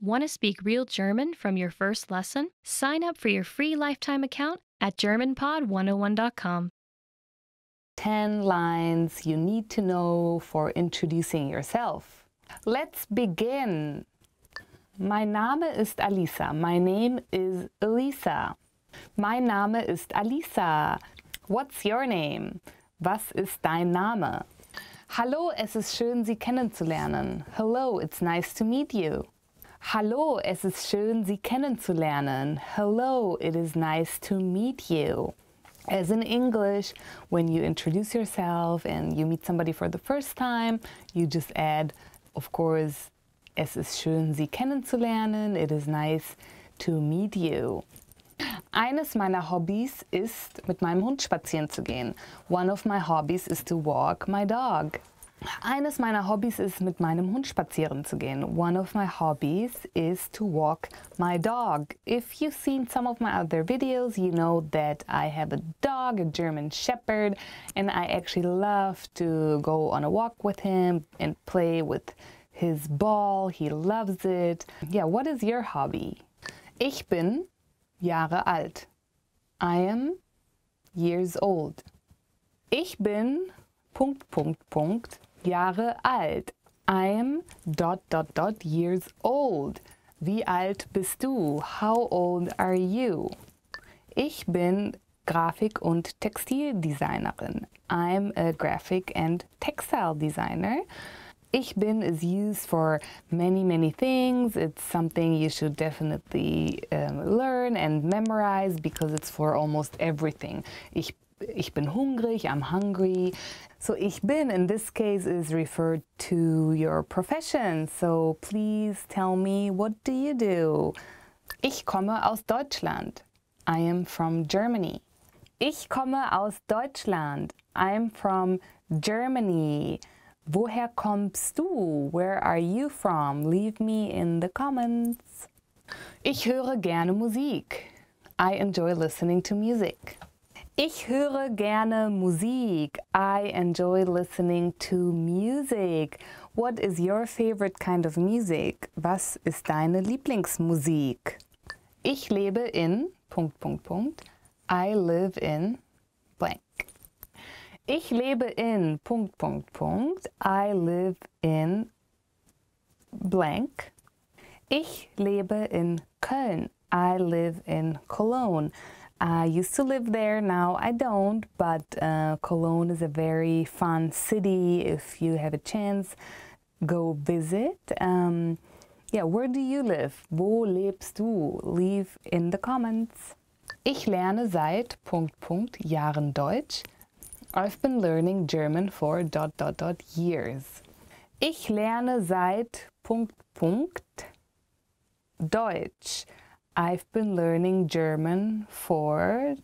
Want to speak real German from your first lesson? Sign up for your free lifetime account at GermanPod101.com. 10 lines you need to know for introducing yourself. Let's begin. Mein Name ist Alisa. My name is Elisa. Mein Name ist Alisa. What's your name? Was ist dein Name? Hallo, es ist schön, Sie kennenzulernen. Hello, it's nice to meet you. Hallo, es ist schön, Sie kennenzulernen. Hello, it is nice to meet you. As in English, when you introduce yourself and you meet somebody for the first time, you just add, of course, es ist schön, Sie kennenzulernen. It is nice to meet you. Eines meiner Hobbys ist, mit meinem Hund spazieren zu gehen. One of my hobbies is to walk my dog. Eines meiner Hobbys ist, mit meinem Hund spazieren zu gehen. One of my hobbies is to walk my dog. If you've seen some of my other videos, you know that I have a dog, a German Shepherd, and I actually love to go on a walk with him and play with his ball. He loves it. Yeah, what is your hobby? Ich bin Jahre alt. I am years old. Ich bin Jahre alt. I am years old. Wie alt bist du? How old are you? Ich bin Grafik- und Textildesignerin. I'm a graphic and textile designer. Ich bin is used for many things. It's something you should definitely learn and memorize because it's for almost everything. Ich bin hungrig, I'm hungry. So ich bin in this case is referred to your profession. So please tell me, what do you do? Ich komme aus Deutschland. I am from Germany. Ich komme aus Deutschland. I'm from Germany. Woher kommst du? Where are you from? Leave me in the comments. Ich höre gerne Musik. I enjoy listening to music. Ich höre gerne Musik. I enjoy listening to music. What is your favorite kind of music? Was ist deine Lieblingsmusik? Ich lebe in... I live in blank. Ich lebe in... I live in blank. Ich lebe in Köln. I live in Cologne. I used to live there, now I don't, but Cologne is a very fun city. If you have a chance, go visit. Yeah, where do you live? Wo lebst du? Leave in the comments. Ich lerne seit Jahren Deutsch. I've been learning German for years. Ich lerne seit Deutsch. I've been learning German for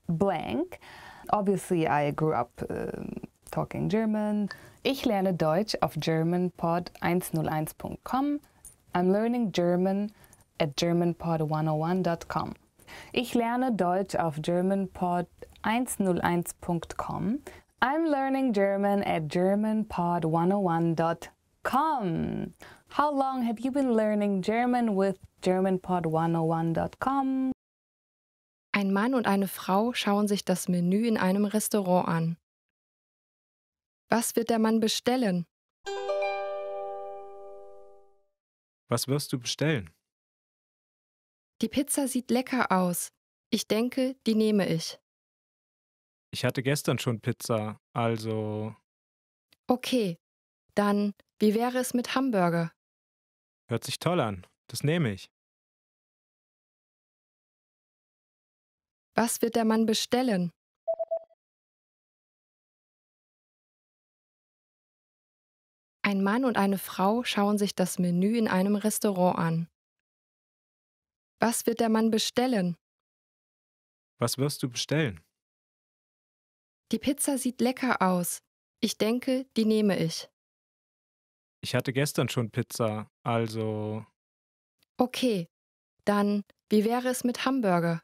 blank. Obviously, I grew up talking German. Ich lerne Deutsch auf GermanPod101.com. I'm learning German at GermanPod101.com. Ich lerne Deutsch auf GermanPod101.com. I'm learning German at GermanPod101.com. How long have you been learning German with GermanPod101.com? Ein Mann und eine Frau schauen sich das Menü in einem Restaurant an. Was wird der Mann bestellen? Was wirst du bestellen? Die Pizza sieht lecker aus. Ich denke, die nehme ich. Ich hatte gestern schon Pizza, also... Okay, dann, wie wäre es mit Hamburger? Hört sich toll an. Das nehme ich. Was wird der Mann bestellen? Ein Mann und eine Frau schauen sich das Menü in einem Restaurant an. Was wird der Mann bestellen? Was wirst du bestellen? Die Pizza sieht lecker aus. Ich denke, die nehme ich. Ich hatte gestern schon Pizza, also... Okay, dann, wie wäre es mit Hamburger?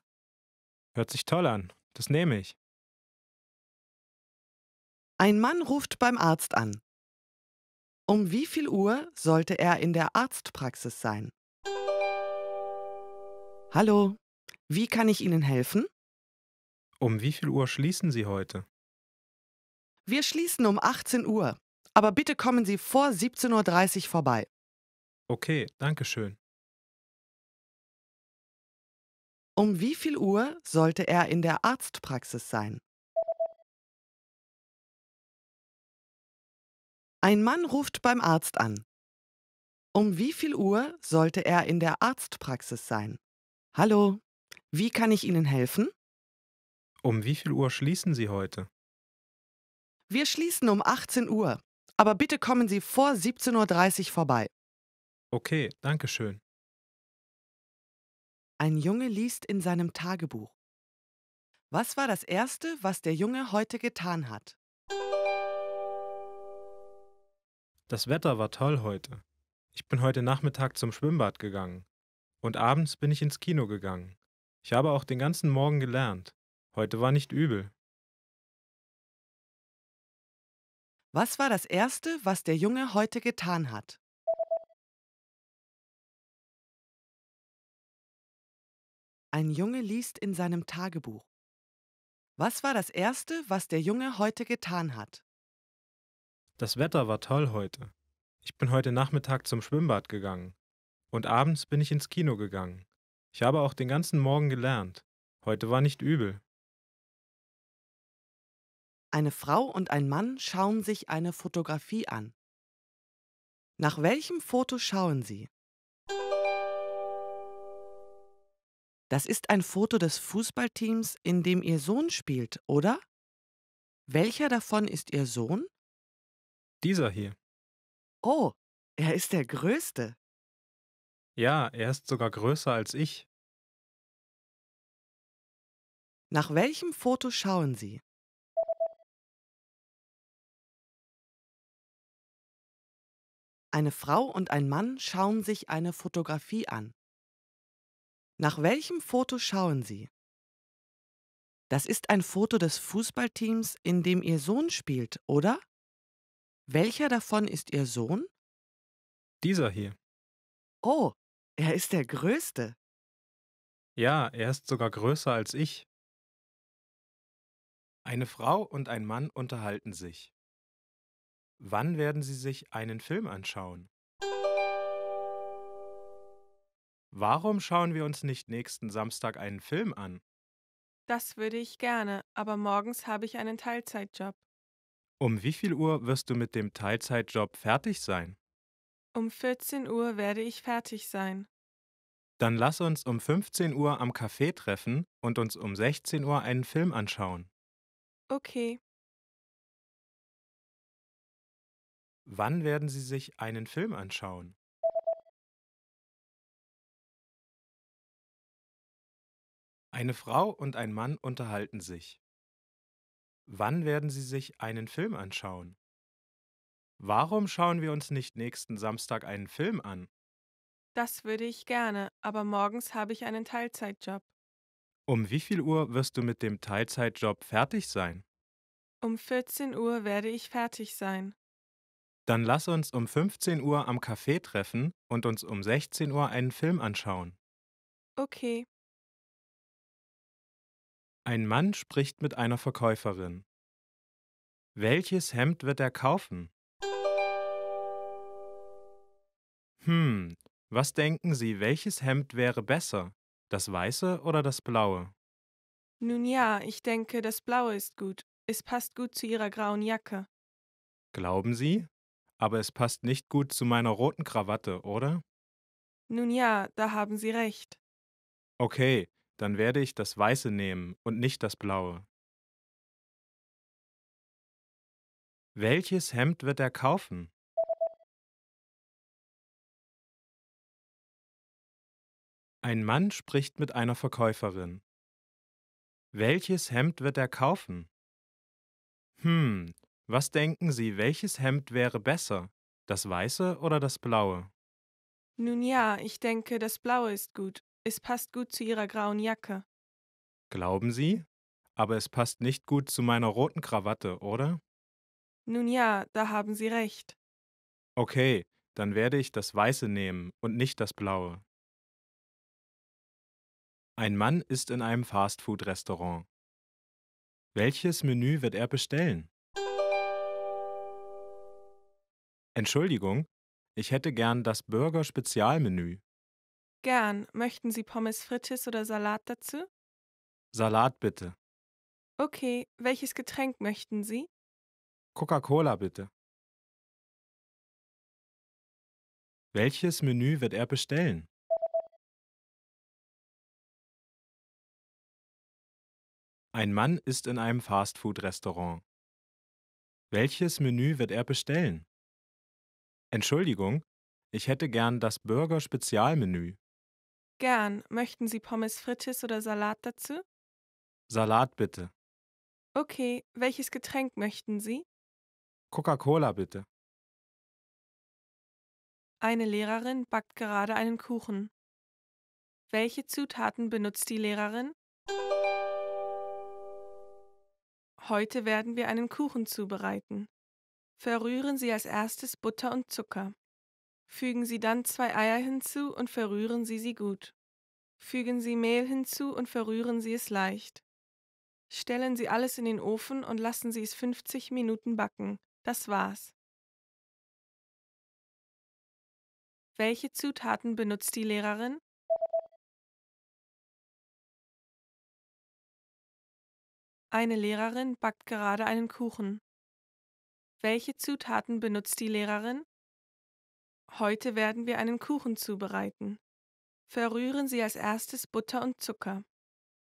Hört sich toll an. Das nehme ich. Ein Mann ruft beim Arzt an. Um wie viel Uhr sollte er in der Arztpraxis sein? Hallo, wie kann ich Ihnen helfen? Um wie viel Uhr schließen Sie heute? Wir schließen um 18 Uhr, aber bitte kommen Sie vor 17:30 Uhr vorbei. Okay, danke schön. Um wie viel Uhr sollte er in der Arztpraxis sein? Ein Mann ruft beim Arzt an. Um wie viel Uhr sollte er in der Arztpraxis sein? Hallo, wie kann ich Ihnen helfen? Um wie viel Uhr schließen Sie heute? Wir schließen um 18 Uhr, aber bitte kommen Sie vor 17:30 Uhr vorbei. Okay, danke schön. Ein Junge liest in seinem Tagebuch. Was war das Erste, was der Junge heute getan hat? Das Wetter war toll heute. Ich bin heute Nachmittag zum Schwimmbad gegangen. Und abends bin ich ins Kino gegangen. Ich habe auch den ganzen Morgen gelernt. Heute war nicht übel. Was war das Erste, was der Junge heute getan hat? Ein Junge liest in seinem Tagebuch. Was war das Erste, was der Junge heute getan hat? Das Wetter war toll heute. Ich bin heute Nachmittag zum Schwimmbad gegangen. Und abends bin ich ins Kino gegangen. Ich habe auch den ganzen Morgen gelernt. Heute war nicht übel. Eine Frau und ein Mann schauen sich eine Fotografie an. Nach welchem Foto schauen sie? Das ist ein Foto des Fußballteams, in dem Ihr Sohn spielt, oder? Welcher davon ist Ihr Sohn? Dieser hier. Oh, er ist der Größte. Ja, er ist sogar größer als ich. Nach welchem Foto schauen Sie? Eine Frau und ein Mann schauen sich eine Fotografie an. Nach welchem Foto schauen Sie? Das ist ein Foto des Fußballteams, in dem Ihr Sohn spielt, oder? Welcher davon ist Ihr Sohn? Dieser hier. Oh, er ist der Größte. Ja, er ist sogar größer als ich. Eine Frau und ein Mann unterhalten sich. Wann werden sie sich einen Film anschauen? Warum schauen wir uns nicht nächsten Samstag einen Film an? Das würde ich gerne, aber morgens habe ich einen Teilzeitjob. Um wie viel Uhr wirst du mit dem Teilzeitjob fertig sein? Um 14 Uhr werde ich fertig sein. Dann lass uns um 15 Uhr am Café treffen und uns um 16 Uhr einen Film anschauen. Okay, Wann werden sie sich einen Film anschauen? Eine Frau und ein Mann unterhalten sich. Wann werden sie sich einen Film anschauen? Warum schauen wir uns nicht nächsten Samstag einen Film an? das würde ich gerne, aber morgens habe ich einen Teilzeitjob. Um wie viel Uhr wirst du mit dem Teilzeitjob fertig sein? Um 14 Uhr werde ich fertig sein. Dann lass uns um 15 Uhr am Café treffen und uns um 16 Uhr einen Film anschauen. Okay, Ein Mann spricht mit einer Verkäuferin. Welches Hemd wird er kaufen? Was denken Sie, welches Hemd wäre besser? Das weiße oder das blaue? nun ja, ich denke, das Blaue ist gut. Es passt gut zu Ihrer grauen Jacke. Glauben Sie? Aber es passt nicht gut zu meiner roten Krawatte, oder? Nun ja, da haben Sie recht. Okay, dann werde ich das weiße nehmen und nicht das blaue. Welches Hemd wird er kaufen? Ein Mann spricht mit einer Verkäuferin. Welches Hemd wird er kaufen? Hm, was denken Sie, welches Hemd wäre besser? Das weiße oder das blaue? Nun ja, ich denke, das Blaue ist gut. Es passt gut zu Ihrer grauen Jacke. Glauben Sie? Aber es passt nicht gut zu meiner roten Krawatte, oder? Nun ja, da haben Sie recht. Okay, dann werde ich das weiße nehmen und nicht das blaue. Ein Mann ist in einem Fastfood-Restaurant. Welches Menü wird er bestellen? Entschuldigung, ich hätte gern das Burger-Spezialmenü. Gern. Möchten Sie Pommes frites oder Salat dazu? Salat bitte. Okay, welches Getränk möchten Sie? Coca-Cola bitte. Welches Menü wird er bestellen? Ein Mann ist in einem Fastfood-Restaurant. Welches Menü wird er bestellen? Entschuldigung, ich hätte gern das Burger-Spezialmenü. Gern. Möchten Sie Pommes frites oder Salat dazu? Salat bitte. Okay, welches Getränk möchten Sie? Coca-Cola bitte. Eine Lehrerin backt gerade einen Kuchen. Welche Zutaten benutzt die Lehrerin? Heute werden wir einen Kuchen zubereiten. Verrühren Sie als erstes Butter und Zucker. Fügen Sie dann 2 Eier hinzu und verrühren Sie sie gut. Fügen Sie Mehl hinzu und verrühren Sie es leicht. Stellen Sie alles in den Ofen und lassen Sie es 50 Minuten backen. Das war's. Welche Zutaten benutzt die Lehrerin? Eine Lehrerin backt gerade einen Kuchen. Welche Zutaten benutzt die Lehrerin? Heute werden wir einen Kuchen zubereiten. Verrühren Sie als erstes Butter und Zucker.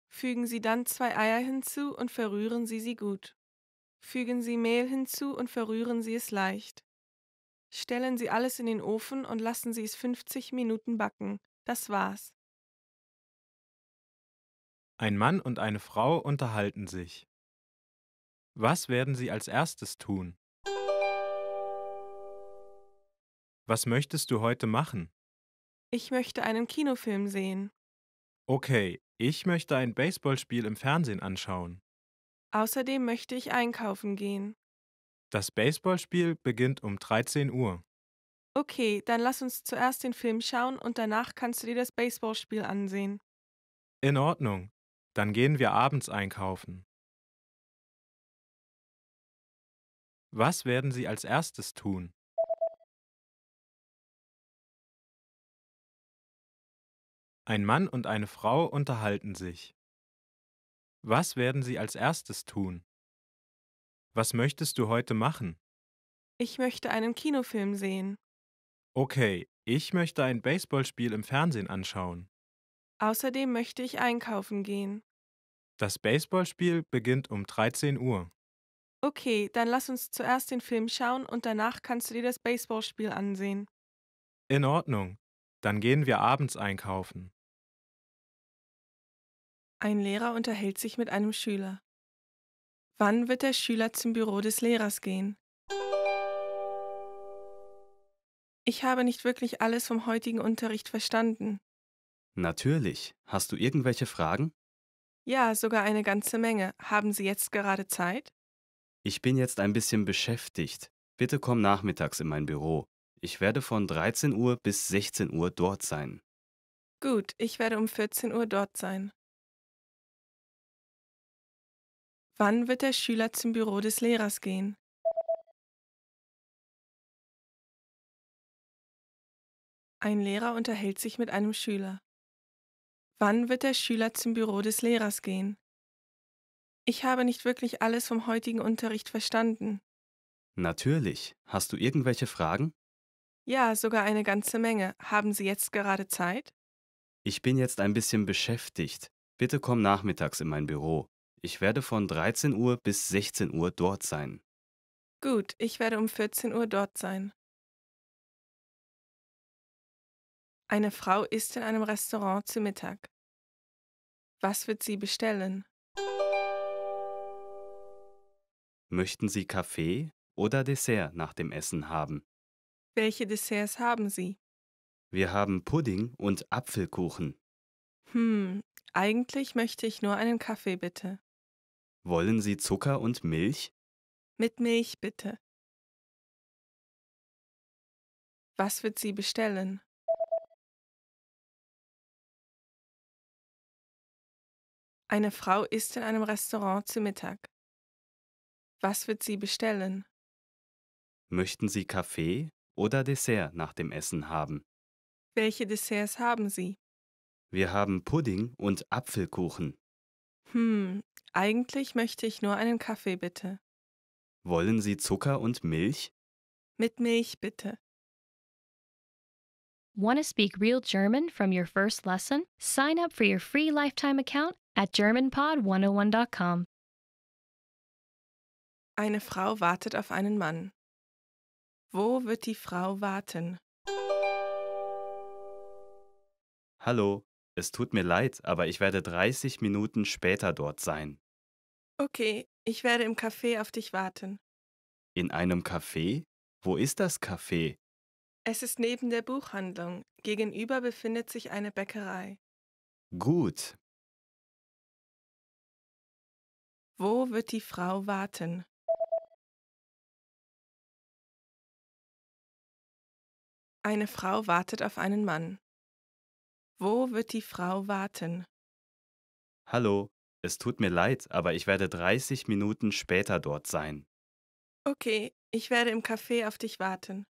Fügen Sie dann 2 Eier hinzu und verrühren Sie sie gut. Fügen Sie Mehl hinzu und verrühren Sie es leicht. Stellen Sie alles in den Ofen und lassen Sie es 50 Minuten backen. Das war's. Ein Mann und eine Frau unterhalten sich. Was werden sie als erstes tun? Was möchtest du heute machen? Ich möchte einen Kinofilm sehen. Okay, ich möchte ein Baseballspiel im Fernsehen anschauen. Außerdem möchte ich einkaufen gehen. Das Baseballspiel beginnt um 13 Uhr. Okay, dann lass uns zuerst den Film schauen und danach kannst du dir das Baseballspiel ansehen. In Ordnung. Dann gehen wir abends einkaufen. Was werden sie als erstes tun? Ein Mann und eine Frau unterhalten sich. Was werden sie als erstes tun? Was möchtest du heute machen? Ich möchte einen Kinofilm sehen. Okay, ich möchte ein Baseballspiel im Fernsehen anschauen. Außerdem möchte ich einkaufen gehen. Das Baseballspiel beginnt um 13 Uhr. Okay, dann lass uns zuerst den Film schauen und danach kannst du dir das Baseballspiel ansehen. In Ordnung. Dann gehen wir abends einkaufen. Ein Lehrer unterhält sich mit einem Schüler. Wann wird der Schüler zum Büro des Lehrers gehen? Ich habe nicht wirklich alles vom heutigen Unterricht verstanden. Natürlich. Hast du irgendwelche Fragen? Ja, sogar eine ganze Menge. Haben Sie jetzt gerade Zeit? Ich bin jetzt ein bisschen beschäftigt. Bitte komm nachmittags in mein Büro. Ich werde von 13 Uhr bis 16 Uhr dort sein. Gut, ich werde um 14 Uhr dort sein. Wann wird der Schüler zum Büro des Lehrers gehen? Ein Lehrer unterhält sich mit einem Schüler. Wann wird der Schüler zum Büro des Lehrers gehen? Ich habe nicht wirklich alles vom heutigen Unterricht verstanden. Natürlich. Hast du irgendwelche Fragen? Ja, sogar eine ganze Menge. Haben Sie jetzt gerade Zeit? Ich bin jetzt ein bisschen beschäftigt. Bitte komm nachmittags in mein Büro. Ich werde von 13 Uhr bis 16 Uhr dort sein. Gut, ich werde um 14 Uhr dort sein. Eine Frau isst in einem Restaurant zu Mittag. Was wird sie bestellen? Möchten Sie Kaffee oder Dessert nach dem Essen haben? Welche Desserts haben Sie? Wir haben Pudding und Apfelkuchen. Eigentlich möchte ich nur einen Kaffee bitte. Wollen Sie Zucker und Milch? Mit Milch bitte. Was wird sie bestellen? Eine Frau isst in einem Restaurant zu Mittag. Was wird sie bestellen? Möchten Sie Kaffee oder Dessert nach dem Essen haben? Welche Desserts haben Sie? Wir haben Pudding und Apfelkuchen. Eigentlich möchte ich nur einen Kaffee, bitte. Wollen Sie Zucker und Milch? Mit Milch, bitte. Want to speak real German from your first lesson? Sign up for your free lifetime account at GermanPod101.com. Eine Frau wartet auf einen Mann. Wo wird die Frau warten? Hallo, es tut mir leid, aber ich werde 30 Minuten später dort sein. Okay, ich werde im Café auf dich warten. In einem Café? Wo ist das Café? Es ist neben der Buchhandlung. Gegenüber befindet sich eine Bäckerei. Gut. Wo wird die Frau warten? Eine Frau wartet auf einen Mann. Wo wird die Frau warten? Hallo, es tut mir leid, aber ich werde 30 Minuten später dort sein. Okay, ich werde im Café auf dich warten.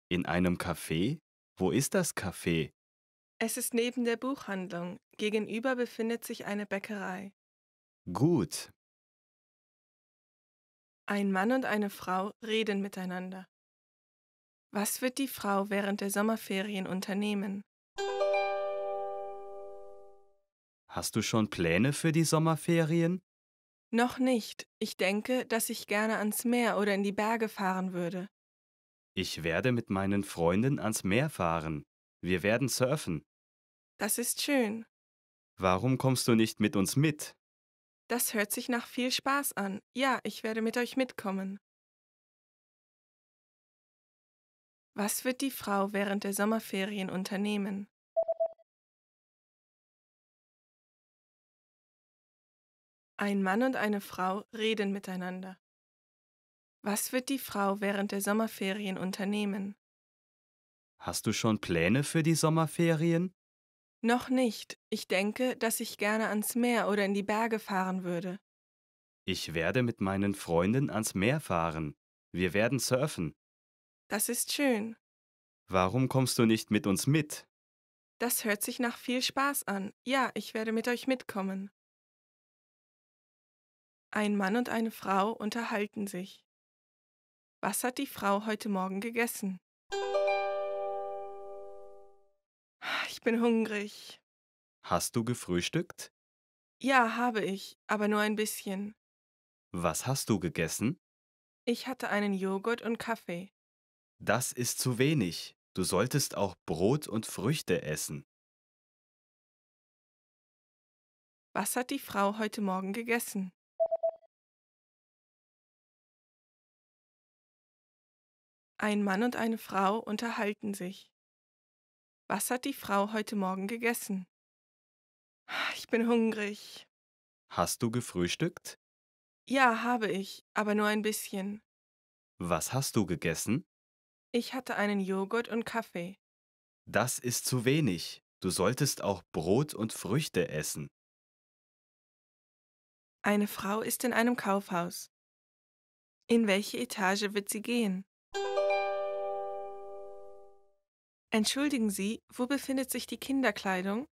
In einem Café? Wo ist das Café? Es ist neben der Buchhandlung. Gegenüber befindet sich eine Bäckerei. Gut. Ein Mann und eine Frau reden miteinander. Was wird die Frau während der Sommerferien unternehmen? Hast du schon Pläne für die Sommerferien? Noch nicht. Ich denke, dass ich gerne ans Meer oder in die Berge fahren würde. Ich werde mit meinen Freunden ans Meer fahren. Wir werden surfen. Das ist schön. Warum kommst du nicht mit uns mit? Das hört sich nach viel Spaß an. Ja, ich werde mit euch mitkommen. Was wird die Frau während der Sommerferien unternehmen? Ein Mann und eine Frau reden miteinander. Was wird die Frau während der Sommerferien unternehmen? Hast du schon Pläne für die Sommerferien? Noch nicht. Ich denke, dass ich gerne ans Meer oder in die Berge fahren würde. Ich werde mit meinen Freunden ans Meer fahren. Wir werden surfen. Das ist schön. Warum kommst du nicht mit uns mit? Das hört sich nach viel Spaß an. Ja, ich werde mit euch mitkommen. Ein Mann und eine Frau unterhalten sich. Was hat die Frau heute Morgen gegessen? Ich bin hungrig. Hast du gefrühstückt? Ja, habe ich, aber nur ein bisschen. Was hast du gegessen? Ich hatte einen Joghurt und Kaffee. Das ist zu wenig. Du solltest auch Brot und Früchte essen. Was hat die Frau heute Morgen gegessen? Ein Mann und eine Frau unterhalten sich. Was hat die Frau heute Morgen gegessen? Ich bin hungrig. Hast du gefrühstückt? Ja, habe ich, aber nur ein bisschen. Was hast du gegessen? Ich hatte einen Joghurt und Kaffee. Das ist zu wenig. Du solltest auch Brot und Früchte essen. Eine Frau ist in einem Kaufhaus. In welche Etage wird sie gehen? Entschuldigen Sie, wo befindet sich die Kinderkleidung?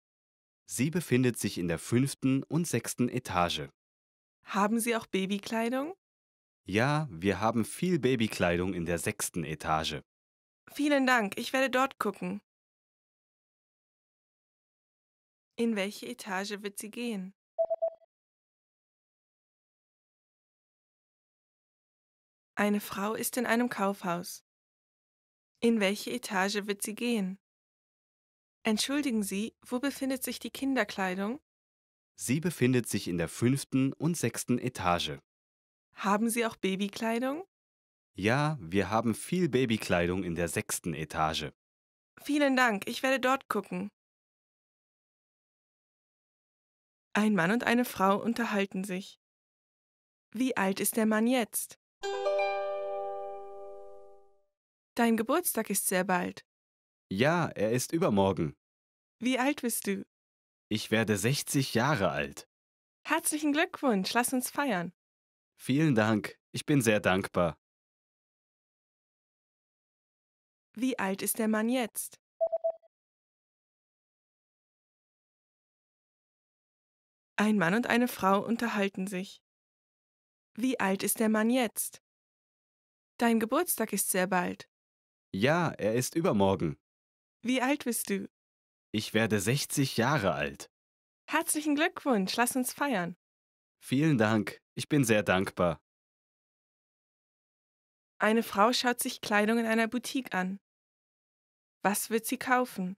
Sie befindet sich in der 5. und 6. Etage. Haben Sie auch Babykleidung? Ja, wir haben viel Babykleidung in der 6. Etage. Vielen Dank, ich werde dort gucken. In welche Etage wird sie gehen? Eine Frau ist in einem Kaufhaus. In welche Etage wird sie gehen? Entschuldigen Sie, wo befindet sich die Kinderkleidung? Sie befindet sich in der 5. und 6. Etage. Haben Sie auch Babykleidung? Ja, wir haben viel Babykleidung in der 6. Etage. Vielen Dank, ich werde dort gucken. Ein Mann und eine Frau unterhalten sich. Wie alt ist der Mann jetzt? Dein Geburtstag ist sehr bald. Ja, er ist übermorgen. Wie alt bist du? Ich werde 60 Jahre alt. Herzlichen Glückwunsch, lass uns feiern. Vielen Dank. Ich bin sehr dankbar. Wie alt ist der Mann jetzt? Ein Mann und eine Frau unterhalten sich. Wie alt ist der Mann jetzt? Dein Geburtstag ist sehr bald. Ja, er ist übermorgen. Wie alt bist du? Ich werde 60 Jahre alt. Herzlichen Glückwunsch, lass uns feiern. Vielen Dank. Ich bin sehr dankbar. Eine Frau schaut sich Kleidung in einer Boutique an. Was wird sie kaufen?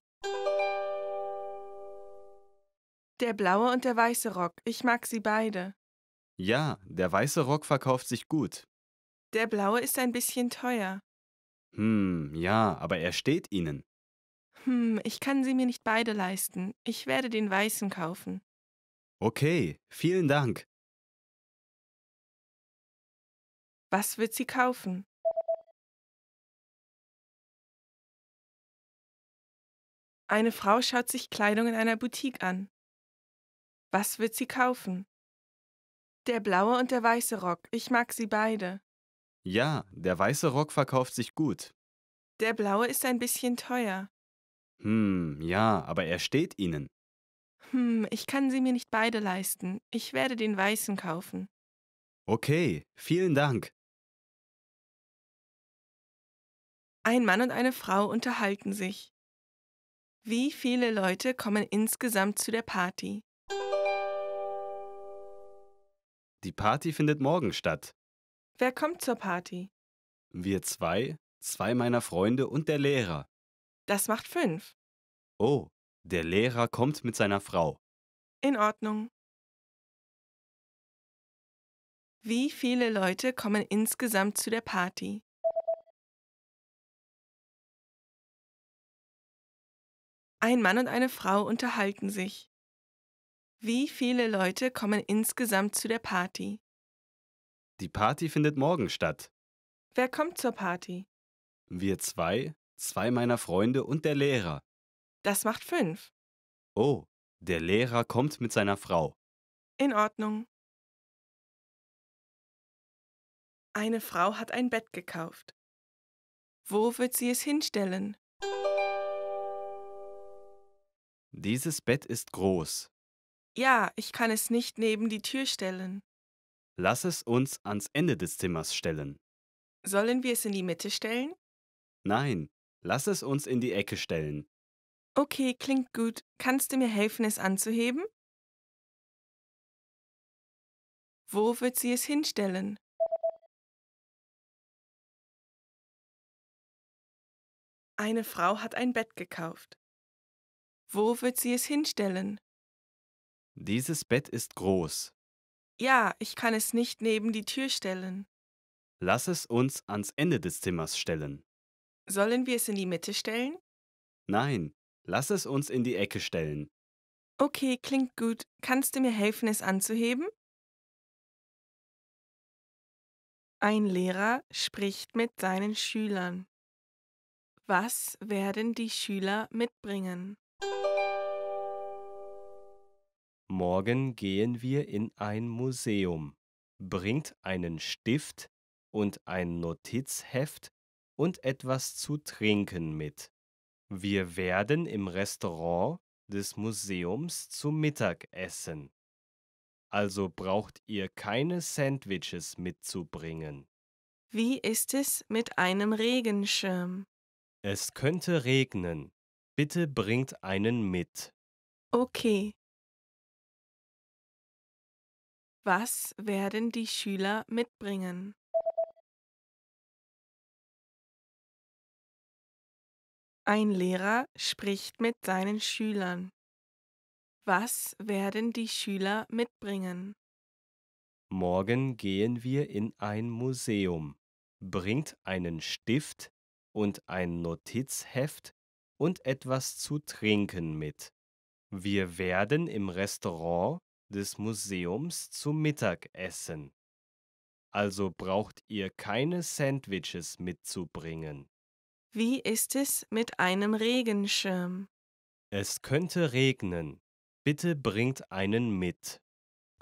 Der blaue und der weiße Rock, ich mag sie beide. Ja, der weiße Rock verkauft sich gut. Der blaue ist ein bisschen teuer. Ja, aber er steht Ihnen. Ich kann sie mir nicht beide leisten. Ich werde den weißen kaufen. Okay, vielen Dank. Was wird sie kaufen? Eine Frau schaut sich Kleidung in einer Boutique an. Was wird sie kaufen? Der blaue und der weiße Rock, ich mag sie beide. Ja, der weiße Rock verkauft sich gut. Der blaue ist ein bisschen teuer. Ja, aber er steht Ihnen. Ich kann sie mir nicht beide leisten. Ich werde den weißen kaufen. Okay, vielen Dank. Ein Mann und eine Frau unterhalten sich. Wie viele Leute kommen insgesamt zu der Party? Die Party findet morgen statt. Wer kommt zur Party? Wir zwei meiner Freunde und der Lehrer. Das macht 5. Oh, der Lehrer kommt mit seiner Frau. In Ordnung. Wie viele Leute kommen insgesamt zu der Party? Ein Mann und eine Frau unterhalten sich. Wie viele Leute kommen insgesamt zu der Party? Die Party findet morgen statt. Wer kommt zur Party? Wir zwei meiner Freunde und der Lehrer. Das macht 5. Oh, der Lehrer kommt mit seiner Frau. In Ordnung. Eine Frau hat ein Bett gekauft. Wo wird sie es hinstellen? Dieses Bett ist groß. Ja, ich kann es nicht neben die Tür stellen. Lass es uns ans Ende des Zimmers stellen. Sollen wir es in die Mitte stellen? Nein, lass es uns in die Ecke stellen. Okay, klingt gut. Kannst du mir helfen, es anzuheben? Wo wird sie es hinstellen? Eine Frau hat ein Bett gekauft. Wo wird sie es hinstellen? Dieses Bett ist groß. Ja, ich kann es nicht neben die Tür stellen. Lass es uns ans Ende des Zimmers stellen. Sollen wir es in die Mitte stellen? Nein, lass es uns in die Ecke stellen. Okay, klingt gut. Kannst du mir helfen, es anzuheben? Ein Lehrer spricht mit seinen Schülern. Was werden die Schüler mitbringen? Morgen gehen wir in ein Museum. Bringt einen Stift und ein Notizheft und etwas zu trinken mit. Wir werden im Restaurant des Museums zu Mittag essen. Also braucht ihr keine Sandwiches mitzubringen. Wie ist es mit einem Regenschirm? Es könnte regnen. Bitte bringt einen mit. Okay. Was werden die Schüler mitbringen? Ein Lehrer spricht mit seinen Schülern. Was werden die Schüler mitbringen? Morgen gehen wir in ein Museum. Bringt einen Stift und ein Notizheft und etwas zu trinken mit. Wir werden im Restaurant des Museums zu Mittag essen. Also braucht ihr keine Sandwiches mitzubringen. Wie ist es mit einem Regenschirm? Es könnte regnen. Bitte bringt einen mit.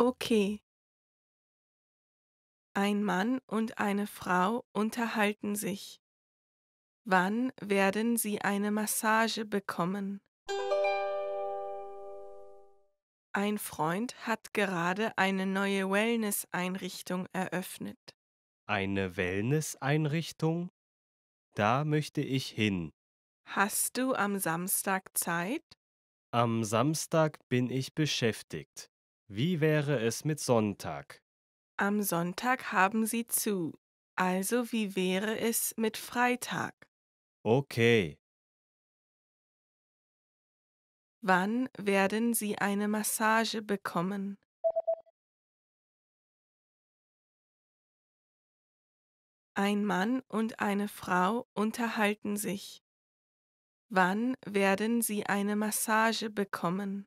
Okay. Ein Mann und eine Frau unterhalten sich. Wann werden sie eine Massage bekommen? Ein Freund hat gerade eine neue Wellness-Einrichtung eröffnet. Eine Wellness-Einrichtung? Da möchte ich hin. Hast du am Samstag Zeit? Am Samstag bin ich beschäftigt. Wie wäre es mit Sonntag? Am Sonntag haben sie zu. Also wie wäre es mit Freitag? Okay. Wann werden sie eine Massage bekommen? Ein Mann und eine Frau unterhalten sich. Wann werden sie eine Massage bekommen?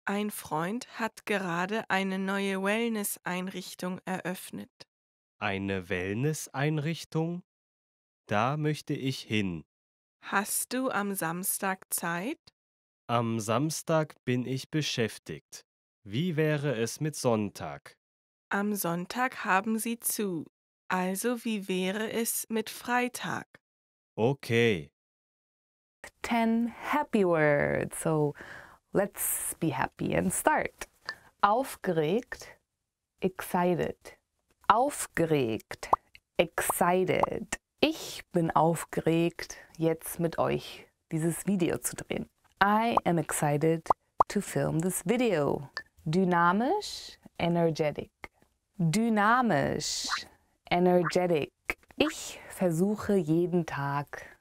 Ein Freund hat gerade eine neue Wellness-Einrichtung eröffnet. Eine Wellness-Einrichtung? Da möchte ich hin. Hast du am Samstag Zeit? Am Samstag bin ich beschäftigt. Wie wäre es mit Sonntag? Am Sonntag haben sie zu. Also wie wäre es mit Freitag? Okay. 10 happy words. So let's be happy and start. Aufgeregt, excited. Aufgeregt, excited. Ich bin aufgeregt, jetzt mit euch dieses Video zu drehen. I am excited to film this video. Dynamisch, energetic. Dynamisch, energetic. Ich versuche jeden Tag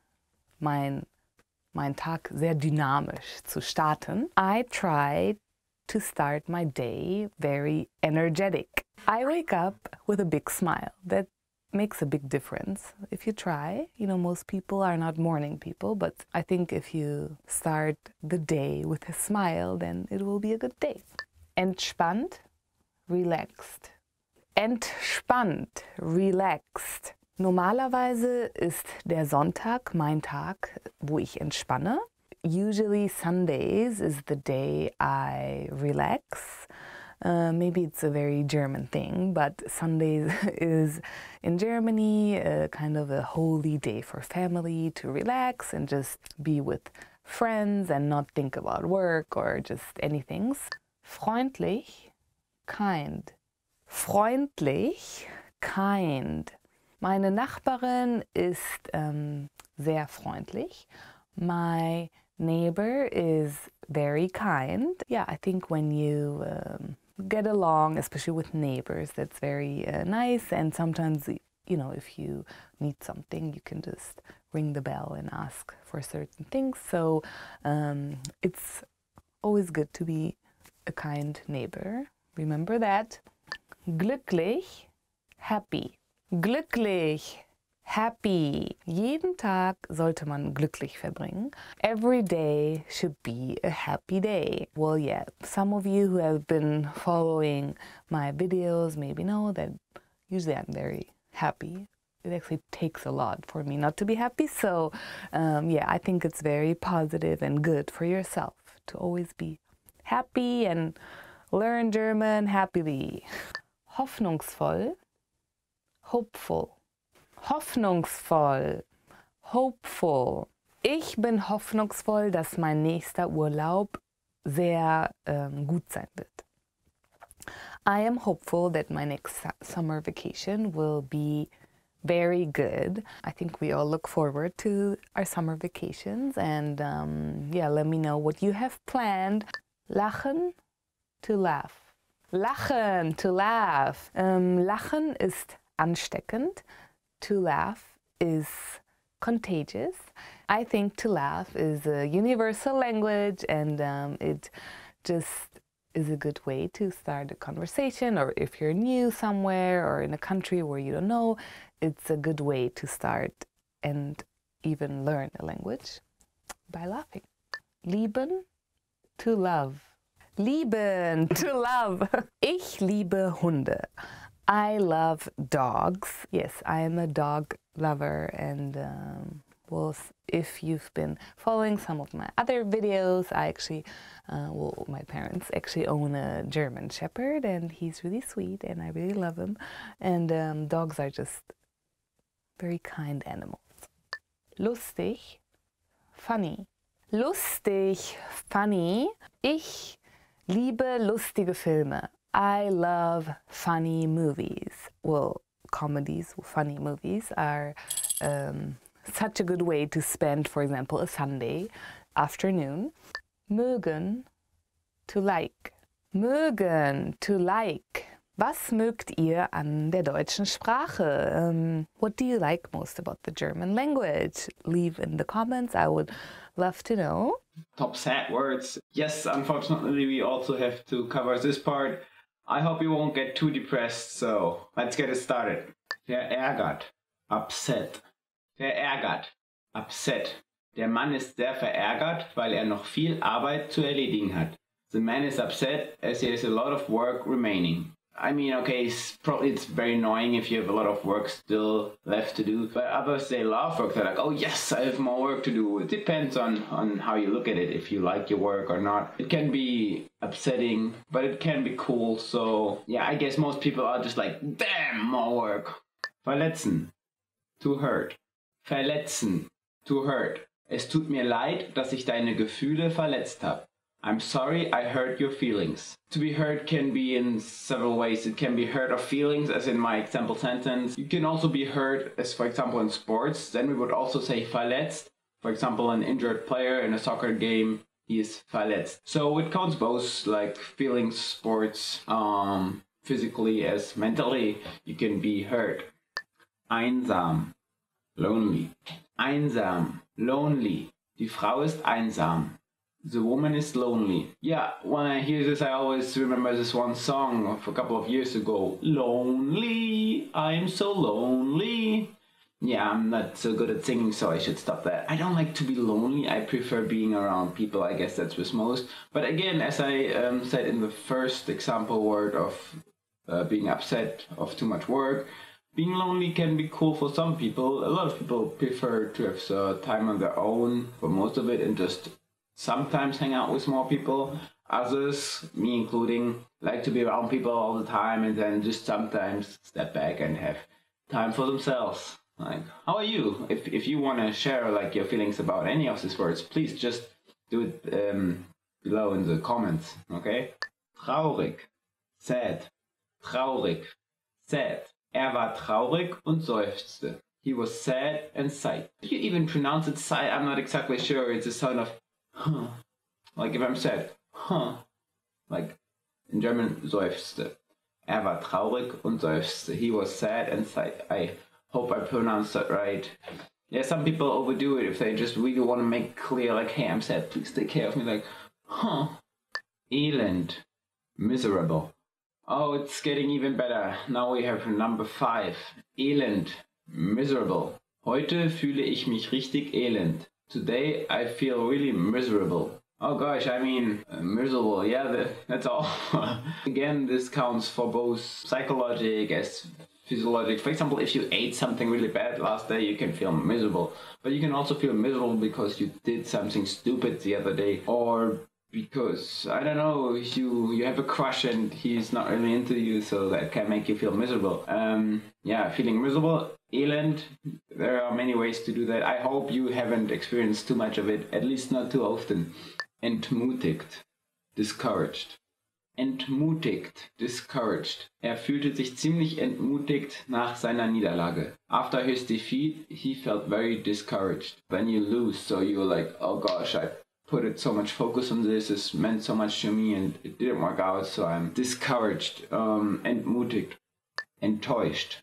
mein Tag sehr dynamisch zu starten. I try to start my day very energetic. I wake up with a big smile. That makes a big difference. If you try, most people are not morning people, but I think if you start the day with a smile, then it will be a good day. Entspannt, relaxed. Entspannt, relaxed. Normalerweise ist der Sonntag mein Tag, wo ich entspanne. Usually Sundays is the day I relax. Maybe it's a very German thing, but Sundays is in Germany kind of a holy day for family to relax and just be with friends and not think about work or just anything. Freundlich, kind. Freundlich, kind. Meine Nachbarin ist sehr freundlich. My neighbor is very kind. Yeah, I think when you get along, especially with neighbors, that's very nice. And sometimes, if you need something, you can just ring the bell and ask for certain things. So it's always good to be a kind neighbor. Remember that. Glücklich, happy. Glücklich, happy. Jeden Tag sollte man glücklich verbringen. Every day should be a happy day. Well, yeah, some of you who have been following my videos maybe know that usually I'm very happy. It actually takes a lot for me not to be happy. So, yeah, I think it's very positive and good for yourself to always be happy and learn German happily. Hoffnungsvoll, hopeful. Hoffnungsvoll, hopeful. Ich bin hoffnungsvoll, dass mein nächster Urlaub sehr gut sein wird. I am hopeful that my next summer vacation will be very good. I think we all look forward to our summer vacations, and yeah, let me know what you have planned. Lachen, to laugh. Lachen, to laugh. Lachen ist ansteckend. To laugh is contagious. I think to laugh is a universal language, and it just is a good way to start a conversation, or if you're new somewhere or in a country where you don't know, it's a good way to start and even learn a language by laughing. Lieben, to love. Lieben, to love. Ich liebe Hunde. I love dogs. Yes, I am a dog lover, and Well, if you've been following some of my other videos, my parents actually own a German Shepherd, and he's really sweet, and I really love him. And dogs are just very kind animals. Lustig, funny. Lustig, funny. Ich liebe lustige Filme. I love funny movies. Well, comedies, funny movies are such a good way to spend, for example, a Sunday afternoon. Mögen, to like. Mögen, to like. Was mögt ihr an der deutschen Sprache? What do you like most about the German language? Leave in the comments. I would love to know. Top sad words. Yes, unfortunately, we also have to cover this part. I hope you won't get too depressed, so let's get it started. Verärgert, upset. Verärgert, upset. Der Mann ist sehr verärgert, weil noch viel Arbeit zu erledigen hat. The man is upset as there is a lot of work remaining. I mean, okay, it's very annoying if you have a lot of work still left to do. But others, they love work. They're like, oh yes, I have more work to do. It depends on how you look at it, if you like your work or not. It can be upsetting, but it can be cool. So yeah, I guess most people are just like, damn, more work. Verletzen, to hurt. Verletzen, to hurt. Es tut mir leid, dass ich deine Gefühle verletzt habe. I'm sorry I hurt your feelings. To be hurt can be in several ways. It can be hurt of feelings, as in my example sentence. You can also be hurt, as for example in sports. Then we would also say verletzt. For example, an injured player in a soccer game, he is verletzt. So it counts both, like feelings, sports, physically as mentally. You can be hurt. Einsam, lonely. Einsam, lonely. Die Frau ist einsam. The woman is lonely. Yeah, when I hear this, I always remember this one song of a couple of years ago. Lonely, I'm so lonely. Yeah, I'm not so good at singing, so I should stop that. I don't like to be lonely. I prefer being around people. I guess that's with most. But again, as I said in the first example word of being upset of too much work, being lonely can be cool for some people. A lot of people prefer to have time on their own for most of it and just sometimes hang out with more people. Others, me including, like to be around people all the time and then just sometimes step back and have time for themselves. Like, how are you? If you want to share like your feelings about any of these words, please just do it below in the comments, okay? Traurig, sad. Traurig, sad. War traurig und seufzte. He was sad and sighed. Do you even pronounce it sigh? I'm not exactly sure. It's a sound of huh. Like if I'm sad, huh. Like in German, seufzte. War traurig und seufzte. He was sad and sighed. I hope I pronounced that right. Yeah, some people overdo it if they just really want to make clear, like, hey, I'm sad, please take care of me. Like, huh. Elend. Miserable. Oh, it's getting even better. Now we have number 5. Elend. Miserable. Heute fühle ich mich richtig elend. Today I feel really miserable. Oh gosh, I mean, miserable. Yeah, that's all. Again, this counts for both psychologic as physiologic. For example, if you ate something really bad last day, you can feel miserable. But you can also feel miserable because you did something stupid the other day, or because, I don't know, you have a crush and he's not really into you, so that can make you feel miserable. Yeah, feeling miserable, elend, there are many ways to do that. I hope you haven't experienced too much of it, at least not too often. Entmutigt, discouraged. Entmutigt, discouraged. Fühlte sich ziemlich entmutigt nach seiner Niederlage. After his defeat, he felt very discouraged. When you lose, so you're like, oh gosh, I put so much focus on this, it meant so much to me and it didn't work out, so I'm discouraged. Entmutigt, enttäuscht,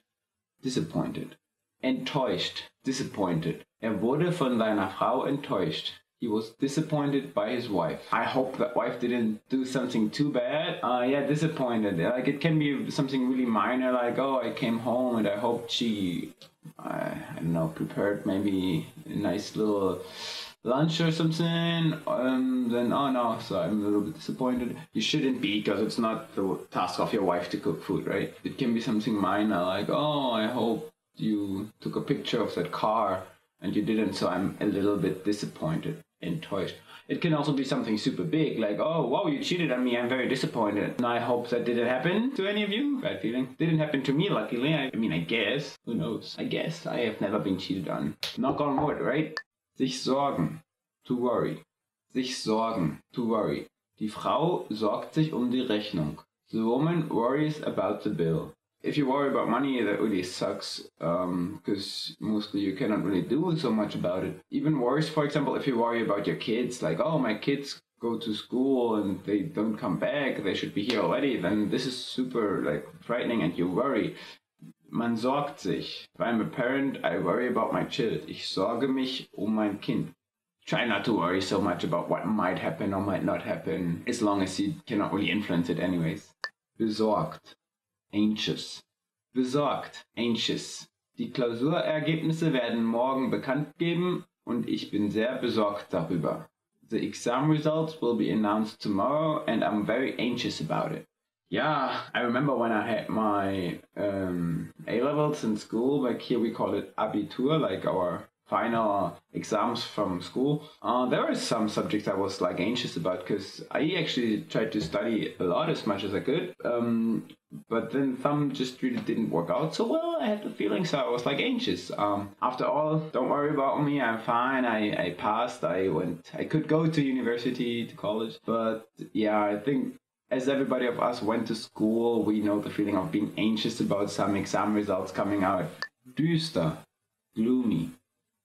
disappointed. Enttäuscht, disappointed. Wurde von seiner Frau enttäuscht. He was disappointed by his wife. I hope that wife didn't do something too bad. Yeah, disappointed. Like it can be something really minor, like, oh, I came home and I hoped she, I don't know, prepared maybe a nice little lunch or something, then oh no, so I'm a little bit disappointed. You shouldn't be, because it's not the task of your wife to cook food, right? It can be something minor, like, oh, I hope you took a picture of that car and you didn't, so I'm a little bit disappointed, enttäuscht. It can also be something super big, like, oh, wow, you cheated on me, I'm very disappointed. And I hope that didn't happen to any of you. Bad feeling. Didn't happen to me, luckily. I mean, I guess. Who knows? I guess. I have never been cheated on. Knock on wood, right? Sich sorgen. To worry. Sich sorgen. To worry. Die Frau sorgt sich die Rechnung. The woman worries about the bill. If you worry about money, that really sucks, because mostly you cannot really do so much about it. Even worse, for example, if you worry about your kids, like, oh, my kids go to school and they don't come back, they should be here already, then this is super, like, frightening and you worry. Man sorgt sich. If I'm a parent, I worry about my child. Ich sorge mich mein Kind. Try not to worry so much about what might happen or might not happen, as long as you cannot really influence it anyways. Besorgt. Anxious. Besorgt. Anxious. Die Klausurergebnisse werden morgen bekannt geben und ich bin sehr besorgt darüber. The exam results will be announced tomorrow and I'm very anxious about it. Yeah, I remember when I had my A-levels in school, like here we call it Abitur, like our final exams from school. There were some subjects I was like anxious about because I actually tried to study a lot as much as I could, but then some just really didn't work out so well. I had the feeling, so I was like anxious. After all, don't worry about me, I'm fine. I passed, I could go to university, to college, but yeah, I think as everybody of us went to school, we know the feeling of being anxious about some exam results coming out. Düster, gloomy.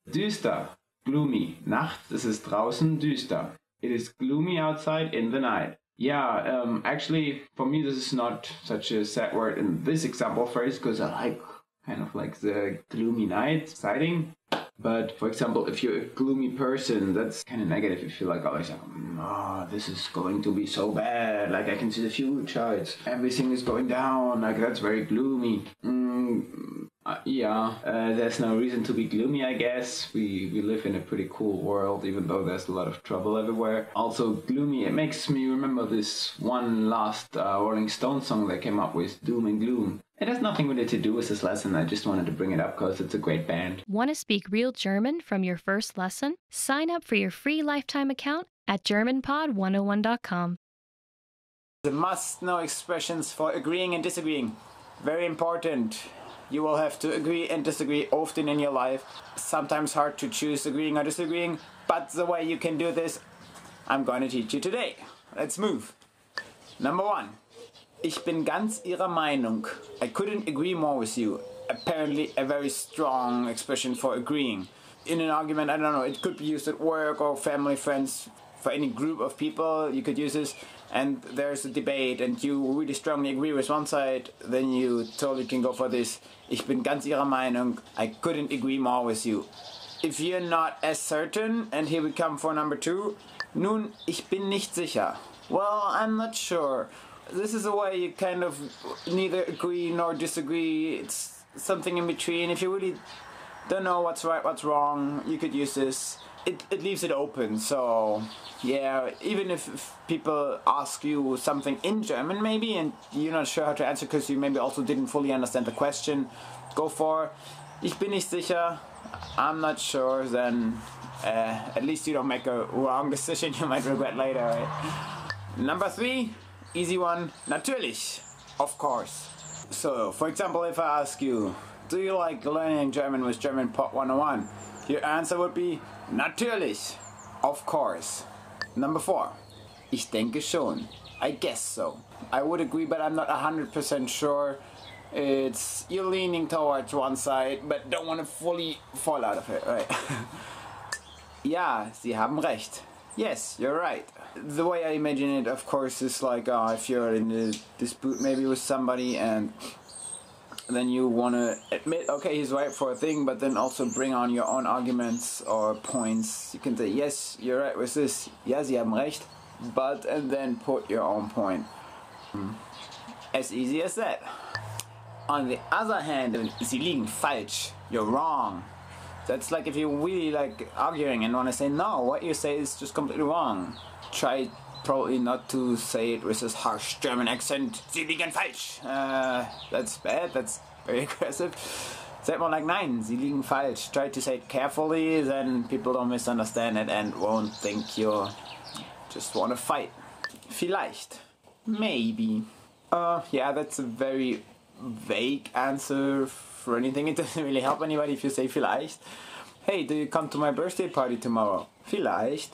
Düster, gloomy. Nachts ist es draußen düster. It is gloomy outside in the night. Yeah, actually, for me, this is not such a sad word in this example phrase because I like kind of like the gloomy night, exciting. But for example, if you're a gloomy person, that's kind of negative. If you're like always like, oh, this is going to be so bad. Like I can see the future. Everything is going down. Like that's very gloomy. There's no reason to be gloomy, I guess. We live in a pretty cool world, even though there's a lot of trouble everywhere. Also, gloomy, it makes me remember this one last Rolling Stones song they came up with, Doom and Gloom. It has nothing really to do with this lesson. I just wanted to bring it up because it's a great band. Want to speak real German from your first lesson? Sign up for your free lifetime account at GermanPod101.com. The must-know expressions for agreeing and disagreeing. Very important. You will have to agree and disagree often in your life. Sometimes hard to choose agreeing or disagreeing, but the way you can do this, I'm going to teach you today. Let's move. Number 1. Ich bin ganz Ihrer Meinung. I couldn't agree more with you. Apparently a very strong expression for agreeing. In an argument, I don't know, it could be used at work or family, friends, for any group of people, you could use this. And there's a debate and you really strongly agree with one side, then you totally can go for this. Ich bin ganz Ihrer Meinung. I couldn't agree more with you. If you're not as certain, and here we come for number 2. Nun, ich bin nicht sicher. Well, I'm not sure. This is a way you kind of neither agree nor disagree. It's something in between. If you really don't know what's right, what's wrong, you could use this. It leaves it open, so yeah, even if people ask you something in German maybe and you're not sure how to answer because you maybe also didn't fully understand the question, go for Ich bin nicht sicher, I'm not sure, then at least you don't make a wrong decision you might regret later, right? Number 3, easy one, natürlich, of course. So, for example, if I ask you, do you like learning German with German Pod 101? Your answer would be natürlich, of course. Number 4. Ich denke schon. I guess so. I would agree, but I'm not 100% sure. You're leaning towards one side, but don't want to fully fall out of it, right? Ja, Sie haben recht. Yes, you're right. The way I imagine it, of course, is like if you're in a dispute maybe with somebody and then you want to admit, okay, he's right for a thing, but then also bring on your own arguments or points. You can say, yes, you're right with this. Ja, Sie haben recht. But, and then put your own point. As easy as that. On the other hand, Sie liegen falsch. You're wrong. That's like if you're really like arguing and want to say, no, what you say is just completely wrong. Try probably not to say it with this harsh German accent. Sie liegen falsch. That's bad. That's very aggressive. Say more like nein, Sie liegen falsch. Try to say it carefully, then people don't misunderstand it and won't think you just want to fight. Vielleicht. Maybe. Yeah, that's a very vague answer for anything. It doesn't really help anybody if you say vielleicht. Hey, do you come to my birthday party tomorrow? Vielleicht.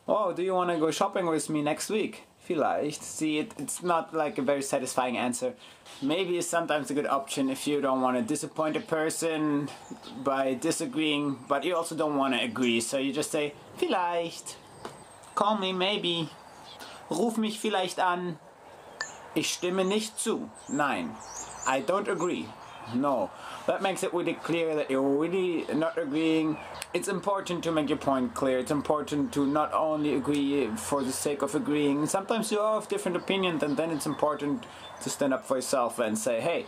Oh, do you want to go shopping with me next week? Vielleicht. See, it's not like a very satisfying answer. Maybe it's sometimes a good option if you don't want to disappoint a person by disagreeing, but you also don't want to agree. So you just say, vielleicht. Call me, maybe. Ruf mich vielleicht an. Ich stimme nicht zu. Nein. I don't agree. No. That makes it really clear that you're really not agreeing. It's important to make your point clear. It's important to not only agree for the sake of agreeing. Sometimes you have different opinions, and then it's important to stand up for yourself and say, hey,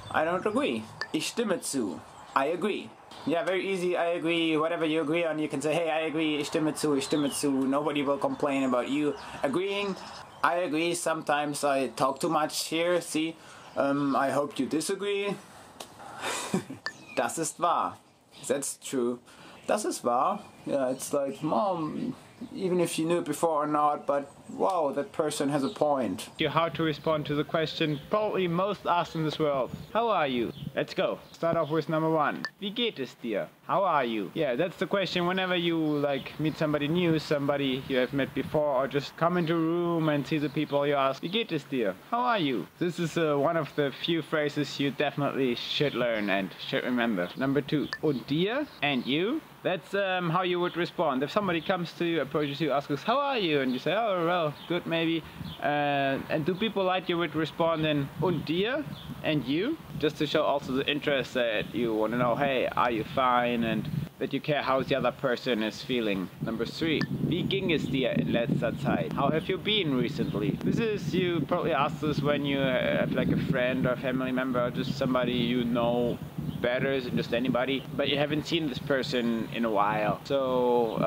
I don't agree. Ich stimme zu. I agree. Yeah, very easy. I agree. Whatever you agree on, you can say, hey, I agree. Ich stimme zu. Ich stimme zu. Nobody will complain about you agreeing. I agree. Sometimes I talk too much here. See, I hope you disagree. Das ist wahr. That's true. Das ist wahr. Yeah, it's like, Mom, even if you knew it before or not, but wow, that person has a point. How to respond to the question probably most asked in this world. How are you? Let's go. Start off with number 1. Wie geht es dir? How are you? Yeah, that's the question whenever you meet somebody new, somebody you have met before, or just come into a room and see the people, you ask, Wie geht es dir? How are you? This is one of the few phrases you definitely should learn and should remember. Number 2. Und dir? And you? That's how you would respond. If somebody comes to you, approaches you, asks, how are you? And you say, oh, well, good maybe. And do people like you would respond in und dir? And you? Just to show also the interest that you want to know, hey, are you fine? And that you care how the other person is feeling. Number 3. Wie ging es dir in letzter Zeit? How have you been recently? This is, you probably ask this when you have like a friend or family member or just somebody you know better than just anybody, but you haven't seen this person in a while. So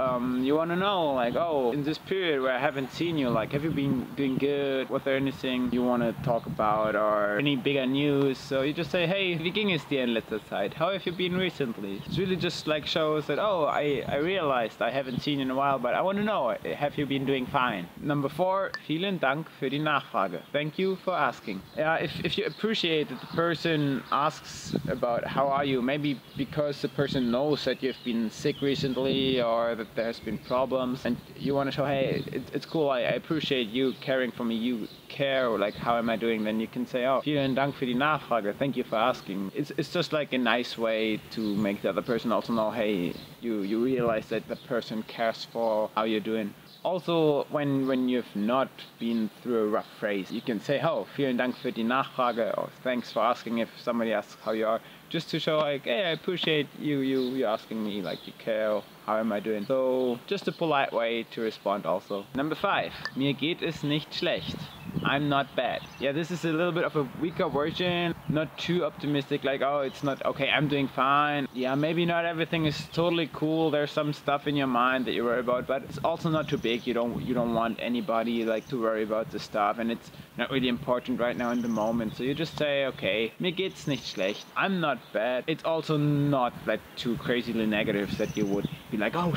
you want to know, like, oh, in this period where I haven't seen you, like, have you been doing good? Was there anything you want to talk about or any bigger news? So you just say, hey, wie ging es dir in letzter Zeit? How have you been recently? It's really just like shows that, oh, I realized I haven't seen you in a while, but I want to know, have you been doing fine? Number 4, vielen Dank für die Nachfrage. Thank you for asking. If you appreciate that the person asks about how are you, maybe because the person knows that you've been sick recently or that there's been problems, and you want to show, hey, it's cool, I appreciate you caring for me, you care, or like, how am I doing? Then you can say, oh, vielen Dank für die Nachfrage, thank you for asking. It's just like a nice way to make the other person also know, hey, you realize that the person cares for how you're doing. Also, when you've not been through a rough phase, you can say, oh, vielen Dank für die Nachfrage, or thanks for asking if somebody asks how you are, just to show, like, hey, I appreciate you asking me, like, you care, how am I doing? So, just a polite way to respond also. Number 5, mir geht es nicht schlecht. I'm not bad. Yeah, this is a little bit of a weaker version, not too optimistic, like, oh, it's not, okay, I'm doing fine. Yeah, maybe not everything is totally cool, there's some stuff in your mind that you worry about, but it's also not too big. You don't want anybody, like, to worry about the stuff, and it's not really important right now in the moment. So you just say, okay, mir geht's nicht schlecht. I'm not bad. It's also not like too crazily negative that you would be like, oh,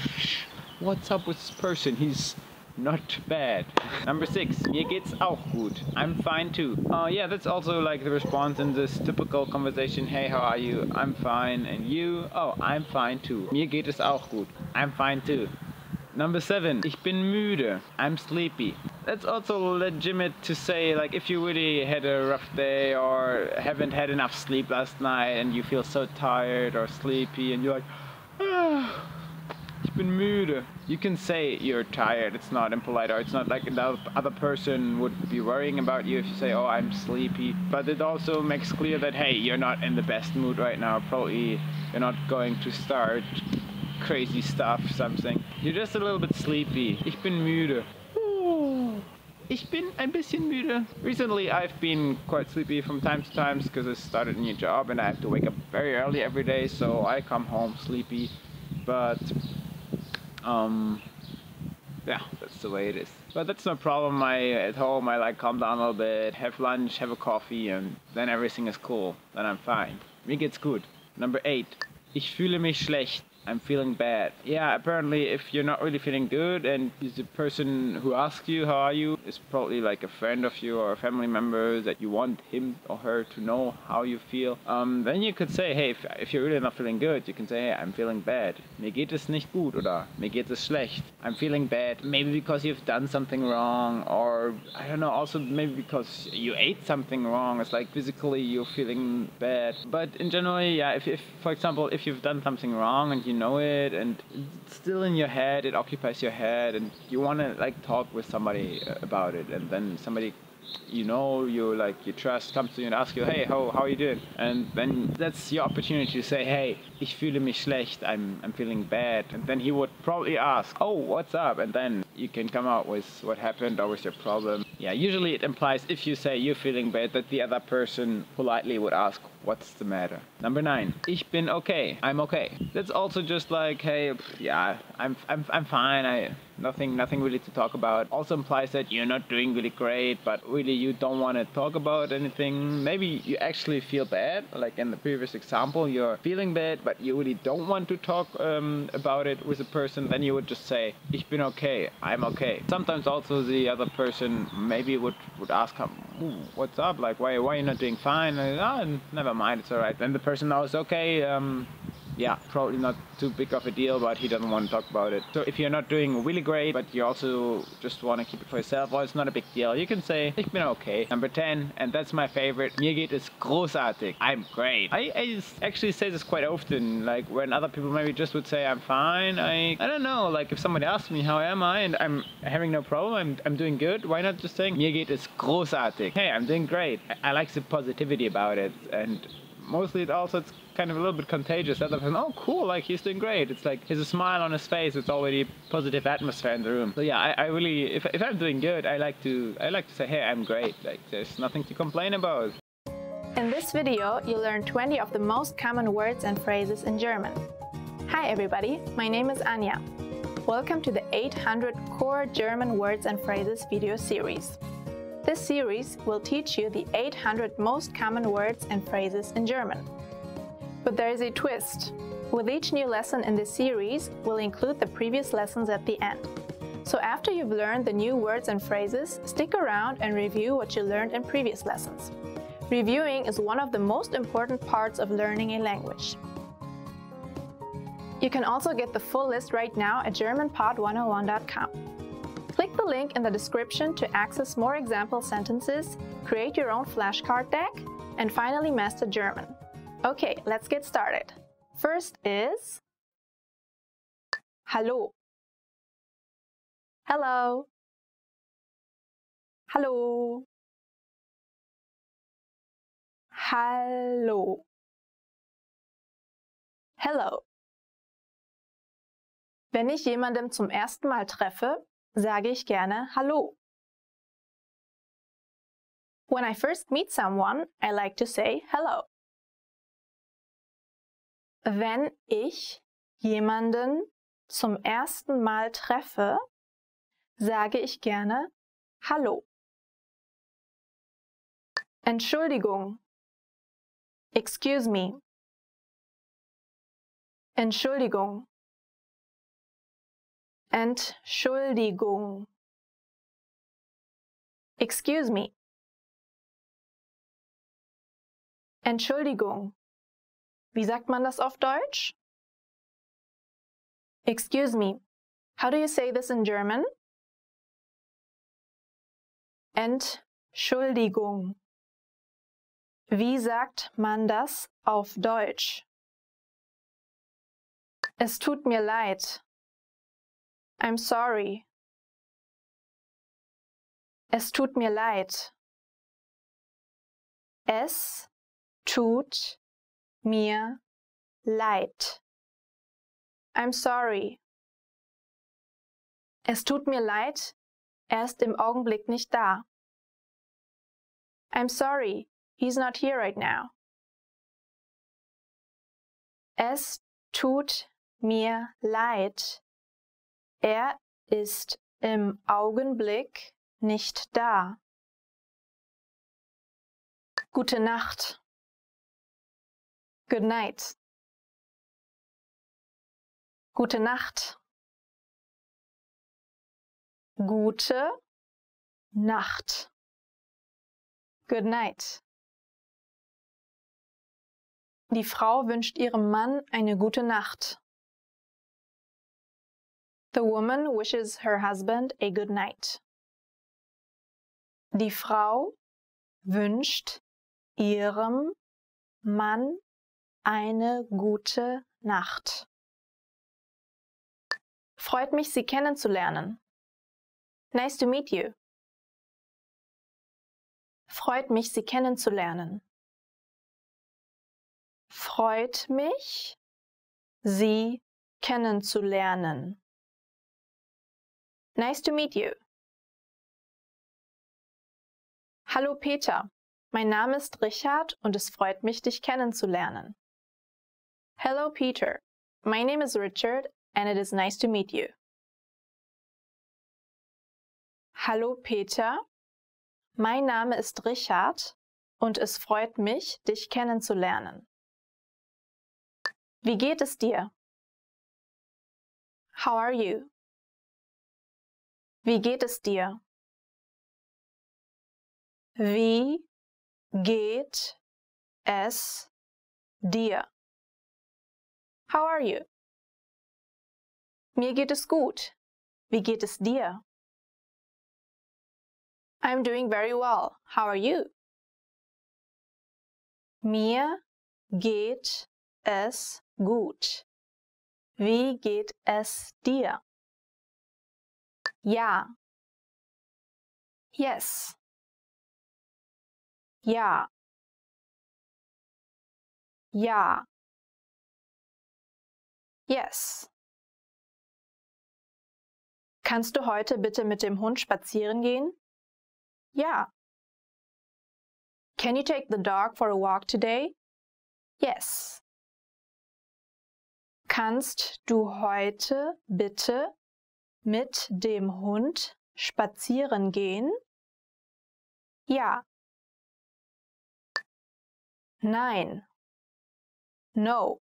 what's up with this person? He's not bad. Number 6, mir geht's auch gut. I'm fine too. Yeah, that's also like the response in this typical conversation. Hey, how are you? I'm fine. And you? Oh, I'm fine too. Mir geht es auch gut. I'm fine too. Number 7, ich bin müde. I'm sleepy. That's also legitimate to say, like, if you really had a rough day or haven't had enough sleep last night and you feel so tired or sleepy and you're like, ah, ich bin müde. You can say you're tired. It's not impolite, or it's not like the other person would be worrying about you if you say, oh, I'm sleepy. But it also makes clear that, hey, you're not in the best mood right now. Probably you're not going to start crazy stuff, something. You're just a little bit sleepy. Ich bin müde. Ich bin ein bisschen müde. Recently, I've been quite sleepy from time to time because I started a new job and I have to wake up very early every day, so I come home sleepy. But, yeah, that's the way it is. But that's no problem. At home, I like calm down a little bit, have lunch, have a coffee, and then everything is cool. Then I'm fine. Mir geht's gut. Number 8. Ich fühle mich schlecht. I'm feeling bad. Yeah, apparently if you're not really feeling good and the person who asks you how are you is probably like a friend of you or a family member that you want him or her to know how you feel, then you could say, hey, if you're really not feeling good, you can say, hey, I'm feeling bad. Mir geht es nicht gut oder mir geht es schlecht. I'm feeling bad. Maybe because you've done something wrong, or I don't know, also maybe because you ate something wrong. It's like physically you're feeling bad. But in general, yeah, if for example, if you've done something wrong and you know it and it's still in your head, it occupies your head, and you want to like talk with somebody about it, and then somebody you trust comes to you and asks you, hey, how are you doing? And then that's your opportunity to say, hey, ich fühle mich schlecht, I'm feeling bad. And then he would probably ask, oh, what's up? And then you can come out with what happened or with your problem. Yeah, usually it implies if you say you're feeling bad that the other person politely would ask, what's the matter? Number 9. Ich bin okay. I'm okay. That's also just like, hey, yeah, I'm fine. Nothing really to talk about. Also implies that you're not doing really great, but really you don't want to talk about anything. Maybe you actually feel bad, like in the previous example, you're feeling bad, but you really don't want to talk about it with a person. Then you would just say, ich bin okay. I'm okay. Sometimes also the other person maybe would ask, what's up? Like, why are you not doing fine? Never mind, it's alright. Then the person knows, okay, yeah, probably not too big of a deal, but he doesn't want to talk about it. So if you're not doing really great, but you also just want to keep it for yourself, well, it's not a big deal. You can say, ich bin okay. Number 10, and that's my favorite, mir geht es großartig. I'm great. I actually say this quite often, like when other people maybe just would say, I'm fine. I don't know, like if somebody asks me, how am I? And I'm having no problem, I'm doing good. Why not just saying, mir geht es großartig? Hey, I'm doing great. I like the positivity about it, and mostly it's kind of a little bit contagious. That person, oh cool, like he's doing great. It's like there's a smile on his face. It's already positive atmosphere in the room. So yeah, I really, if I'm doing good, I like to say, hey, I'm great. Like there's nothing to complain about. In this video, you learn 20 of the most common words and phrases in German. Hi everybody, my name is Anja. Welcome to the 800 Core German Words and Phrases video series. This series will teach you the 800 most common words and phrases in German. But there is a twist. With each new lesson in this series, we'll include the previous lessons at the end. So after you've learned the new words and phrases, stick around and review what you learned in previous lessons. Reviewing is one of the most important parts of learning a language. You can also get the full list right now at GermanPod101.com. Click the link in the description to access more example sentences, create your own flashcard deck, and finally master German. Okay, let's get started. First is Hallo. Hello. Hallo. Hallo. Hello. Wenn ich jemanden zum ersten Mal treffe, sage ich gerne Hallo. When I first meet someone, I like to say hello. Wenn ich jemanden zum ersten Mal treffe, sage ich gerne Hallo. Entschuldigung. Excuse me. Entschuldigung. Entschuldigung. Excuse me. Entschuldigung. Wie sagt man das auf Deutsch? Excuse me. How do you say this in German? Entschuldigung. Wie sagt man das auf Deutsch? Es tut mir leid. I'm sorry. Es tut mir leid. Es tut mir leid. I'm sorry. Es tut mir leid, er ist im Augenblick nicht da. I'm sorry, he's not here right now. Es tut mir leid. Er ist im Augenblick nicht da. Gute Nacht. Good night. Gute Nacht. Gute Nacht. Good night. Die Frau wünscht ihrem Mann eine gute Nacht. The woman wishes her husband a good night. Die Frau wünscht ihrem Mann eine gute Nacht. Freut mich, Sie kennenzulernen. Nice to meet you. Freut mich, Sie kennenzulernen. Freut mich, Sie kennenzulernen. Nice to meet you. Hallo Peter, mein Name ist Richard und es freut mich, dich kennenzulernen. Hello Peter, my name is Richard and it is nice to meet you. Hallo Peter, mein Name ist Richard und es freut mich, dich kennenzulernen. Wie geht es dir? How are you? Wie geht es dir? Wie geht es dir? How are you? Mir geht es gut. Wie geht es dir? I'm doing very well. How are you? Mir geht es gut. Wie geht es dir? Ja. Yes. Ja. Ja. Yes. Kannst du heute bitte mit dem Hund spazieren gehen? Ja. Can you take the dog for a walk today? Yes. Kannst du heute bitte mit dem Hund spazieren gehen? Ja. Nein. No.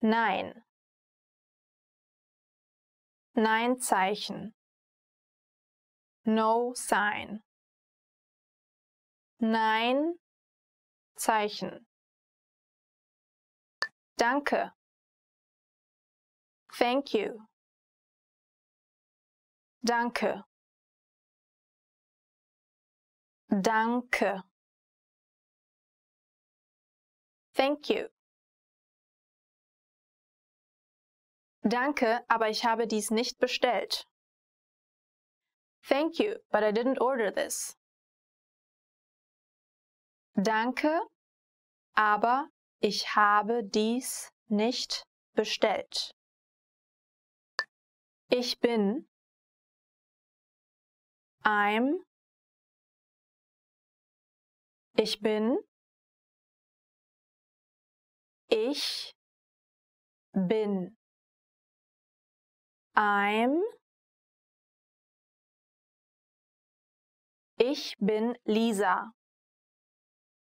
Nein. Nein-Zeichen. No sign. Nein-Zeichen. Danke. Thank you. Danke. Danke. Thank you. Danke, aber ich habe dies nicht bestellt. Thank you, but I didn't order this. Danke, aber ich habe dies nicht bestellt. Ich bin. I'm. Ich bin. Ich bin. I'm. Ich bin Lisa.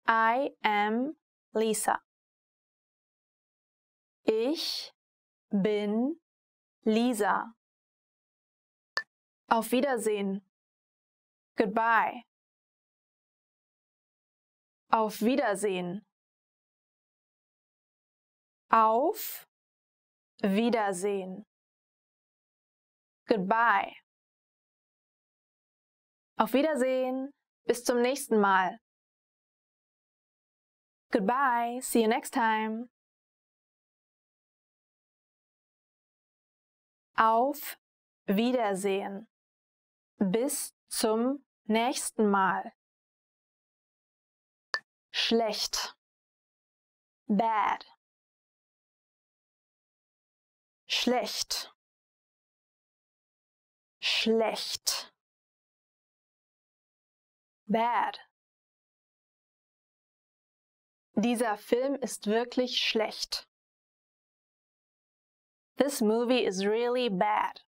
I am Lisa. Ich bin Lisa. Auf Wiedersehen. Goodbye. Auf Wiedersehen. Auf Wiedersehen. Goodbye. Auf Wiedersehen. Bis zum nächsten Mal. Goodbye. See you next time. Auf Wiedersehen. Bis zum nächsten Mal. Schlecht. Bad. Schlecht. Schlecht. Bad. Dieser Film ist wirklich schlecht. This movie is really bad.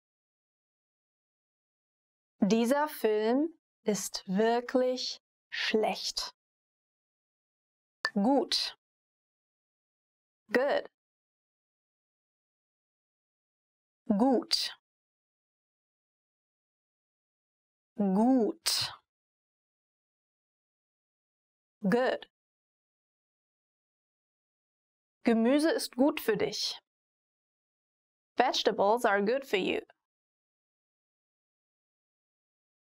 Dieser Film ist wirklich schlecht. Gut. Good. Gut. Gut. Good. Gemüse ist gut für dich. Vegetables are good for you.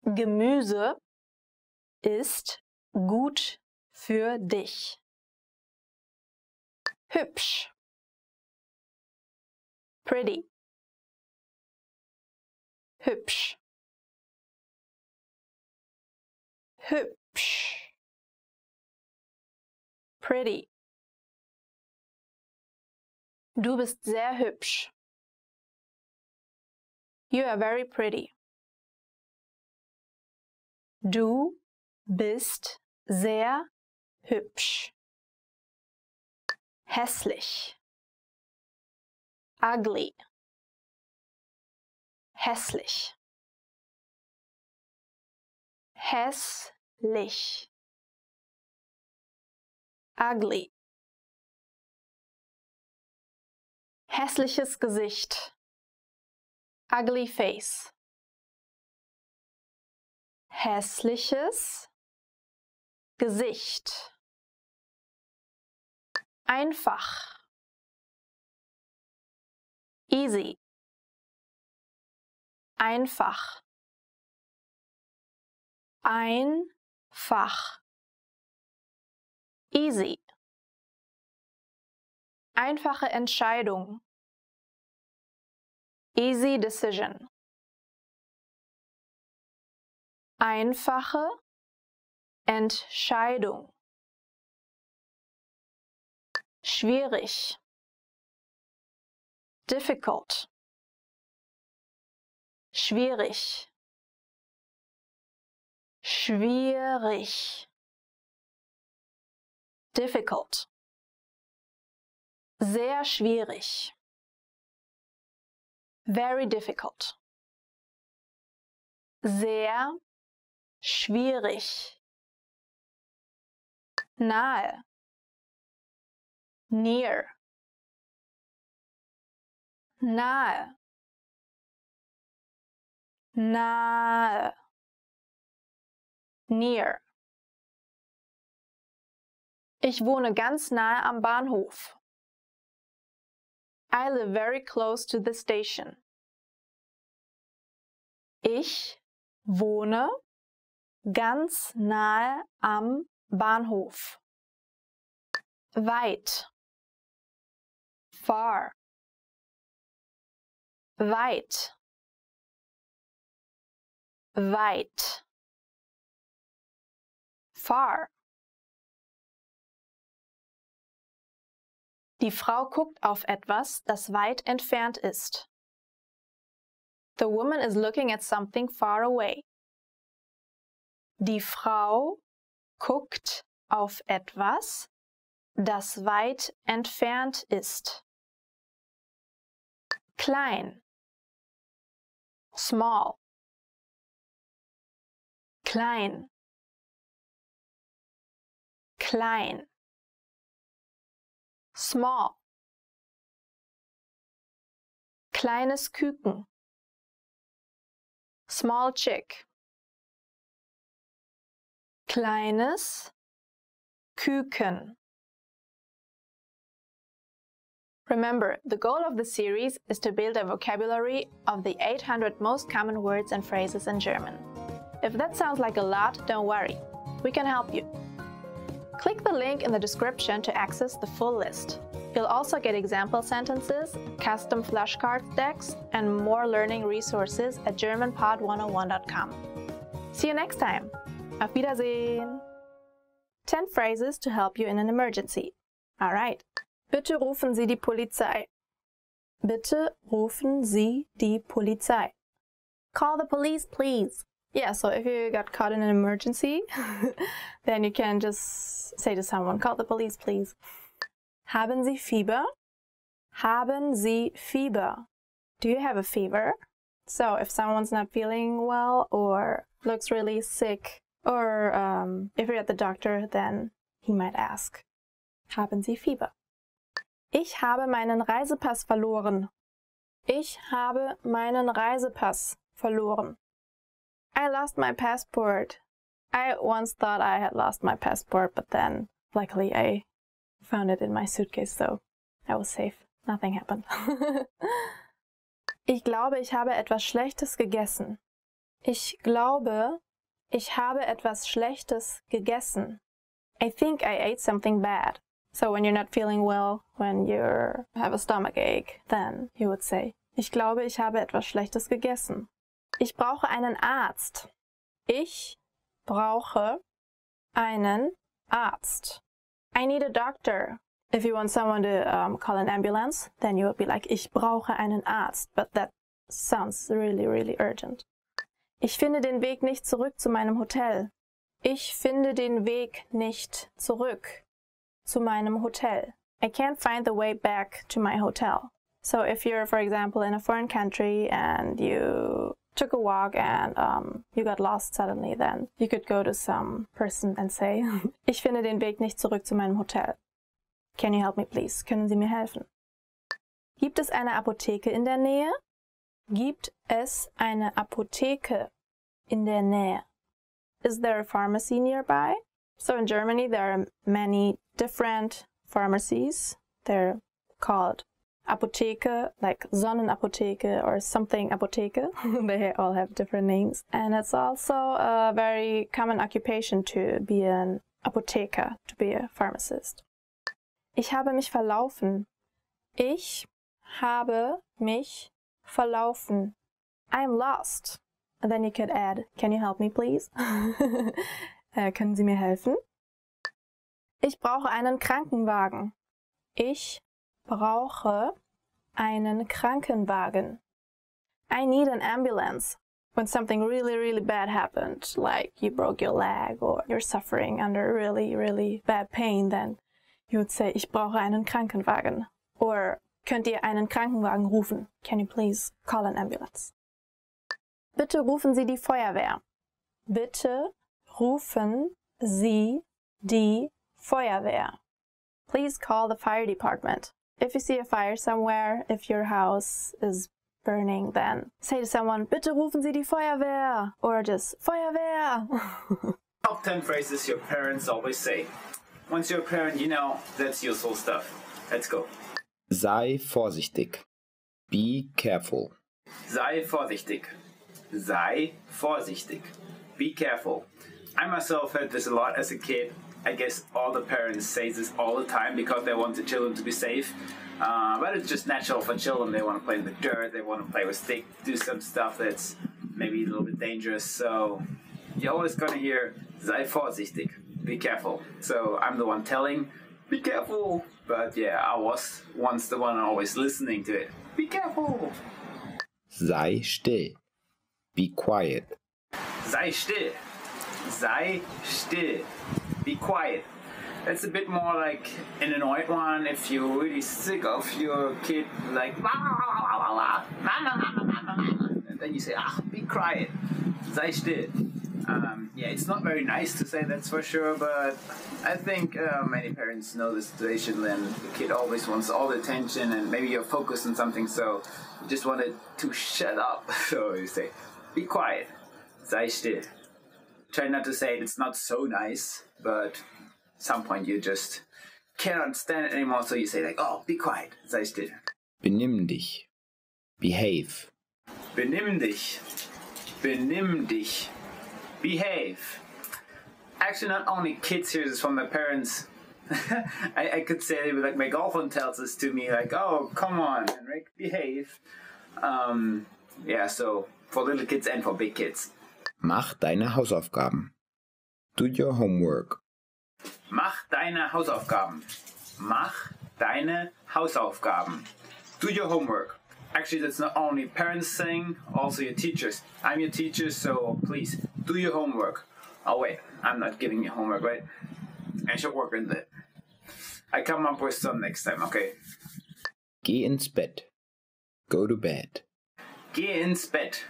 Gemüse ist gut für dich. Hübsch. Pretty. Hübsch. Hübsch. Pretty. Du bist sehr hübsch. You are very pretty. Du bist sehr hübsch. Hässlich. Ugly. Hässlich. Hässlich. Ugly. Hässliches Gesicht. Ugly face. Hässliches Gesicht. Einfach. Easy. Einfach. Einfach. Easy. Einfache Entscheidung. Easy decision. Einfache Entscheidung. Schwierig. Difficult. Schwierig. Schwierig. Difficult. Sehr schwierig. Very difficult. Sehr schwierig. Nahe. Near. Nahe. Nahe. Near. Ich wohne ganz nahe am Bahnhof. I live very close to the station. Ich wohne ganz nahe am Bahnhof. Weit. Far. Weit. Weit. Far. Die Frau guckt auf etwas, das weit entfernt ist. The woman is looking at something far away. Die Frau guckt auf etwas, das weit entfernt ist. Klein. Small. Klein. Klein. Small. Kleines Küken. Small chick. Kleines Küken. Remember, the goal of the series is to build a vocabulary of the 800 most common words and phrases in German. If that sounds like a lot, don't worry. We can help you. Click the link in the description to access the full list. You'll also get example sentences, custom flashcards decks, and more learning resources at GermanPod101.com. See you next time! Auf Wiedersehen! 10 phrases to help you in an emergency. Alright. Bitte rufen Sie die Polizei. Bitte rufen Sie die Polizei. Call the police, please. Yeah, so if you got caught in an emergency, then you can just say to someone, call the police, please. Haben Sie Fieber? Haben Sie Fieber? Do you have a fever? So if someone's not feeling well or looks really sick, or if you're at the doctor, then he might ask, haben Sie Fieber? Ich habe meinen Reisepass verloren. Ich habe meinen Reisepass verloren. I lost my passport. I once thought I had lost my passport, but then luckily I found it in my suitcase, so I was safe. Nothing happened. Ich glaube, ich habe etwas Schlechtes gegessen. Ich glaube, ich habe etwas Schlechtes gegessen. I think I ate something bad. So when you're not feeling well, when you have a stomach ache, then you would say, ich glaube, ich habe etwas Schlechtes gegessen. Ich brauche einen Arzt. Ich brauche einen Arzt. I need a doctor. If you want someone to call an ambulance, then you would be like, ich brauche einen Arzt. But that sounds really, really urgent. Ich finde den Weg nicht zurück zu meinem Hotel. Ich finde den Weg nicht zurück zu meinem Hotel. I can't find the way back to my hotel. So if you're, for example, in a foreign country and you took a walk and you got lost suddenly, then you could go to some person and say, ich finde den Weg nicht zurück zu meinem Hotel. Can you help me, please? Können Sie mir helfen? Gibt es eine Apotheke in der Nähe? Gibt es eine Apotheke in der Nähe? Is there a pharmacy nearby? So in Germany there are many different pharmacies. They're called Apotheke, like Sonnenapotheke or something Apotheke. They all have different names. And it's also a very common occupation to be an Apotheker, to be a pharmacist. Ich habe mich verlaufen. Ich habe mich verlaufen. I'm lost. And then you could add, can you help me please? Können Sie mir helfen? Ich brauche einen Krankenwagen. Ich brauche einen Krankenwagen. I need an ambulance. When something really, really bad happened, like you broke your leg or you're suffering under really, really bad pain, then you would say, ich brauche einen Krankenwagen. Or, könnt ihr einen Krankenwagen rufen? Can you please call an ambulance? Bitte rufen Sie die Feuerwehr. Bitte rufen Sie die Feuerwehr. Please call the fire department. If you see a fire somewhere, if your house is burning, then say to someone, bitte rufen Sie die Feuerwehr. Or just, Feuerwehr. Top 10 phrases your parents always say. Once you're a parent, you know that's useful stuff. Let's go. Sei vorsichtig. Be careful. Sei vorsichtig. Sei vorsichtig. Be careful. I myself had this a lot as a kid. I guess all the parents say this all the time because they want the children to be safe. But it's just natural for children. They want to play in the dirt. They want to play with sticks, do some stuff that's maybe a little bit dangerous. So you're always going to hear, sei vorsichtig. Be careful. So I'm the one telling, be careful. But yeah, I was once the one always listening to it. Be careful. Sei still. Be quiet. Sei still. Sei still. Be quiet. That's a bit more like an annoyed one if you're really sick of your kid, like, and then you say, be quiet. Sei still. Yeah, it's not very nice to say, that's for sure, but I think many parents know the situation when the kid always wants all the attention and maybe you're focused on something, so you just wanted to shut up. So you say, be quiet. Sei still. Try not to say it, it's not so nice, but at some point you just cannot stand it anymore, so you say like, oh, be quiet. Sei still. Benimm dich. Behave. Benimm dich. Benimm dich. Behave. Actually, not only kids hear this from their parents. I could say, like, my girlfriend tells this to me, like, oh, come on, Henrik, behave. Yeah, so for little kids and for big kids. Mach deine Hausaufgaben. Do your homework. Mach deine Hausaufgaben. Mach deine Hausaufgaben. Do your homework. Actually, that's not only parents saying, also your teachers. I'm your teacher, so please, do your homework. Oh wait, I'm not giving you homework, right? I should work on that. I come up with some next time, okay? Geh ins Bett. Go to bed. Geh ins Bett.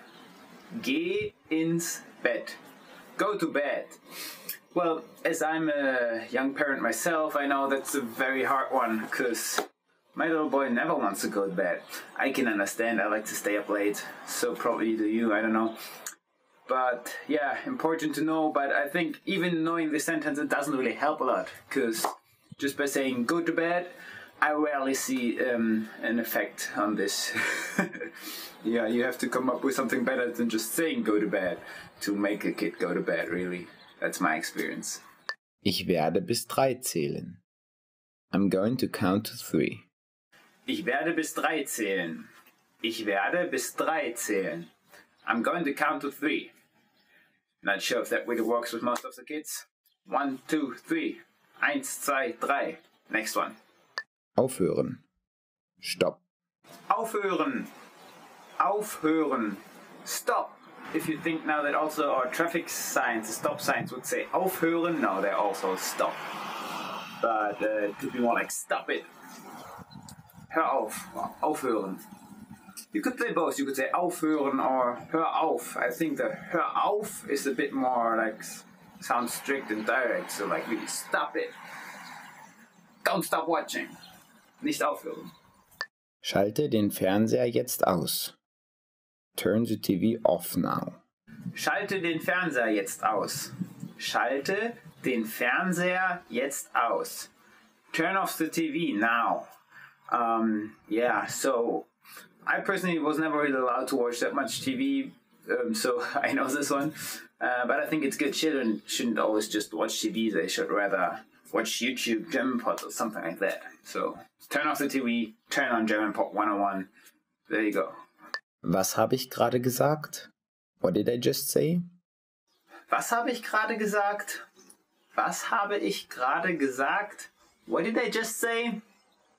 Geh ins Bett. Go to bed. Well, as I'm a young parent myself, I know that's a very hard one, because My little boy never wants to go to bed. I can understand, I like to stay up late, so probably do you, I don't know. But yeah, important to know, but I think even knowing the sentence, it doesn't really help a lot, because just by saying go to bed, I rarely see an effect on this. Yeah, you have to come up with something better than just saying go to bed to make a kid go to bed, really. That's my experience. Ich werde bis 3 zählen. I'm going to count to 3. Ich werde bis 3 zählen. Ich werde bis 3 zählen. I'm going to count to 3. Not sure if that really works with most of the kids. 1, 2, 3. 1, 2, 3. Next one. Aufhören. Stopp. Aufhören. Aufhören. Stop. If you think now that also our traffic signs, the stop signs would say aufhören, no, they're also stop. But it could be more like stop it. Hör auf. Aufhören. You could say both. You could say aufhören or hör auf. I think the hör auf is a bit more like sounds strict and direct. So like really stop it. Don't stop watching. Nicht aufhören. Schalte den Fernseher jetzt aus. Turn the TV off now. Schalte den Fernseher jetzt aus. Schalte den Fernseher jetzt aus. Turn off the TV now. Yeah, so I personally was never really allowed to watch that much TV, so I know this one. But I think it's good. Children shouldn't always just watch TV. They should rather watch YouTube, German Pod, or something like that. So turn off the TV, turn on German Pod 101. There you go. Was habe ich gerade gesagt? What did I just say? Was habe ich gerade gesagt? Was habe ich gerade gesagt? What did I just say?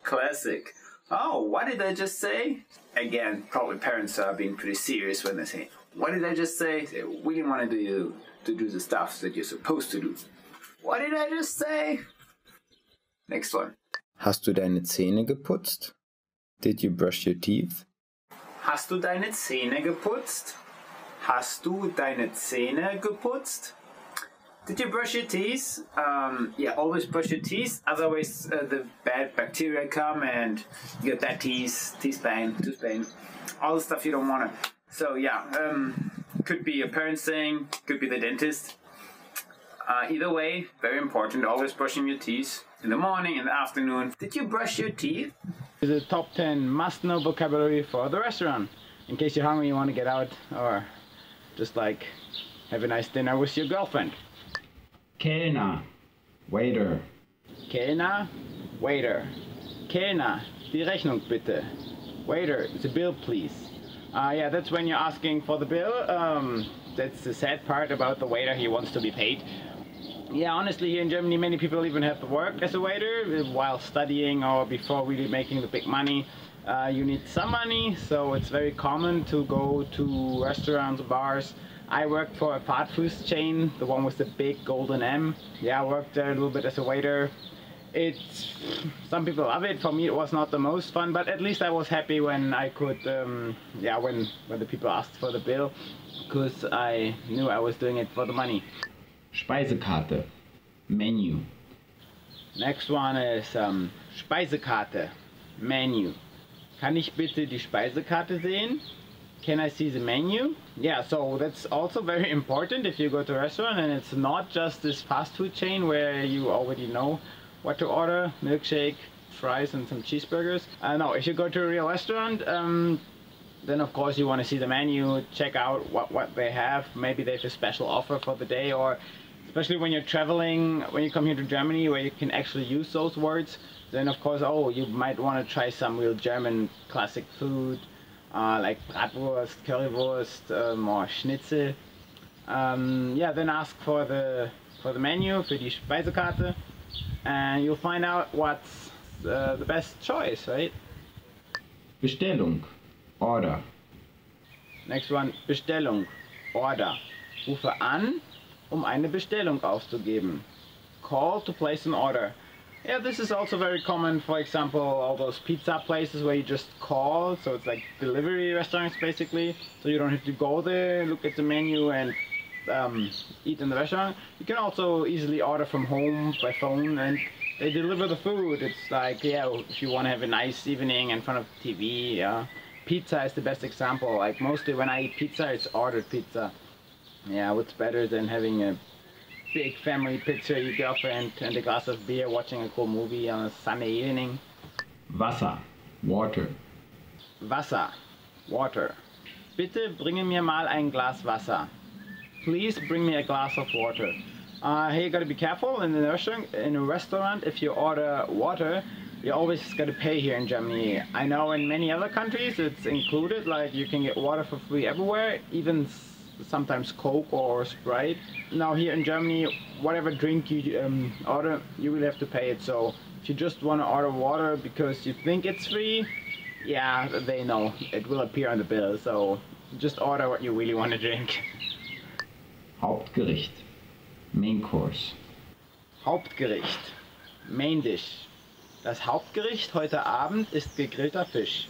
Classic. Oh, what did I just say? Again, probably parents are being pretty serious when they say, what did I just say? They really want to do the stuff that you're supposed to do. What did I just say? Next one. Hast du deine Zähne geputzt? Did you brush your teeth? Hast du deine Zähne geputzt? Hast du deine Zähne geputzt? Did you brush your teeth? Yeah, always brush your teeth. Otherwise, the bad bacteria come and you get that tooth pain, all the stuff you don't want to. So yeah, could be a parent saying, could be the dentist. Either way, very important. Always brushing your teeth in the morning, in the afternoon. Did you brush your teeth? The top 10 must-know vocabulary for the restaurant. In case you're hungry, you want to get out, or just like have a nice dinner with your girlfriend. Kellner. Waiter. Kellner, waiter. Kellner, die Rechnung bitte. Waiter, the bill please. Yeah, that's when you're asking for the bill. That's the sad part about the waiter, he wants to be paid. Yeah, honestly, here in Germany, many people even have worked as a waiter while studying or before really making the big money. You need some money, so it's very common to go to restaurants, bars. I worked for a fast food chain, the one with the big golden M. Yeah, I worked there a little bit as a waiter. Some people love it. For me, it was not the most fun, but at least I was happy when I could, yeah, when the people asked for the bill, because I knew I was doing it for the money. Speisekarte. Menu. Next one is Speisekarte. Menu. Kann ich bitte die Speisekarte sehen? Can I see the menu? Yeah, so that's also very important if you go to a restaurant and it's not just this fast food chain where you already know what to order, milkshake, fries and some cheeseburgers. No, if you go to a real restaurant, then of course you want to see the menu, check out what they have. Maybe they have a special offer for the day, or especially when you're traveling, when you come here to Germany where you can actually use those words, then of course, oh, you might want to try some real German classic food. Like Bratwurst, Currywurst, or Schnitzel. Yeah, then ask for the menu, für die Speisekarte, and you'll find out what's the best choice, right? Bestellung. Order. Next one, Bestellung. Order. Rufe an, eine Bestellung aufzugeben. Call to place an order. Yeah, this is also very common, for example, all those pizza places where you just call, so it's like delivery restaurants basically, so you don't have to go there, look at the menu and eat in the restaurant. You can also easily order from home by phone, and they deliver the food. It's like, yeah, if you want to have a nice evening in front of the TV, yeah. Pizza is the best example. Like mostly when I eat pizza, it's ordered pizza. Yeah, what's better than having a big family picture, your girlfriend and a glass of beer watching a cool movie on a Sunday evening? Wasser, water. Wasser, water. Bitte bringe mir mal ein Glas Wasser. Please bring me a glass of water. Here you gotta be careful in a restaurant. If you order water, you always gotta pay here in Germany. I know in many other countries it's included, like you can get water for free everywhere, even sometimes Coke or Sprite. Now here in Germany, whatever drink you order, you will have to pay it. So if you just want to order water because you think it's free, yeah, they know it will appear on the bill. So just order what you really want to drink. Hauptgericht, Main Course. Hauptgericht, Main Dish. Das Hauptgericht heute Abend ist gegrillter Fisch.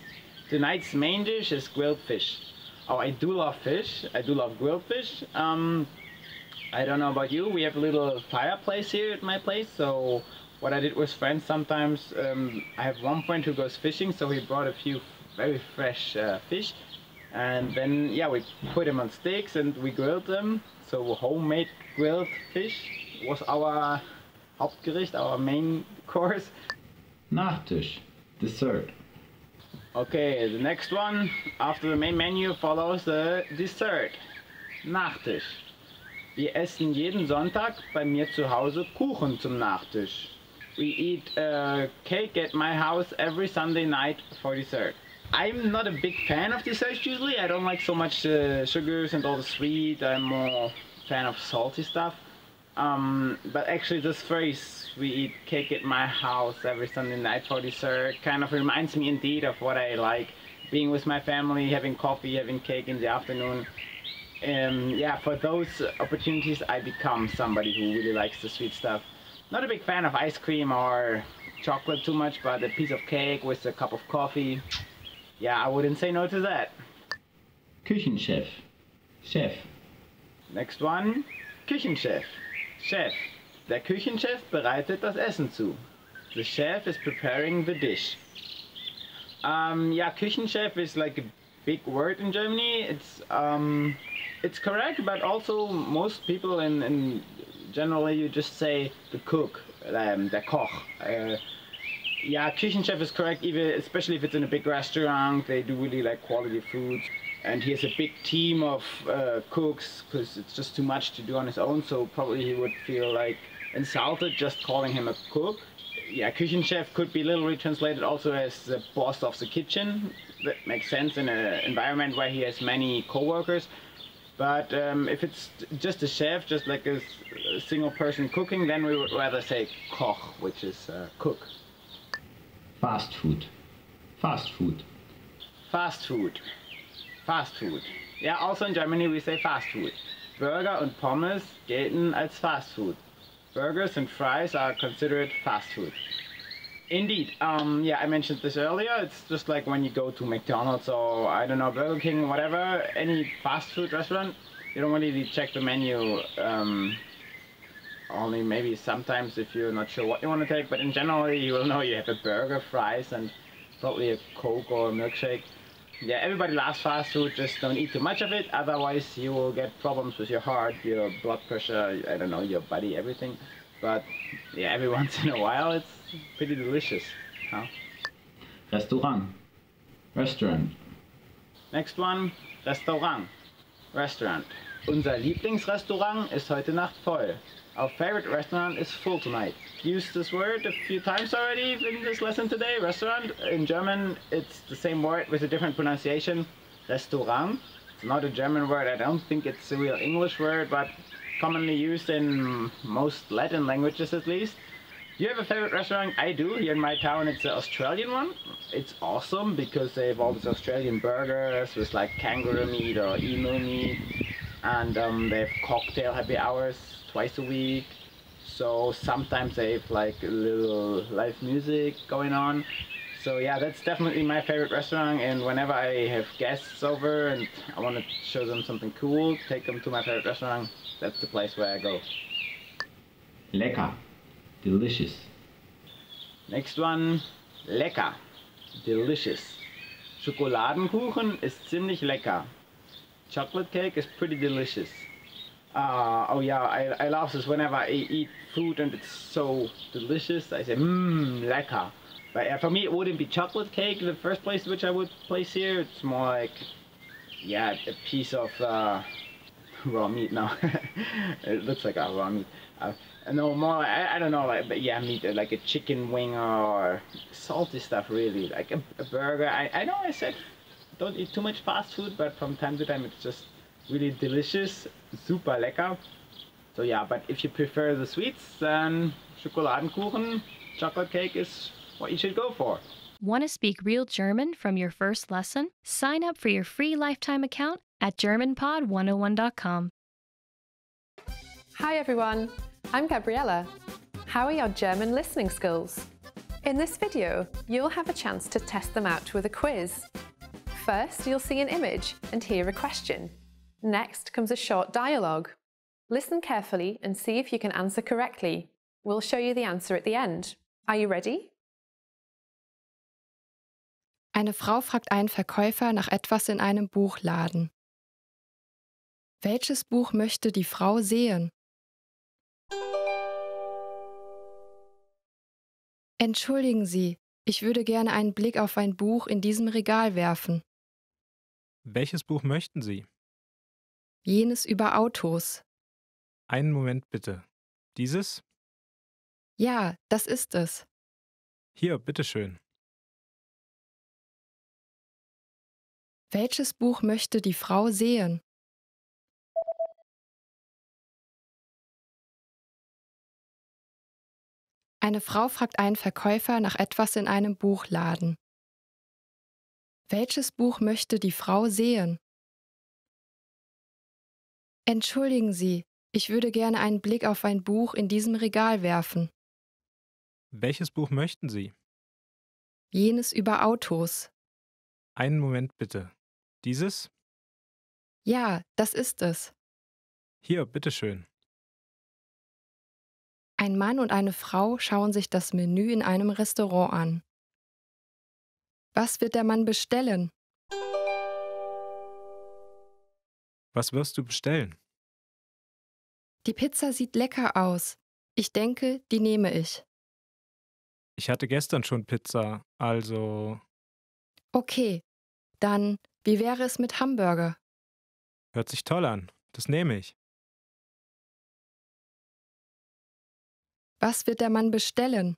Tonight's main dish is grilled fish. Oh, I do love fish. I do love grilled fish. I don't know about you. We have a little fireplace here at my place. So what I did with friends sometimes, I have one friend who goes fishing, so he brought a few very fresh fish. And then, yeah, we put them on sticks and we grilled them. So homemade grilled fish was our Hauptgericht, our main course. Nachtisch, dessert. Okay, the next one after the main menu follows the dessert. Nachtisch. Wir essen jeden Sonntag bei mir zu Hause Kuchen zum Nachtisch. We eat cake at my house every Sunday night for dessert. I'm not a big fan of desserts usually. I don't like so much sugars and all the sweet. I'm more a fan of salty stuff. But actually this phrase, we eat cake at my house every Sunday night for dessert, kind of reminds me indeed of what I like. Being with my family, having coffee, having cake in the afternoon. Yeah, for those opportunities I become somebody who really likes the sweet stuff. Not a big fan of ice cream or chocolate too much, but a piece of cake with a cup of coffee. Yeah, I wouldn't say no to that. Küchenchef, Chef. Next one, Küchenchef, Chef. Der Küchenchef bereitet das Essen zu. The chef is preparing the dish. Yeah, Küchenchef is like a big word in Germany. It's correct, but also most people in generally you just say the cook, der Koch. Yeah, Küchenchef is correct, even especially if it's in a big restaurant. They do really like quality food, and he has a big team of cooks because it's just too much to do on his own. So probably he would feel like insulted just calling him a cook. Yeah, Küchenchef could be literally translated also as the boss of the kitchen. That makes sense in an environment where he has many co-workers. But if it's just a chef, just like a single person cooking, then we would rather say Koch, which is cook. Fast food, fast food. Fast food, fast food. Yeah, also in Germany we say fast food. Burger und Pommes gelten als fast food. Burgers and fries are considered fast food. Indeed, yeah, I mentioned this earlier. It's just like when you go to McDonald's or, I don't know, Burger King, whatever, any fast food restaurant, you don't really check the menu. Only maybe sometimes if you're not sure what you want to take, but in general you will know you have a burger, fries, and probably a Coke or a milkshake. Yeah, everybody loves fast food, just don't eat too much of it, otherwise you will get problems with your heart, your blood pressure, I don't know, your body, everything. But yeah, every once in a while it's pretty delicious. Huh? Restaurant, restaurant. Next one, Restaurant, restaurant. Unser Lieblingsrestaurant ist heute Nacht voll. Our favorite restaurant is full tonight. Used this word a few times already in this lesson today. Restaurant, in German, it's the same word with a different pronunciation. Restaurant. It's not a German word. I don't think it's a real English word, but commonly used in most Latin languages at least. Do you have a favorite restaurant? I do. Here in my town it's an Australian one. It's awesome because they have all these Australian burgers with like kangaroo meat or emu meat. And they have cocktail happy hours twice a week. So sometimes they have like a little live music going on. So yeah, that's definitely my favorite restaurant, and whenever I have guests over and I want to show them something cool, take them to my favorite restaurant, that's the place where I go. Lecker, delicious. Next one, lecker. Delicious. Schokoladenkuchen ist ziemlich lecker. Chocolate cake is pretty delicious. Oh yeah, I love this whenever I eat food and it's so delicious. I say, lecker. But for me, it wouldn't be chocolate cake in the first place, which I would place here. It's more like, yeah, a piece of raw meat. No, it looks like a raw meat. No, more like, I don't know, like, but yeah, meat, like a chicken wing or salty stuff, really. Like a burger. I know I said don't eat too much fast food, but from time to time it's just really delicious, super lecker. So yeah, but if you prefer the sweets, then Schokoladenkuchen, chocolate cake is what you should go for. Want to speak real German from your first lesson? Sign up for your free lifetime account at GermanPod101.com. Hi everyone, I'm Gabriella. How are your German listening skills? In this video, you'll have a chance to test them out with a quiz. First, you'll see an image and hear a question. Next comes a short dialogue. Listen carefully and see if you can answer correctly. We'll show you the answer at the end. Are you ready? Eine Frau fragt einen Verkäufer nach etwas in einem Buchladen. Welches Buch möchte die Frau sehen? Entschuldigen Sie, ich würde gerne einen Blick auf ein Buch in diesem Regal werfen. Welches Buch möchten Sie? Jenes über Autos. Einen Moment bitte. Dieses? Ja, das ist es. Hier, bitteschön. Welches Buch möchte die Frau sehen? Eine Frau fragt einen Verkäufer nach etwas in einem Buchladen. Welches Buch möchte die Frau sehen? Entschuldigen Sie, ich würde gerne einen Blick auf ein Buch in diesem Regal werfen. Welches Buch möchten Sie? Jenes über Autos. Einen Moment bitte. Dieses? Ja, das ist es. Hier, bitteschön. Ein Mann und eine Frau schauen sich das Menü in einem Restaurant an. Was wird der Mann bestellen? Was wirst du bestellen? Die Pizza sieht lecker aus. Ich denke, die nehme ich. Ich hatte gestern schon Pizza, also... Okay, dann, wie wäre es mit Hamburger? Hört sich toll an. Das nehme ich. Was wird der Mann bestellen?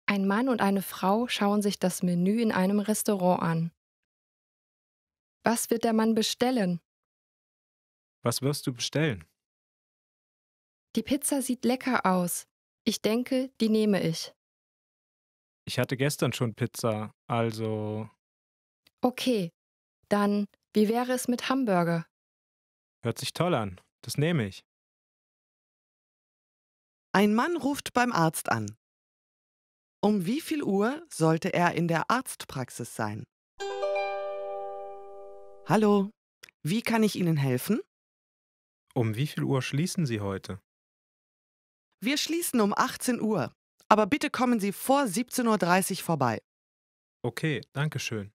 Ein Mann und eine Frau schauen sich das Menü in einem Restaurant an. Was wird der Mann bestellen? Was wirst du bestellen? Die Pizza sieht lecker aus. Ich denke, die nehme ich. Ich hatte gestern schon Pizza, also... Okay, dann, wie wäre es mit Hamburger? Hört sich toll an. Das nehme ich. Ein Mann ruft beim Arzt an. Um wie viel Uhr sollte er in der Arztpraxis sein? Hallo, wie kann ich Ihnen helfen? Um wie viel Uhr schließen Sie heute? Wir schließen um 18 Uhr, aber bitte kommen Sie vor 17:30 Uhr vorbei. Okay, danke schön.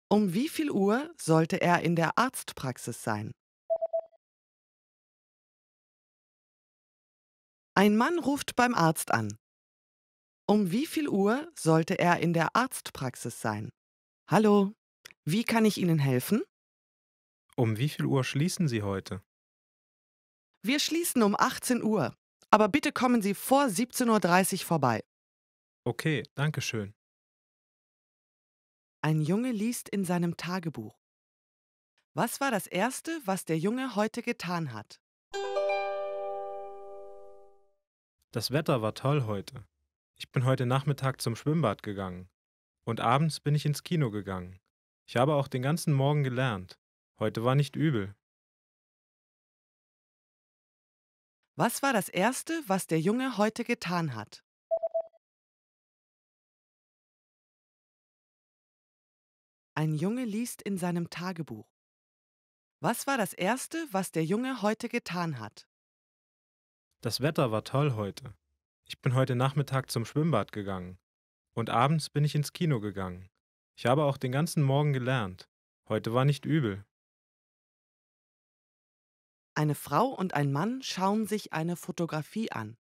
Um wie viel Uhr sollte er in der Arztpraxis sein? Ein Mann ruft beim Arzt an. Um wie viel Uhr sollte er in der Arztpraxis sein? Hallo, wie kann ich Ihnen helfen? Um wie viel Uhr schließen Sie heute? Wir schließen um 18 Uhr, aber bitte kommen Sie vor 17:30 Uhr vorbei. Okay, danke schön. Ein Junge liest in seinem Tagebuch. Was war das Erste, was der Junge heute getan hat? Das Wetter war toll heute. Ich bin heute Nachmittag zum Schwimmbad gegangen. Und abends bin ich ins Kino gegangen. Ich habe auch den ganzen Morgen gelernt. Heute war nicht übel. Was war das Erste, was der Junge heute getan hat? Ein Junge liest in seinem Tagebuch. Was war das Erste, was der Junge heute getan hat? Das Wetter war toll heute. Ich bin heute Nachmittag zum Schwimmbad gegangen. Und abends bin ich ins Kino gegangen. Ich habe auch den ganzen Morgen gelernt. Heute war nicht übel. Eine Frau und ein Mann schauen sich eine Fotografie an.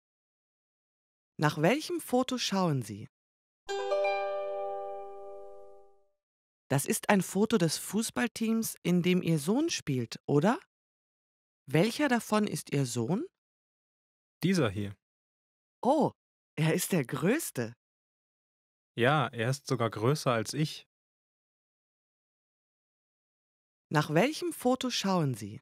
Nach welchem Foto schauen sie? Das ist ein Foto des Fußballteams, in dem Ihr Sohn spielt, oder? Welcher davon ist Ihr Sohn? Dieser hier. Oh, er ist der Größte. Ja, er ist sogar größer als ich. Nach welchem Foto schauen Sie?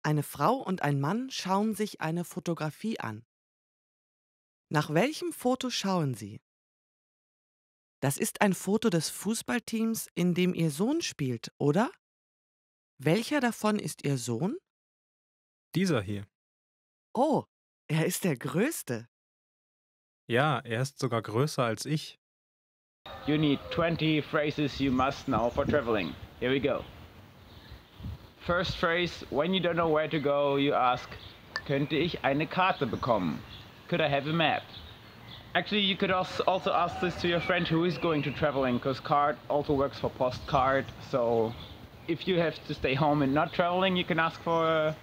Eine Frau und ein Mann schauen sich eine Fotografie an. Nach welchem Foto schauen Sie? Das ist ein Foto des Fußballteams, in dem Ihr Sohn spielt, oder? Welcher davon ist Ihr Sohn? Dieser hier. Oh, er ist der Größte. Ja, er ist sogar größer als ich. You need 20 phrases you must know for traveling. Here we go. First phrase, when you don't know where to go, you ask, könnte ich eine Karte bekommen? Could I have a map? Actually, you could also ask this to your friend who is going to traveling, because card also works for postcard. So if you have to stay home and not traveling, you can ask for a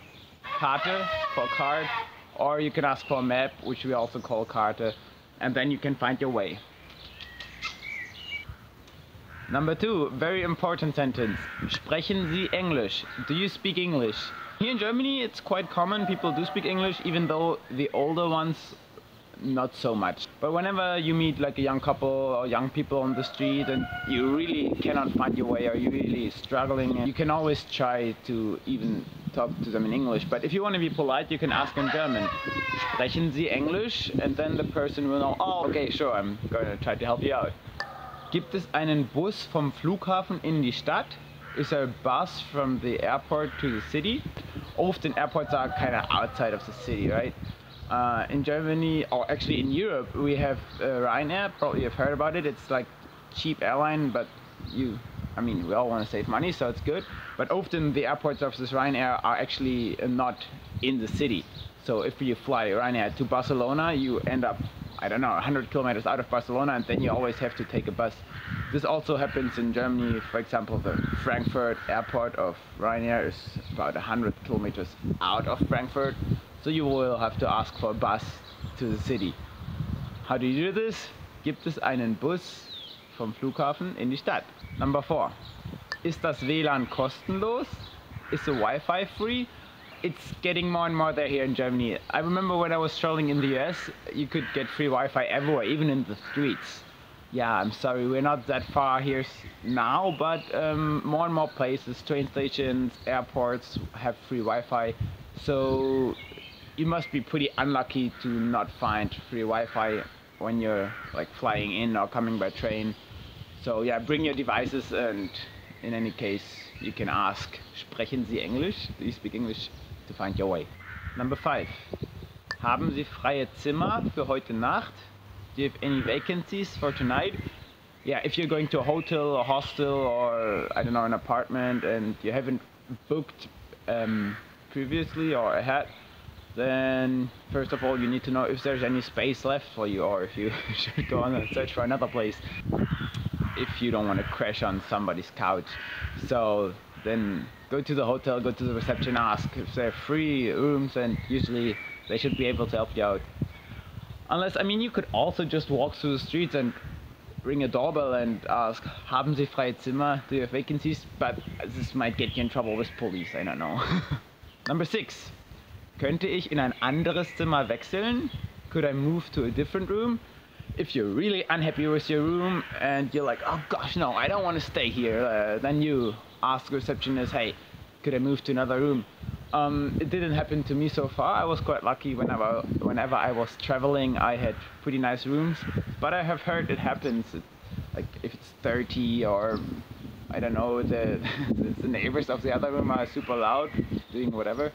Karte, for a card, or you can ask for a map, which we also call Karte, and then you can find your way. Number 2, very important sentence. Sprechen Sie Englisch? Do you speak English? Here in Germany, it's quite common. People do speak English, even though the older ones, not so much. But whenever you meet like a young couple or young people on the street and you really cannot find your way or you're really struggling, you can always try to even talk to them in English. But if you want to be polite, you can ask in German. Sprechen Sie Englisch? And then the person will know, oh, okay, sure, I'm going to try to help you out. Gibt es einen Bus vom Flughafen in die Stadt? Is there a bus from the airport to the city? Often airports are kind of outside of the city, right? In Germany, or actually in Europe, we have Ryanair. Probably you've heard about it. It's like cheap airline, but we all want to save money, so it's good. But often the airports of this Ryanair are actually not in the city. So if you fly Ryanair to Barcelona, you end up, 100 kilometers out of Barcelona, and then you always have to take a bus. This also happens in Germany. For example, the Frankfurt airport of Ryanair is about 100 kilometers out of Frankfurt, so you will have to ask for a bus to the city. How do you do this? Gibt es einen Bus vom Flughafen in die Stadt? Number 4. Ist das WLAN kostenlos? Is the Wi-Fi free? It's getting more and more there here in Germany. I remember when I was traveling in the US, you could get free Wi-Fi everywhere, even in the streets. Yeah, I'm sorry, we're not that far here now, but more and more places, train stations, airports have free Wi-Fi. So you must be pretty unlucky to not find free Wi-Fi when you're like flying in or coming by train. So yeah, bring your devices, and in any case, you can ask, sprechen Sie Englisch? Do you speak English? To find your way. Number 5. Haben Sie freie Zimmer für heute Nacht? Do you have any vacancies for tonight? Yeah, if you're going to a hotel or hostel or, an apartment and you haven't booked previously or ahead, then first of all you need to know if there's any space left for you, or if you should go on and search for another place if you don't want to crash on somebody's couch. So then go to the hotel, go to the reception, ask if they're free rooms, and usually they should be able to help you out. Unless, you could also just walk through the streets and ring a doorbell and ask, haben Sie freie Zimmer? Do you have vacancies? But this might get you in trouble with police, I don't know. Number 6. Könnte ich in ein anderes Zimmer wechseln? Could I move to a different room? If you're really unhappy with your room and you're like, oh gosh, no, I don't want to stay here, then you ask the receptionist, hey, could I move to another room? It didn't happen to me so far. I was quite lucky. Whenever I was traveling, I had pretty nice rooms, but I have heard it happens. Like if it's 30 or the neighbors of the other room are super loud, doing whatever,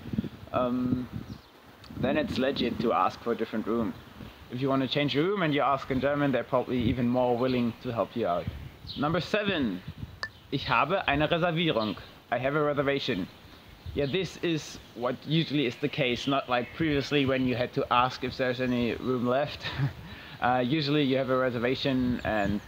then it's legit to ask for a different room. If you want to change your room and you ask in German, they're probably even more willing to help you out. Number 7. Ich habe eine Reservierung. I have a reservation. Yeah, this is what usually is the case, not like previously when you had to ask if there's any room left. Usually you have a reservation and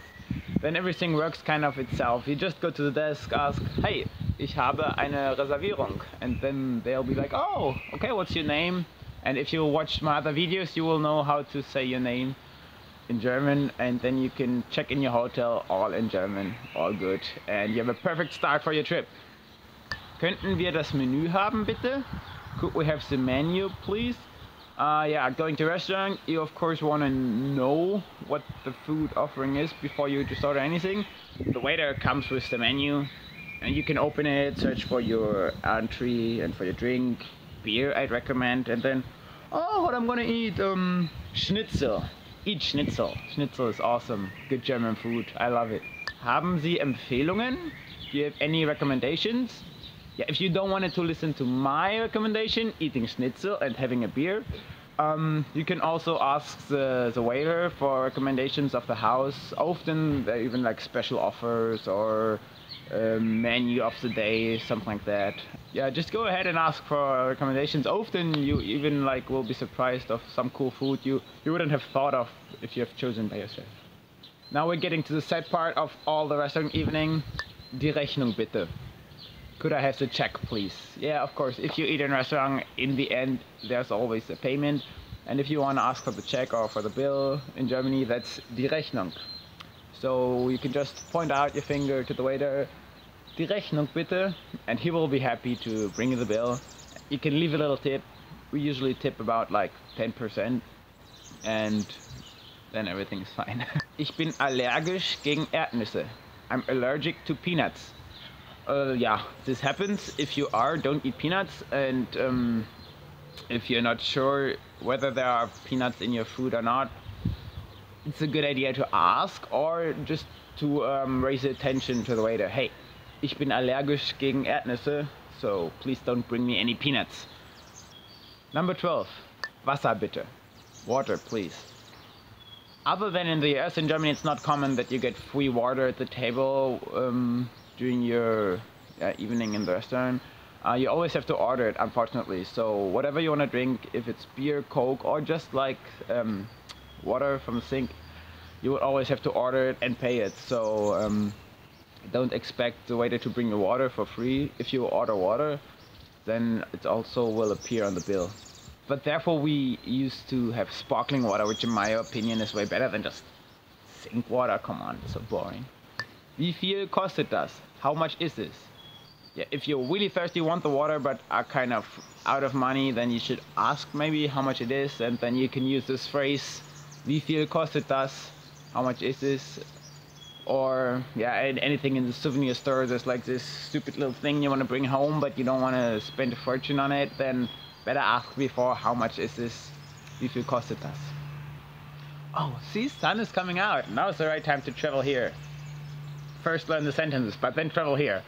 then everything works kind of itself. You just go to the desk, ask, hey, ich habe eine Reservierung. And then they'll be like, oh, okay, what's your name? And if you watch my other videos, you will know how to say your name in German, and then you can check in your hotel all in German, all good. And you have a perfect start for your trip. Könnten wir das Menü haben, bitte? Could we have the menu, please? Yeah, going to a restaurant, you of course want to know what the food offering is before you just order anything. The waiter comes with the menu, and you can open it, search for your entree and for your drink. Beer, I'd recommend, and then, oh, what I'm gonna eat, Schnitzel. Eat Schnitzel. Schnitzel is awesome. Good German food. I love it. Haben Sie Empfehlungen? Do you have any recommendations? Yeah, if you don't want to listen to my recommendation, eating Schnitzel and having a beer, you can also ask the waiter for recommendations of the house. Often they even like special offers or menu of the day, something like that. Yeah, just go ahead and ask for recommendations. Often you even like will be surprised of some cool food you wouldn't have thought of if you have chosen by yourself. Now we're getting to the sad part of all the restaurant evening. Die Rechnung bitte. Could I have the check, please? Yeah, of course, if you eat in a restaurant, in the end there's always a payment. And if you want to ask for the check or for the bill in Germany, that's die Rechnung. So you can just point out your finger to the waiter, die Rechnung bitte, and he will be happy to bring you the bill. You can leave a little tip. We usually tip about like 10%, and then everything's fine. Ich bin allergisch gegen Erdnüsse. I'm allergic to peanuts. Yeah, this happens. If you don't eat peanuts, and if you're not sure whether there are peanuts in your food or not, it's a good idea to ask or just to raise attention to the waiter. Hey, ich bin allergisch gegen Erdnüsse, so please don't bring me any peanuts. Number 12. Wasser bitte. Water, please. Other than in the US, in Germany it's not common that you get free water at the table during your evening in the restaurant. You always have to order it, unfortunately. So whatever you want to drink, if it's beer, Coke, or just like water from the sink, you would always have to order it and pay it. So don't expect the waiter to bring you water for free. If you order water, then it also will appear on the bill. But therefore we used to have sparkling water, which in my opinion is way better than just sink water. Come on, it's so boring. Wie viel kostet das? How much is this? Yeah, if you're really thirsty, want the water, but are kind of out of money, then you should ask maybe how much it is, and then you can use this phrase, wie viel kostet das? How much is this? Or yeah, anything in the souvenir store, there's like this stupid little thing you want to bring home, but you don't want to spend a fortune on it, then better ask before, how much is this? Wie viel kostet das? Oh, see, sun is coming out. Now is the right time to travel here. First learn the sentences, but then travel here.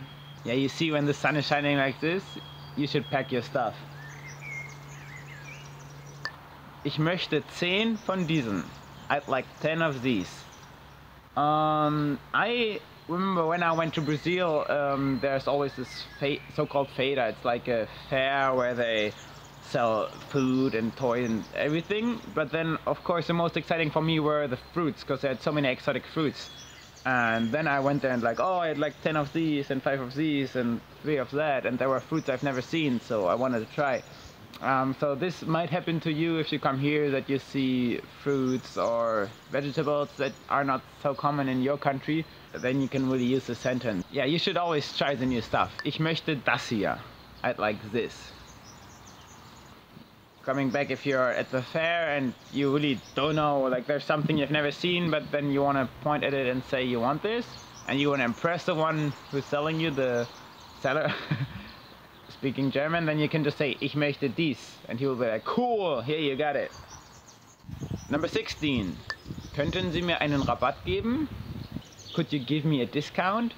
Yeah, you see when the sun is shining like this, you should pack your stuff. Ich möchte 10 von diesen. I'd like 10 of these. I remember when I went to Brazil, there's always this so-called feira. It's like a fair where they sell food and toys and everything. But then, of course, the most exciting for me were the fruits, because they had so many exotic fruits. And then I went there and like, oh, I had like 10 of these and 5 of these and 3 of that, and there were fruits I've never seen, so I wanted to try. So this might happen to you if you come here, that you see fruits or vegetables that are not so common in your country. Then you can really use the sentence. Yeah, you should always try the new stuff. Ich möchte das hier. I'd like this. Coming back, if you're at the fair and you really don't know, like there's something you've never seen, but then you want to point at it and say you want this, and you want to impress the one who's selling you, the seller, speaking German, then you can just say, ich möchte dies, and he will be like, cool, here you got it. Number 16. Könnten Sie mir einen Rabatt geben? Could you give me a discount?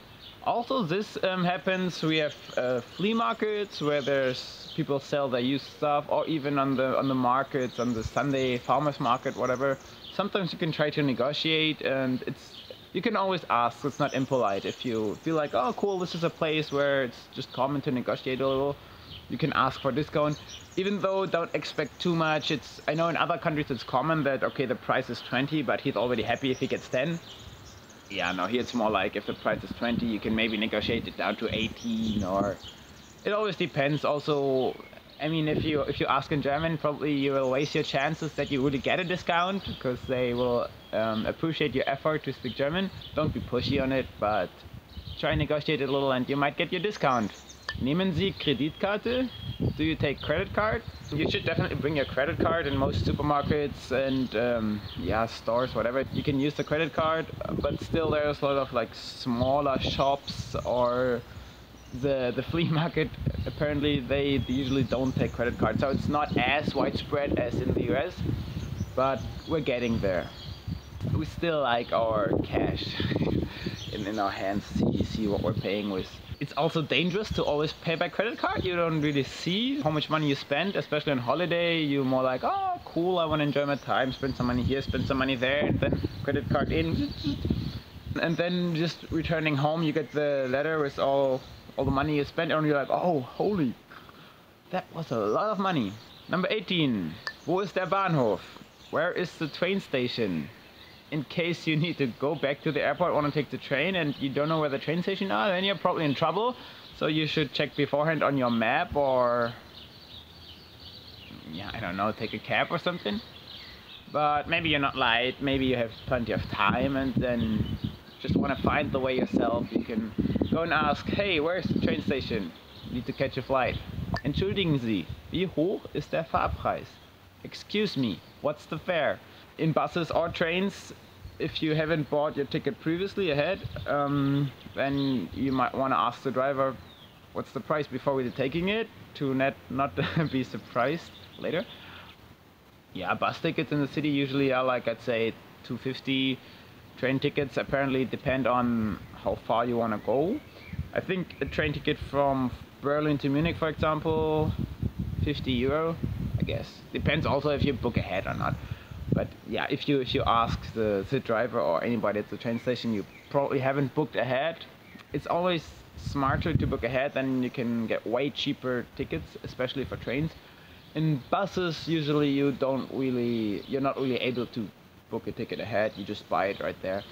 Also, this happens. We have flea markets where there's people sell their used stuff, or even on the markets, on the Sunday farmers market, whatever. Sometimes you can try to negotiate, and it's you can always ask. It's not impolite. If you feel like, oh cool, this is a place where it's just common to negotiate a little, you can ask for a discount. Even though don't expect too much. I know in other countries it's common that, okay, the price is 20, but he's already happy if he gets 10. Yeah, no, here it's more like if the price is 20, you can maybe negotiate it down to 18, or it always depends. Also, I mean, if you ask in German, probably you will waste your chances that you really get a discount, because they will appreciate your effort to speak German. Don't be pushy on it, but try and negotiate it a little and you might get your discount. Nehmen Sie Kreditkarte? Do you take credit card? You should definitely bring your credit card. In most supermarkets and yeah, stores, whatever, you can use the credit card, but still there's a lot of like smaller shops or the flea market. Apparently they usually don't take credit cards, so it's not as widespread as in the US, but we're getting there. We still like our cash in our hands, see what we're paying with. It's also dangerous to always pay by credit card. You don't really see how much money you spend, especially on holiday. You're more like, oh cool, I want to enjoy my time, spend some money here, spend some money there, and then credit card in. And then just returning home, you get the letter with all the money you spent, and you're like, oh holy, that was a lot of money. Number 18, wo ist der Bahnhof? Where is the train station? In case you need to go back to the airport, want to take the train, and you don't know where the train station are, then you're probably in trouble. So you should check beforehand on your map, or yeah, I don't know, take a cab or something. But maybe you're not late, maybe you have plenty of time, and then just want to find the way yourself. You can go and ask, hey, where's the train station? Need to catch a flight. Entschuldigen Sie, wie hoch ist der Fahrpreis? Excuse me, what's the fare? In buses or trains, if you haven't bought your ticket previously ahead, then you might want to ask the driver what's the price before we're taking it, to not be surprised later. Yeah, bus tickets in the city usually are like, I'd say, $2.50. Train tickets apparently depend on how far you want to go. I think a train ticket from Berlin to Munich, for example, €50, I guess. Depends also if you book ahead or not. But yeah, if you ask the driver or anybody at the train station, you probably haven't booked ahead. It's always smarter to book ahead, then you can get way cheaper tickets, especially for trains. In buses, usually you're not really able to book a ticket ahead. You just buy it right there.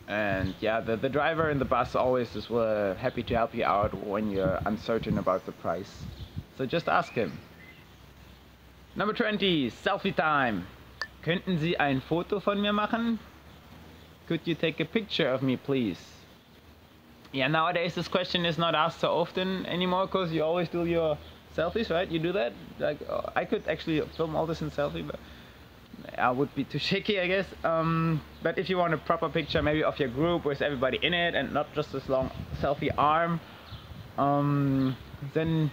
And yeah, the driver in the bus always is happy to help you out when you're uncertain about the price. So just ask him. Number 20, selfie time. Könnten Sie ein Foto von mir machen? Could you take a picture of me, please? Yeah, nowadays this question is not asked so often anymore, because you always do your selfies, right? You do that? Like, I could actually film all this in selfie, but I would be too shaky, I guess. But if you want a proper picture, maybe of your group with everybody in it and not just this long selfie arm, then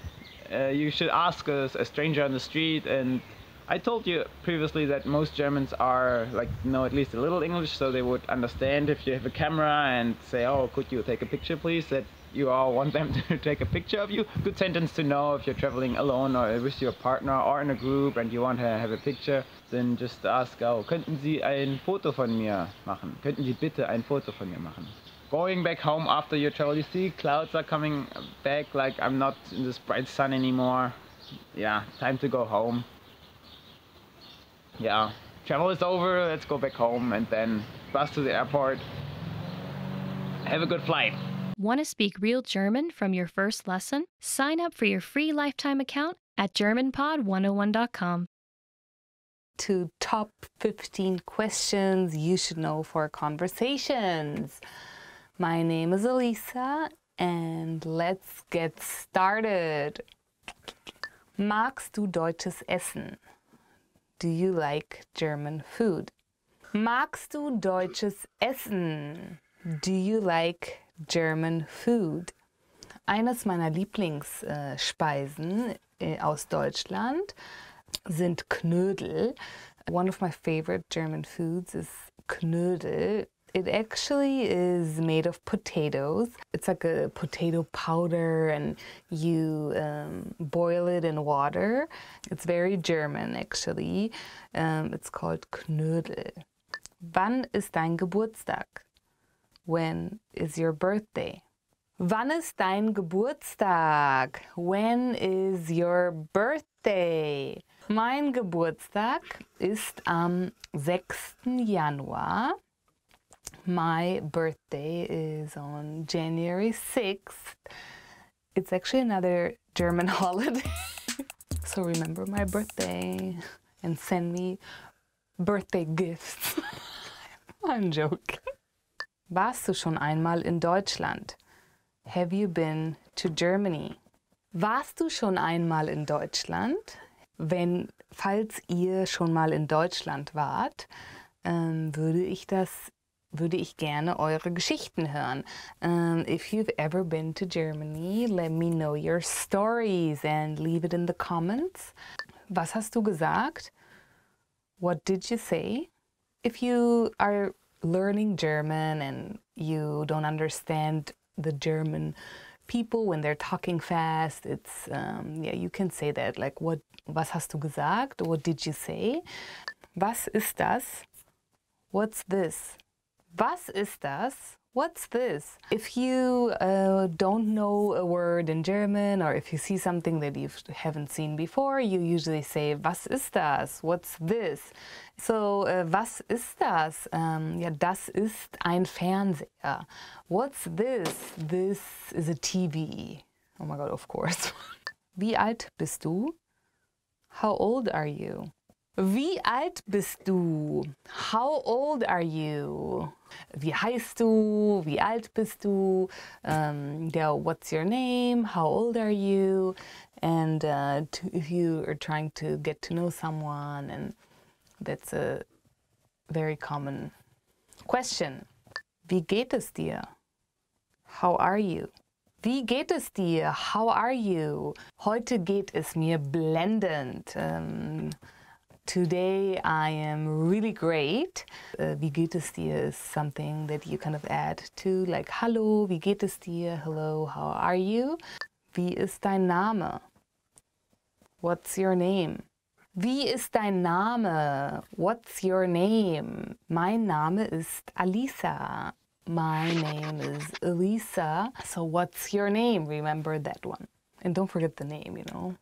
you should ask a stranger on the street. And I told you previously that most Germans know at least a little English, so they would understand if you have a camera and say, oh, could you take a picture, please? That you all want them to take a picture of you. Good sentence to know if you're traveling alone or with your partner or in a group and you want to have a picture. Then just ask, oh, könnten Sie ein Foto von mir machen? Könnten Sie bitte ein Foto von mir machen? Going back home after your travel, you see clouds are coming back, like I'm not in this bright sun anymore. Yeah, time to go home. Yeah, travel is over, let's go back home and then bus to the airport. Have a good flight. Want to speak real German from your first lesson? Sign up for your free lifetime account at GermanPod101.com. To top 15 questions you should know for conversations. My name is Elisa and let's get started. Magst du deutsches Essen? Do you like German food? Magst du deutsches Essen? Do you like German food? Eines meiner Lieblingsspeisen aus Deutschland sind Knödel. One of my favorite German foods is Knödel. It actually is made of potatoes. It's like a potato powder and you boil it in water. It's very German actually. It's called Knödel. Wann ist dein Geburtstag? When is your birthday? Wann ist dein Geburtstag? When is your birthday? Mein Geburtstag ist am 6. Januar. My birthday is on January 6th. It's actually another German holiday. So remember my birthday and send me birthday gifts. I'm joking. Warst du schon einmal in Deutschland? Have you been to Germany? Warst du schon einmal in Deutschland? Falls ihr schon mal in Deutschland wart, würde ich gerne eure Geschichten hören. If you've ever been to Germany, let me know your stories and leave it in the comments. Was hast du gesagt? What did you say? If you are learning German and you don't understand the German people when they're talking fast, it's you can say that, like, was hast du gesagt? What did you say? Was ist das? What's this? Was ist das? What's this? If you don't know a word in German, or if you see something that you haven't seen before, you usually say, was ist das? What's this? So, was ist das? Das ist ein Fernseher. What's this? This is a TV. Oh my God, of course. Wie alt bist du? How old are you? Wie alt bist du? How old are you? Wie heißt du? Wie alt bist du? What's your name? How old are you? And if you are trying to get to know someone, and that's a very common question. Wie geht es dir? How are you? Wie geht es dir? How are you? Heute geht es mir blendend. Today I am really great. Wie geht es dir is something that you kind of add to, like, hallo, wie geht es dir? Hello, how are you? Wie ist dein Name? What's your name? Wie ist dein Name? What's your name? Mein Name ist Alisa. My name is Elisa. So what's your name? Remember that one. And don't forget the name, you know.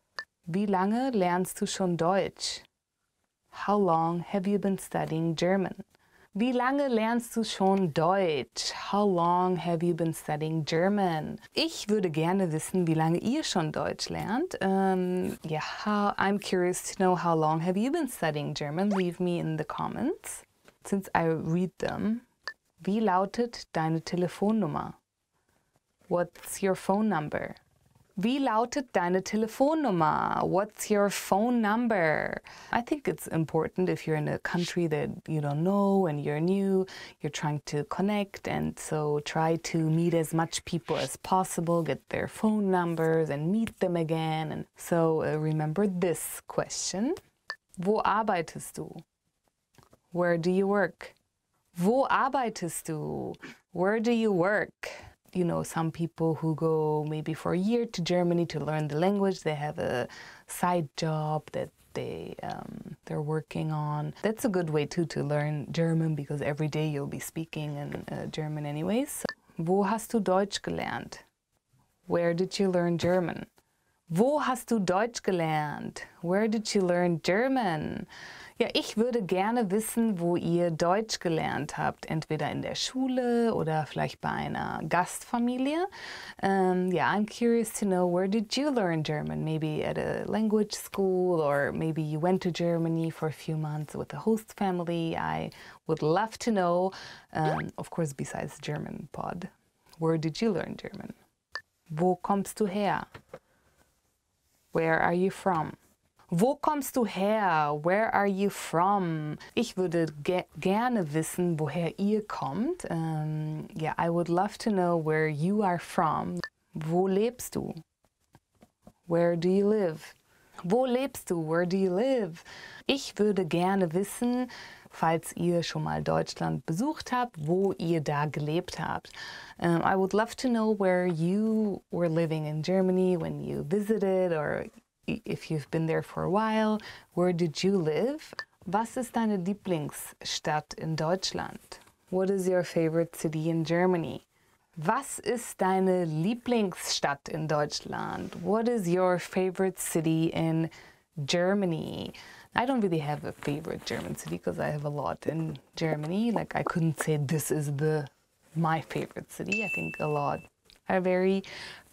Wie lange lernst du schon Deutsch? How long have you been studying German? Wie lange lernst du schon Deutsch? How long have you been studying German? Ich würde gerne wissen, wie lange ihr schon Deutsch lernt. I'm curious to know, how long have you been studying German? Leave me in the comments, since I read them. Wie lautet deine Telefonnummer? What's your phone number? Wie lautet deine Telefonnummer? What's your phone number? I think it's important if you're in a country that you don't know and you're new, you're trying to connect, and so try to meet as much people as possible, get their phone numbers and meet them again. And so remember this question. Wo arbeitest du? Where do you work? Wo arbeitest du? Where do you work? You know, some people who go maybe for a year to Germany to learn the language, they have a side job that they're working on. That's a good way too to learn German, because every day you'll be speaking in German anyways. Wo hast du Deutsch gelernt? Where did you learn German? Wo hast du Deutsch gelernt? Where did you learn German? Ja, ich würde gerne wissen, wo ihr Deutsch gelernt habt, entweder in der Schule oder vielleicht bei einer Gastfamilie. I'm curious to know, where did you learn German? Maybe at a language school, or maybe you went to Germany for a few months with a host family. I would love to know, of course, besides German pod. Where did you learn German? Wo kommst du her? Where are you from? Wo kommst du her? Where are you from? Ich würde gerne wissen, woher ihr kommt. I would love to know where you are from. Wo lebst du? Where do you live? Wo lebst du? Where do you live? Ich würde gerne wissen, falls ihr schon mal Deutschland besucht habt, wo ihr da gelebt habt. I would love to know where you were living in Germany when you visited, or if you've been there for a while. Where did you live? Was ist deine Lieblingsstadt in Deutschland? What is your favorite city in Germany? Was ist deine Lieblingsstadt in Deutschland? What is your favorite city in Germany? I don't really have a favorite German city because I have a lot in Germany. Like I couldn't say this is my favorite city. I think a lot are very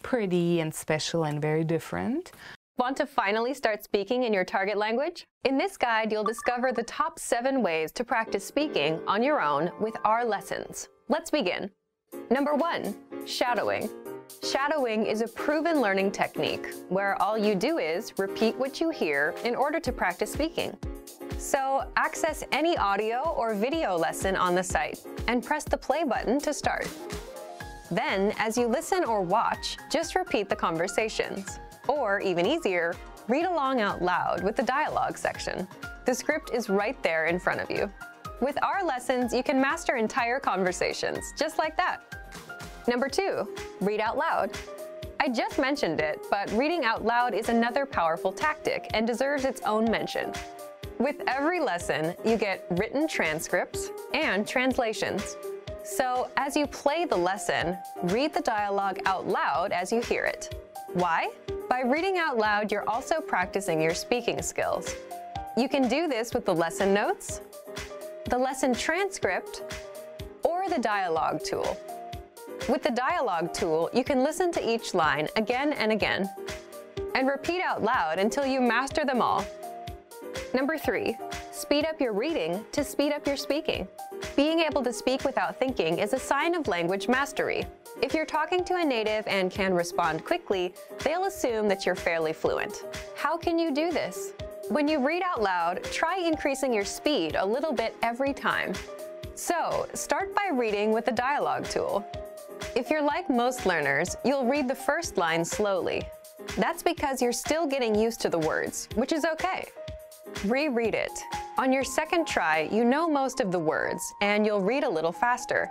pretty and special and very different. Want to finally start speaking in your target language? In this guide, you'll discover the top 7 ways to practice speaking on your own with our lessons. Let's begin. Number 1, shadowing. Shadowing is a proven learning technique where all you do is repeat what you hear in order to practice speaking. So access any audio or video lesson on the site and press the play button to start. Then, as you listen or watch, just repeat the conversations. Or, even easier, read along out loud with the dialogue section. The script is right there in front of you. With our lessons, you can master entire conversations, just like that. Number 2, read out loud. I just mentioned it, but reading out loud is another powerful tactic and deserves its own mention. With every lesson, you get written transcripts and translations. So, as you play the lesson, read the dialogue out loud as you hear it. Why? By reading out loud, you're also practicing your speaking skills. You can do this with the lesson notes, the lesson transcript, or the dialogue tool. With the dialogue tool, you can listen to each line again and again, and repeat out loud until you master them all. Number 3, speed up your reading to speed up your speaking. Being able to speak without thinking is a sign of language mastery. If you're talking to a native and can respond quickly, they'll assume that you're fairly fluent. How can you do this? When you read out loud, try increasing your speed a little bit every time. So, start by reading with the dialogue tool. If you're like most learners, you'll read the first line slowly. That's because you're still getting used to the words, which is okay. Reread it. On your second try, you know most of the words, and you'll read a little faster.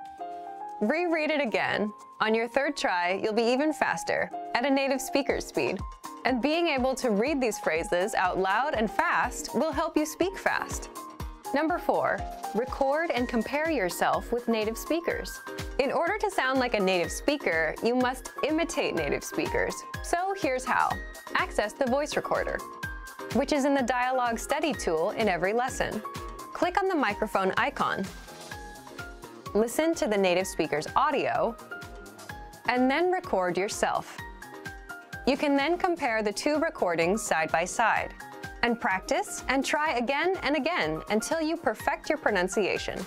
Reread it again. On your third try, you'll be even faster, at a native speaker's speed. And being able to read these phrases out loud and fast will help you speak fast. Number 4, record and compare yourself with native speakers. In order to sound like a native speaker, you must imitate native speakers. So here's how. Access the voice recorder, which is in the dialogue study tool in every lesson. Click on the microphone icon. Listen to the native speaker's audio, and then record yourself. You can then compare the 2 recordings side by side, and practice and try again and again until you perfect your pronunciation.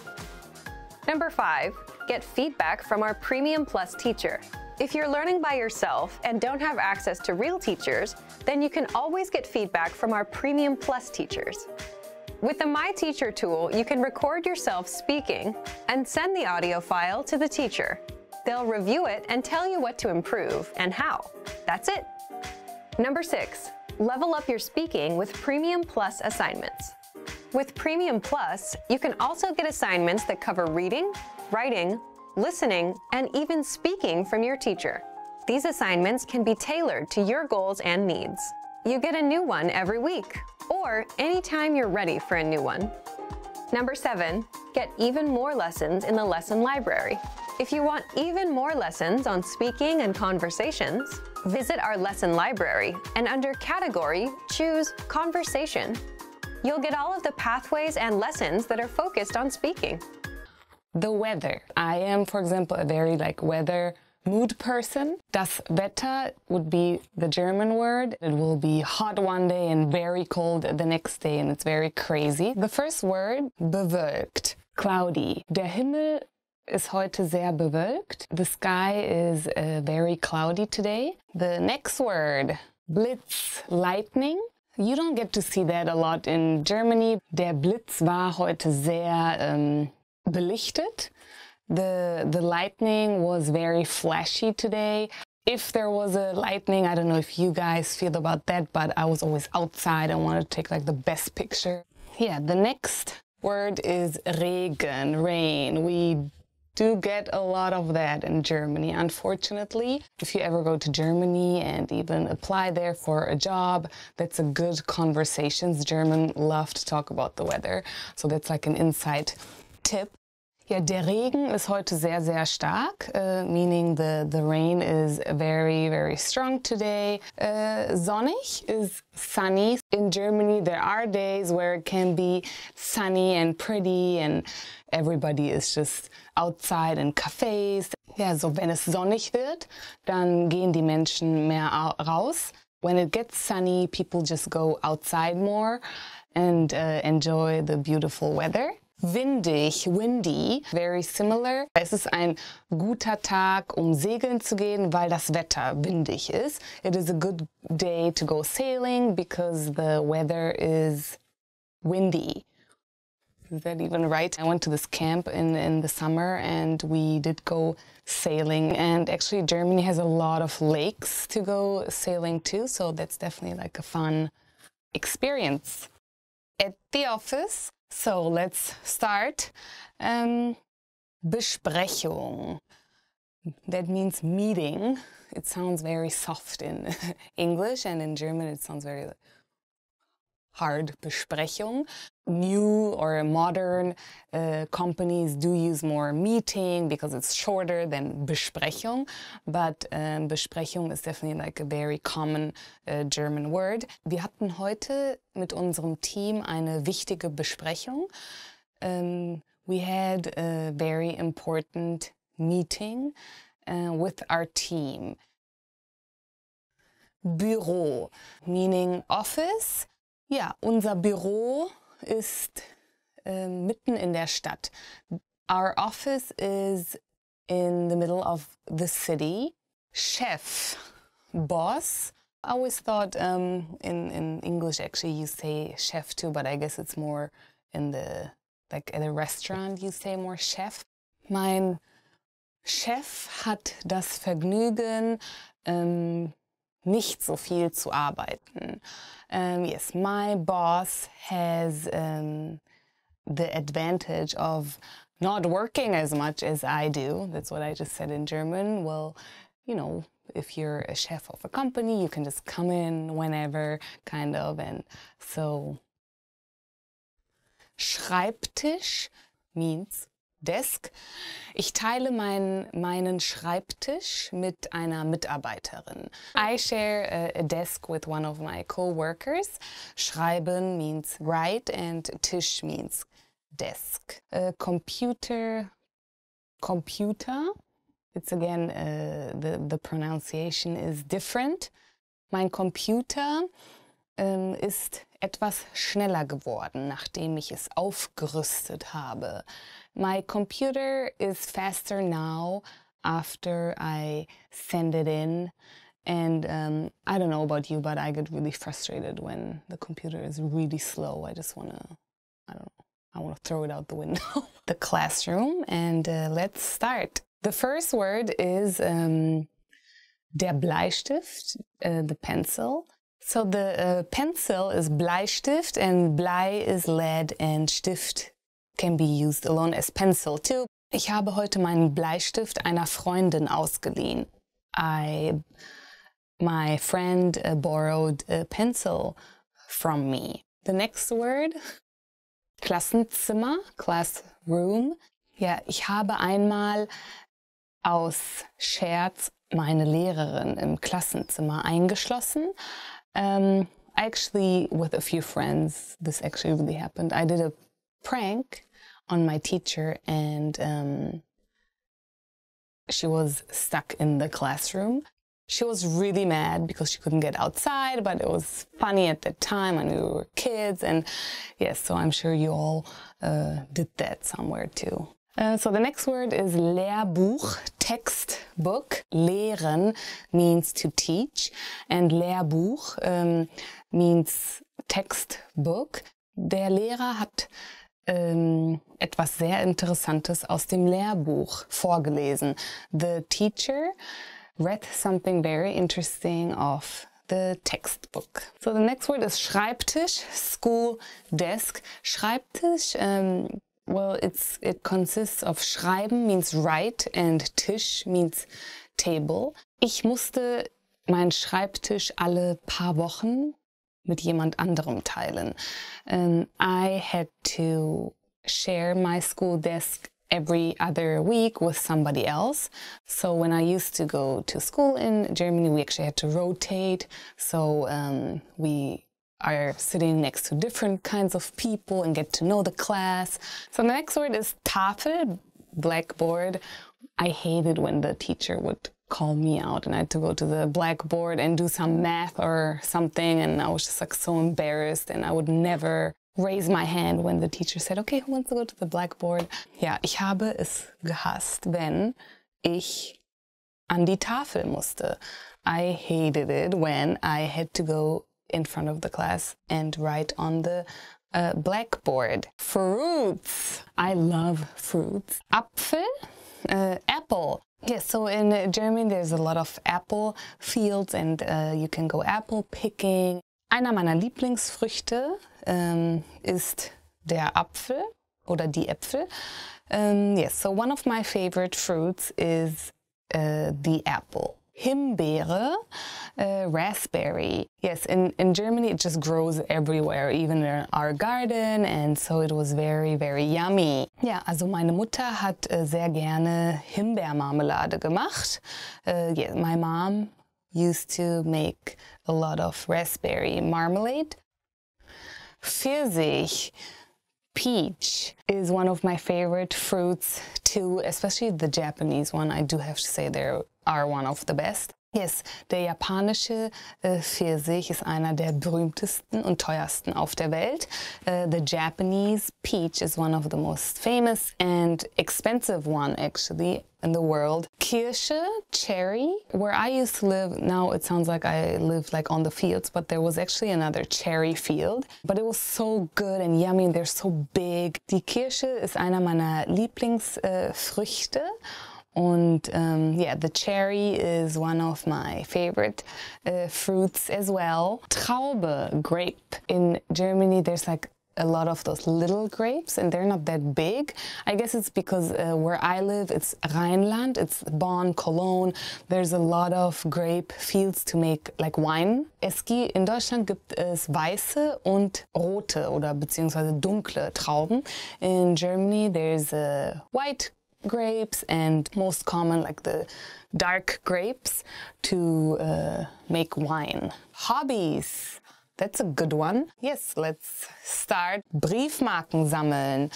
Number 5, get feedback from our Premium Plus teacher. If you're learning by yourself and don't have access to real teachers, then you can always get feedback from our Premium Plus teachers. With the My Teacher tool, you can record yourself speaking and send the audio file to the teacher. They'll review it and tell you what to improve and how. That's it. Number 6, level up your speaking with Premium Plus assignments. With Premium Plus, you can also get assignments that cover reading, writing, listening, and even speaking from your teacher. These assignments can be tailored to your goals and needs. You get a new one every week, or anytime you're ready for a new one. Number 7, get even more lessons in the lesson library. If you want even more lessons on speaking and conversations, visit our lesson library and under Category, choose Conversation. You'll get all of the pathways and lessons that are focused on speaking. The weather. I am, for example, a very weather mood person. Das Wetter would be the German word. It will be hot one day and very cold the next day, and it's very crazy. The first word, bewölkt, cloudy. Der Himmel ist heute sehr bewölkt. The sky is very cloudy today. The next word, Blitz, lightning. You don't get to see that a lot in Germany. Der Blitz war heute sehr belichtet. The lightning was very flashy today. If there was a lightning, I don't know if you guys feel about that, but I was always outside and wanted to take the best picture. Yeah, the next word is Regen, rain. We do get a lot of that in Germany, unfortunately. If you ever go to Germany and even apply there for a job, that's a good conversation. Germans love to talk about the weather, so that's like an inside tip. Ja, der Regen ist heute sehr, sehr stark, meaning the rain is very, very strong today. Sonnig is sunny. In Germany, there are days where it can be sunny and pretty and everybody is just outside in cafes. Ja, so wenn es sonnig wird, dann gehen die Menschen mehr raus. When it gets sunny, people just go outside more and enjoy the beautiful weather. Windig, windy, very similar. Es ist ein guter Tag, um segeln zu gehen, weil das Wetter windig ist. It is a good day to go sailing because the weather is windy. Is that even right? I went to this camp in the summer and we did go sailing. And actually Germany has a lot of lakes to go sailing to, so that's definitely like a fun experience. At the office, so let's start. Besprechung. That means meeting. It sounds very soft in English, and in German it sounds very hard. Besprechung. New or modern companies do use more meeting because it's shorter than Besprechung, but Besprechung is definitely like a very common German word. Wir hatten heute mit unserem Team eine wichtige Besprechung. We had a very important meeting with our team. Büro, meaning office. Ja, unser Büro ist mitten in der Stadt. Our office is in the middle of the city. Chef, boss. I always thought in English actually you say chef too, but I guess it's more in the, like at a restaurant you say more chef. Mein Chef hat das Vergnügen, nicht so viel zu arbeiten. Yes, my boss has the advantage of not working as much as I do. That's what I just said in German. Well, you know, if you're a chef of a company, you can just come in whenever, kind of. And so, Schreibtisch means desk. Ich teile meinen Schreibtisch mit einer Mitarbeiterin. I share a desk with one of my co-workers. Schreiben means write and Tisch means desk. Computer. It's again, the pronunciation is different. Mein Computer ist etwas schneller geworden, nachdem ich es aufgerüstet habe. My computer is faster now after I send it in. And I don't know about you, but I get really frustrated when the computer is really slow. I just want to, I don't know, I want to throw it out the window. The classroom, and let's start. The first word is der Bleistift, the pencil. So the pencil is Bleistift and Blei is lead and Stift can be used alone as pencil too. Ich habe heute meinen Bleistift einer Freundin ausgeliehen. My friend borrowed a pencil from me. The next word, Klassenzimmer, classroom. Ja, ich habe einmal aus Scherz meine Lehrerin im Klassenzimmer eingeschlossen. Actually, with a few friends, this actually really happened. I did a prank on my teacher and she was stuck in the classroom. She was really mad because she couldn't get outside, but it was funny at the time when we were kids. And yes, so I'm sure you all did that somewhere too. So the next word is Lehrbuch, textbook. Lehren means to teach, and Lehrbuch means textbook. Der Lehrer hat etwas sehr Interessantes aus dem Lehrbuch vorgelesen. The teacher read something very interesting off the textbook. So the next word is Schreibtisch, school desk. Schreibtisch Well, it consists of schreiben means write and Tisch means table. Ich musste meinen Schreibtisch alle paar Wochen mit jemand anderem teilen. I had to share my school desk every other week with somebody else. So when I used to go to school in Germany, we actually had to rotate. So we are sitting next to different kinds of people and get to know the class. So the next word is Tafel, blackboard. I hated when the teacher would call me out and I had to go to the blackboard and do some math or something, and I was just like so embarrassed, and I would never raise my hand when the teacher said, okay, who wants to go to the blackboard? Ja, ich habe es gehasst, wenn ich an die Tafel musste. I hated it when I had to go in front of the class and write on the blackboard. Fruits. I love fruits. Apfel, apple. Yes, so in Germany there's a lot of apple fields and you can go apple picking. Einer meiner Lieblingsfrüchte ist der Apfel oder die Äpfel. Yes, so one of my favorite fruits is the apple. Himbeere, raspberry. Yes, in Germany it just grows everywhere, even in our garden, and so it was very, very yummy. Ja, also meine Mutter hat sehr gerne Himbeermarmelade gemacht. Yeah, my mom used to make a lot of raspberry marmalade. Pfirsich, peach, is one of my favorite fruits too, especially the Japanese one. I do have to say they are one of the best. Yes, der japanische Pfirsich ist einer der berühmtesten und teuersten auf der Welt. The Japanese peach is one of the most famous and expensive one actually in the world. Kirsche, cherry. Where I used to live, now it sounds like I live like on the fields, but there was actually another cherry field. But it was so good and yummy and they're so big. Die Kirsche ist einer meiner Lieblingsfrüchte. Und yeah, the cherry is one of my favorite fruits as well. Traube, grape. In Germany, there's like a lot of those little grapes and they're not that big. I guess it's because where I live, it's Rheinland, it's Bonn, Cologne. There's a lot of grape fields to make like wine. In Deutschland gibt es weiße und rote oder beziehungsweise dunkle Trauben. In Germany, there's white grapes and most common like the dark grapes to make wine. Hobbies. That's a good one. Yes, let's start. Briefmarken sammeln.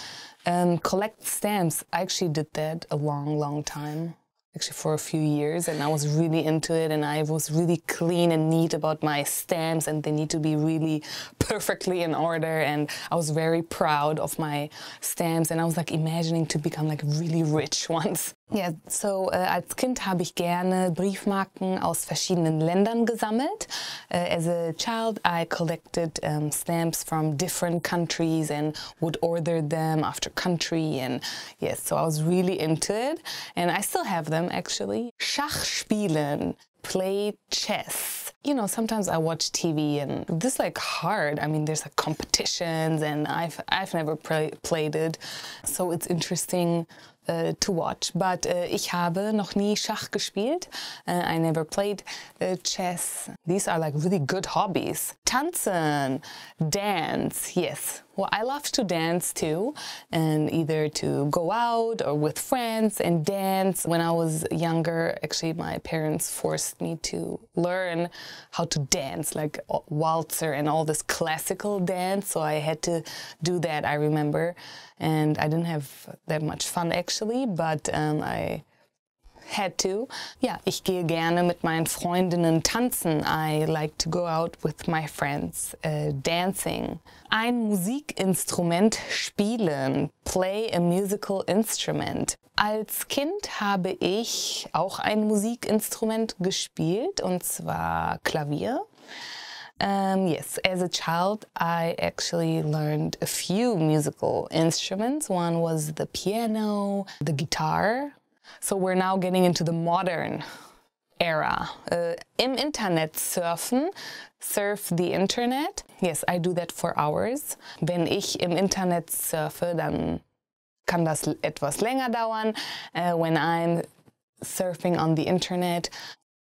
Collect stamps. I actually did that a long time. Actually for a few years, and I was really into it, and I was really clean and neat about my stamps, and they need to be really perfectly in order, and I was very proud of my stamps, and I was like imagining to become like really rich ones. Yeah, so als Kind habe ich gerne Briefmarken aus verschiedenen Ländern gesammelt. As a child, I collected stamps from different countries and would order them after country, and yes, so I was really into it, and I still have them actually. Schach spielen, play chess. You know, sometimes I watch TV and this is like hard. I mean, there's like competitions and I've never played it, so it's interesting to watch. But ich habe noch nie Schach gespielt. I never played chess. These are like really good hobbies. Tanzen, dance, yes. Well, I love to dance too, and either to go out or with friends and dance. When I was younger, actually my parents forced me to learn how to dance, like waltzer and all this classical dance, so I had to do that, I remember. And I didn't have that much fun actually, but I had to. Ja, ich gehe gerne mit meinen Freundinnen tanzen. I like to go out with my friends dancing. Ein Musikinstrument spielen. Play a musical instrument. Als Kind habe ich auch ein Musikinstrument gespielt, und zwar Klavier. Yes, as a child, I actually learned a few musical instruments. One was the piano, the guitar. So we're now getting into the modern era. Im Internet surfen, surf the internet. Yes, I do that for hours. Wenn ich im Internet surfe, dann kann das etwas länger dauern. When I'm surfing on the internet,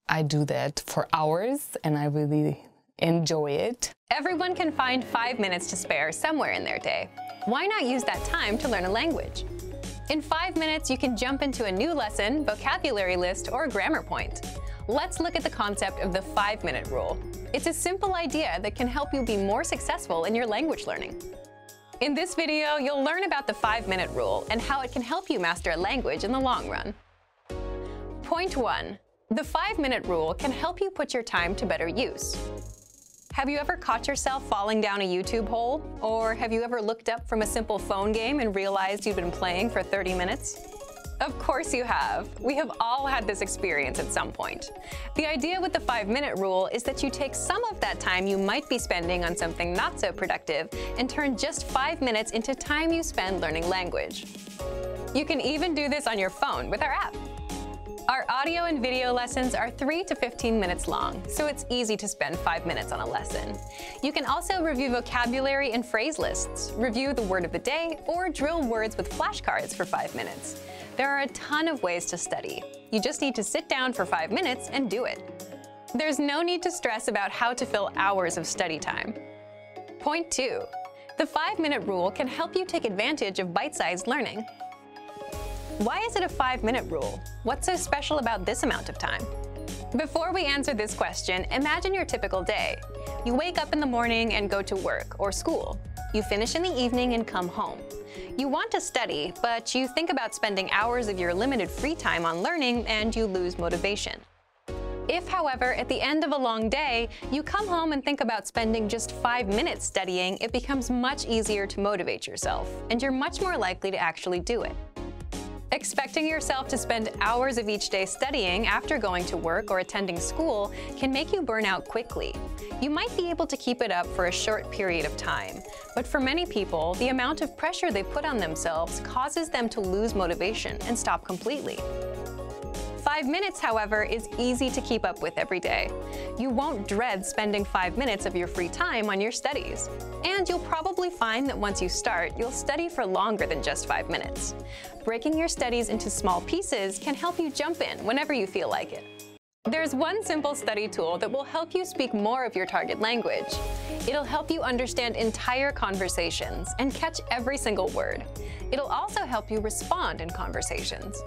I do that for hours and I really enjoy it. Everyone can find 5 minutes to spare somewhere in their day. Why not use that time to learn a language? In 5 minutes, you can jump into a new lesson, vocabulary list, or grammar point. Let's look at the concept of the 5-minute rule. It's a simple idea that can help you be more successful in your language learning. In this video, you'll learn about the 5-minute rule and how it can help you master a language in the long run. Point 1. The 5-minute rule can help you put your time to better use. Have you ever caught yourself falling down a YouTube hole? Or have you ever looked up from a simple phone game and realized you've been playing for 30 minutes? Of course you have. We have all had this experience at some point. The idea with the 5-minute rule is that you take some of that time you might be spending on something not so productive and turn just 5 minutes into time you spend learning language. You can even do this on your phone with our app. Our audio and video lessons are 3 to 15 minutes long, so it's easy to spend 5 minutes on a lesson. You can also review vocabulary and phrase lists, review the word of the day, or drill words with flashcards for 5 minutes. There are a ton of ways to study. You just need to sit down for 5 minutes and do it. There's no need to stress about how to fill hours of study time. Point 2. The 5-minute rule can help you take advantage of bite-sized learning. Why is it a 5-minute rule? What's so special about this amount of time? Before we answer this question, imagine your typical day. You wake up in the morning and go to work or school. You finish in the evening and come home. You want to study, but you think about spending hours of your limited free time on learning and you lose motivation. If, however, at the end of a long day, you come home and think about spending just 5 minutes studying, it becomes much easier to motivate yourself, and you're much more likely to actually do it. Expecting yourself to spend hours of each day studying after going to work or attending school can make you burn out quickly. You might be able to keep it up for a short period of time, but for many people, the amount of pressure they put on themselves causes them to lose motivation and stop completely. 5 minutes, however, is easy to keep up with every day. You won't dread spending 5 minutes of your free time on your studies. And you'll probably find that once you start, you'll study for longer than just 5 minutes. Breaking your studies into small pieces can help you jump in whenever you feel like it. There's one simple study tool that will help you speak more of your target language. It'll help you understand entire conversations and catch every single word. It'll also help you respond in conversations.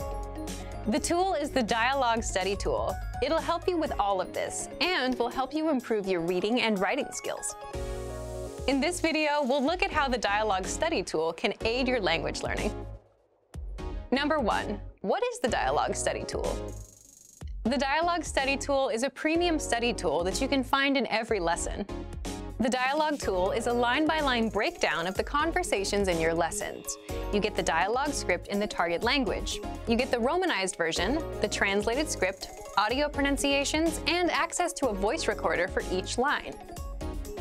The tool is the Dialogue Study Tool. It'll help you with all of this and will help you improve your reading and writing skills. In this video, we'll look at how the Dialogue Study Tool can aid your language learning. Number 1. What is the Dialogue Study Tool? The Dialogue Study Tool is a premium study tool that you can find in every lesson. The Dialogue tool is a line-by-line breakdown of the conversations in your lessons. You get the dialogue script in the target language. You get the Romanized version, the translated script, audio pronunciations, and access to a voice recorder for each line.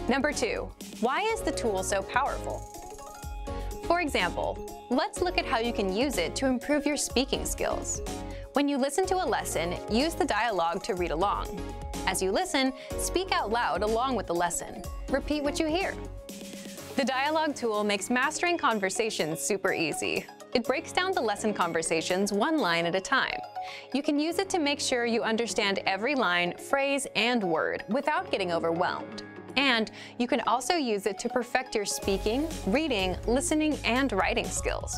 Number 2. Why is the tool so powerful? For example, let's look at how you can use it to improve your speaking skills. When you listen to a lesson, use the dialogue to read along. As you listen, speak out loud along with the lesson. Repeat what you hear. The dialogue tool makes mastering conversations super easy. It breaks down the lesson conversations one line at a time. You can use it to make sure you understand every line, phrase, and word without getting overwhelmed. And you can also use it to perfect your speaking, reading, listening, and writing skills.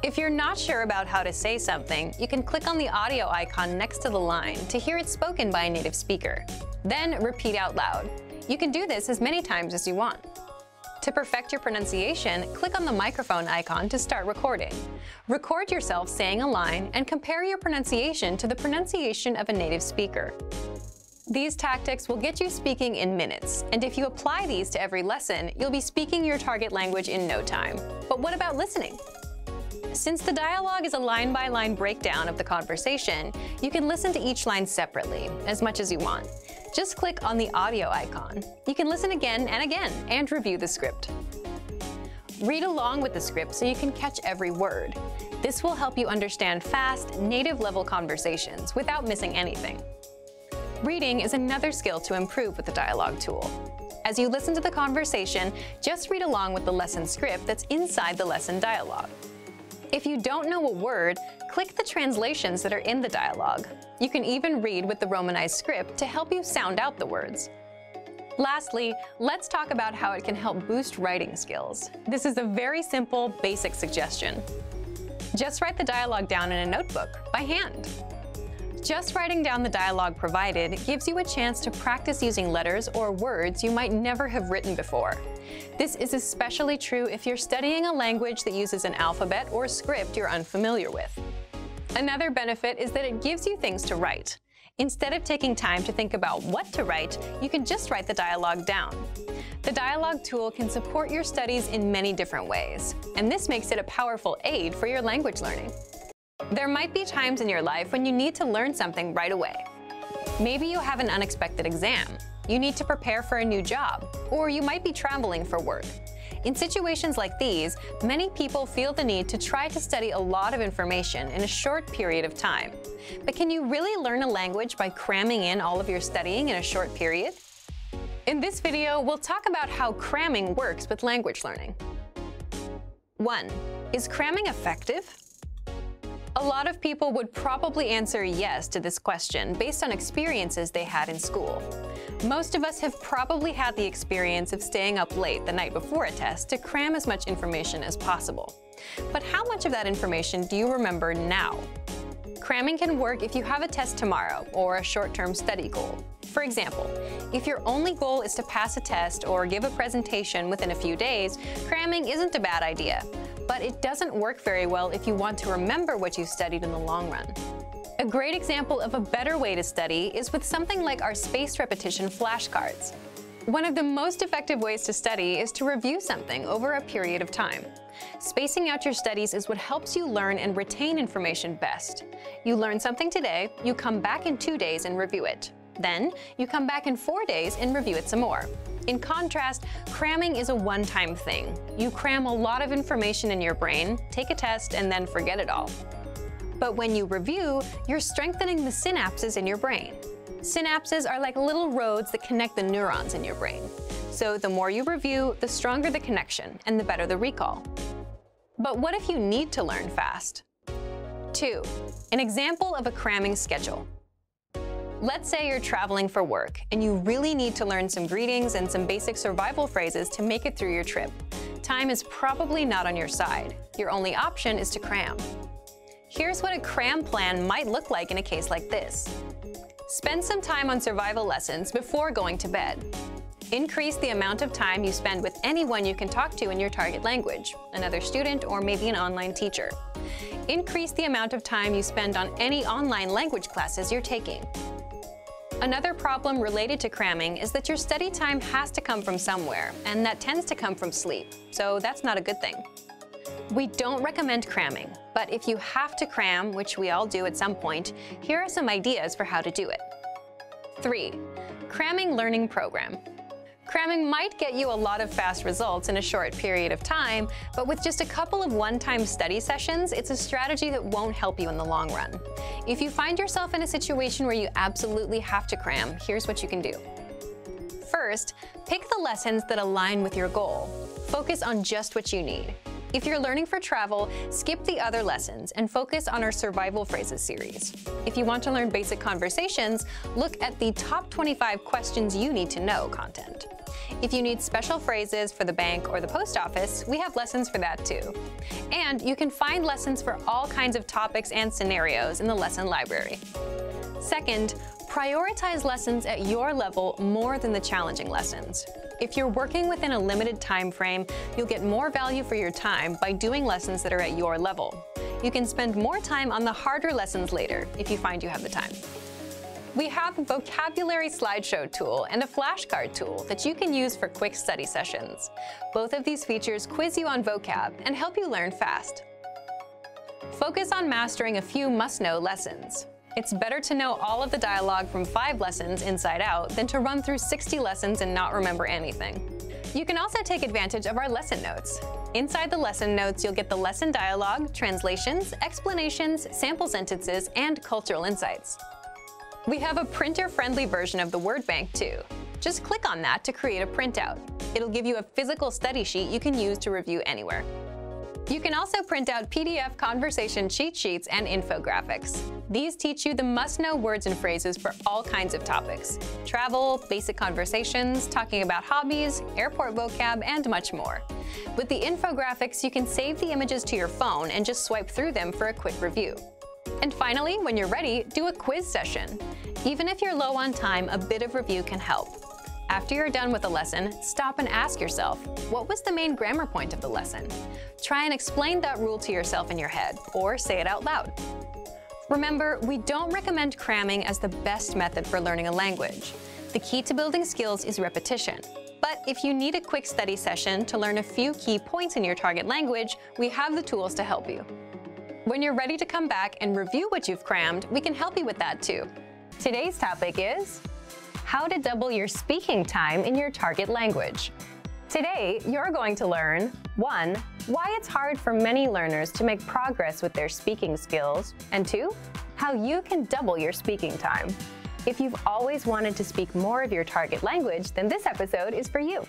If you're not sure about how to say something, you can click on the audio icon next to the line to hear it spoken by a native speaker. Then repeat out loud. You can do this as many times as you want. To perfect your pronunciation, click on the microphone icon to start recording. Record yourself saying a line and compare your pronunciation to the pronunciation of a native speaker. These tactics will get you speaking in minutes, and if you apply these to every lesson, you'll be speaking your target language in no time. But what about listening? Since the dialogue is a line-by-line breakdown of the conversation, you can listen to each line separately, as much as you want. Just click on the audio icon. You can listen again and review the script. Read along with the script so you can catch every word. This will help you understand fast, native-level conversations without missing anything. Reading is another skill to improve with the dialogue tool. As you listen to the conversation, just read along with the lesson script that's inside the lesson dialogue. If you don't know a word, click the translations that are in the dialogue. You can even read with the Romanized script to help you sound out the words. Lastly, let's talk about how it can help boost writing skills. This is a very simple, basic suggestion. Just write the dialogue down in a notebook by hand. Just writing down the dialogue provided gives you a chance to practice using letters or words you might never have written before. This is especially true if you're studying a language that uses an alphabet or script you're unfamiliar with. Another benefit is that it gives you things to write. Instead of taking time to think about what to write, you can just write the dialogue down. The dialogue tool can support your studies in many different ways, and this makes it a powerful aid for your language learning. There might be times in your life when you need to learn something right away. Maybe you have an unexpected exam, you need to prepare for a new job, or you might be traveling for work. In situations like these, many people feel the need to try to study a lot of information in a short period of time. But can you really learn a language by cramming in all of your studying in a short period? In this video, we'll talk about how cramming works with language learning. 1. Is cramming effective? A lot of people would probably answer yes to this question based on experiences they had in school. Most of us have probably had the experience of staying up late the night before a test to cram as much information as possible. But how much of that information do you remember now? Cramming can work if you have a test tomorrow or a short-term study goal. For example, if your only goal is to pass a test or give a presentation within a few days, cramming isn't a bad idea. But it doesn't work very well if you want to remember what you studied in the long run. A great example of a better way to study is with something like our spaced repetition flashcards. One of the most effective ways to study is to review something over a period of time. Spacing out your studies is what helps you learn and retain information best. You learn something today, you come back in 2 days and review it. Then, you come back in 4 days and review it some more. In contrast, cramming is a one-time thing. You cram a lot of information in your brain, take a test, and then forget it all. But when you review, you're strengthening the synapses in your brain. Synapses are like little roads that connect the neurons in your brain. So the more you review, the stronger the connection, and the better the recall. But what if you need to learn fast? 2. An example of a cramming schedule. Let's say you're traveling for work, and you really need to learn some greetings and some basic survival phrases to make it through your trip. Time is probably not on your side. Your only option is to cram. Here's what a cram plan might look like in a case like this. Spend some time on survival lessons before going to bed. Increase the amount of time you spend with anyone you can talk to in your target language, another student or maybe an online teacher. Increase the amount of time you spend on any online language classes you're taking. Another problem related to cramming is that your study time has to come from somewhere, and that tends to come from sleep, so that's not a good thing. We don't recommend cramming, but if you have to cram, which we all do at some point, here are some ideas for how to do it. 3. Cramming learning program. Cramming might get you a lot of fast results in a short period of time, but with just a couple of one-time study sessions, it's a strategy that won't help you in the long run. If you find yourself in a situation where you absolutely have to cram, here's what you can do. First, pick the lessons that align with your goal. Focus on just what you need. If you're learning for travel, skip the other lessons and focus on our survival phrases series. If you want to learn basic conversations, look at the top 25 questions you need to know content. If you need special phrases for the bank or the post office, we have lessons for that too. And you can find lessons for all kinds of topics and scenarios in the lesson library. Second, prioritize lessons at your level more than the challenging lessons. If you're working within a limited time frame, you'll get more value for your time by doing lessons that are at your level. You can spend more time on the harder lessons later if you find you have the time. We have a vocabulary slideshow tool and a flashcard tool that you can use for quick study sessions. Both of these features quiz you on vocab and help you learn fast. Focus on mastering a few must-know lessons. It's better to know all of the dialogue from 5 lessons inside out than to run through 60 lessons and not remember anything. You can also take advantage of our lesson notes. Inside the lesson notes, you'll get the lesson dialogue, translations, explanations, sample sentences, and cultural insights. We have a printer-friendly version of the word bank too. Just click on that to create a printout. It'll give you a physical study sheet you can use to review anywhere. You can also print out PDF conversation cheat sheets and infographics. These teach you the must-know words and phrases for all kinds of topics: travel, basic conversations, talking about hobbies, airport vocab, and much more. With the infographics, you can save the images to your phone and just swipe through them for a quick review. And finally, when you're ready, do a quiz session. Even if you're low on time, a bit of review can help. After you're done with a lesson, stop and ask yourself, what was the main grammar point of the lesson? Try and explain that rule to yourself in your head, or say it out loud. Remember, we don't recommend cramming as the best method for learning a language. The key to building skills is repetition. But if you need a quick study session to learn a few key points in your target language, we have the tools to help you. When you're ready to come back and review what you've crammed, we can help you with that too. Today's topic is how to double your speaking time in your target language. Today, you're going to learn 1. Why it's hard for many learners to make progress with their speaking skills, and 2. How you can double your speaking time. If you've always wanted to speak more of your target language, then this episode is for you.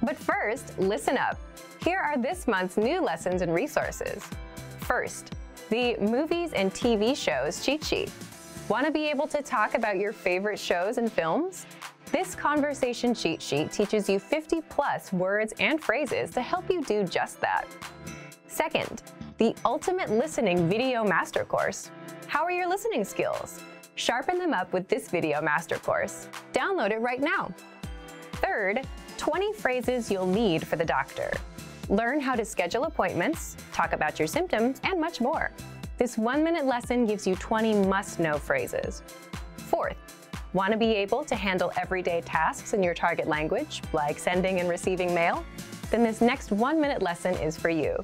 But first, listen up. Here are this month's new lessons and resources. First, the Movies and TV Shows cheat sheet. Want to be able to talk about your favorite shows and films? This conversation cheat sheet teaches you 50+ words and phrases to help you do just that. Second, the Ultimate Listening Video Master Course. How are your listening skills? Sharpen them up with this video master course. Download it right now. Third, 20 phrases you'll need for the doctor. Learn how to schedule appointments, talk about your symptoms, and much more. This 1-minute lesson gives you 20 must-know phrases. Fourth, want to be able to handle everyday tasks in your target language, like sending and receiving mail? Then this next 1-minute lesson is for you.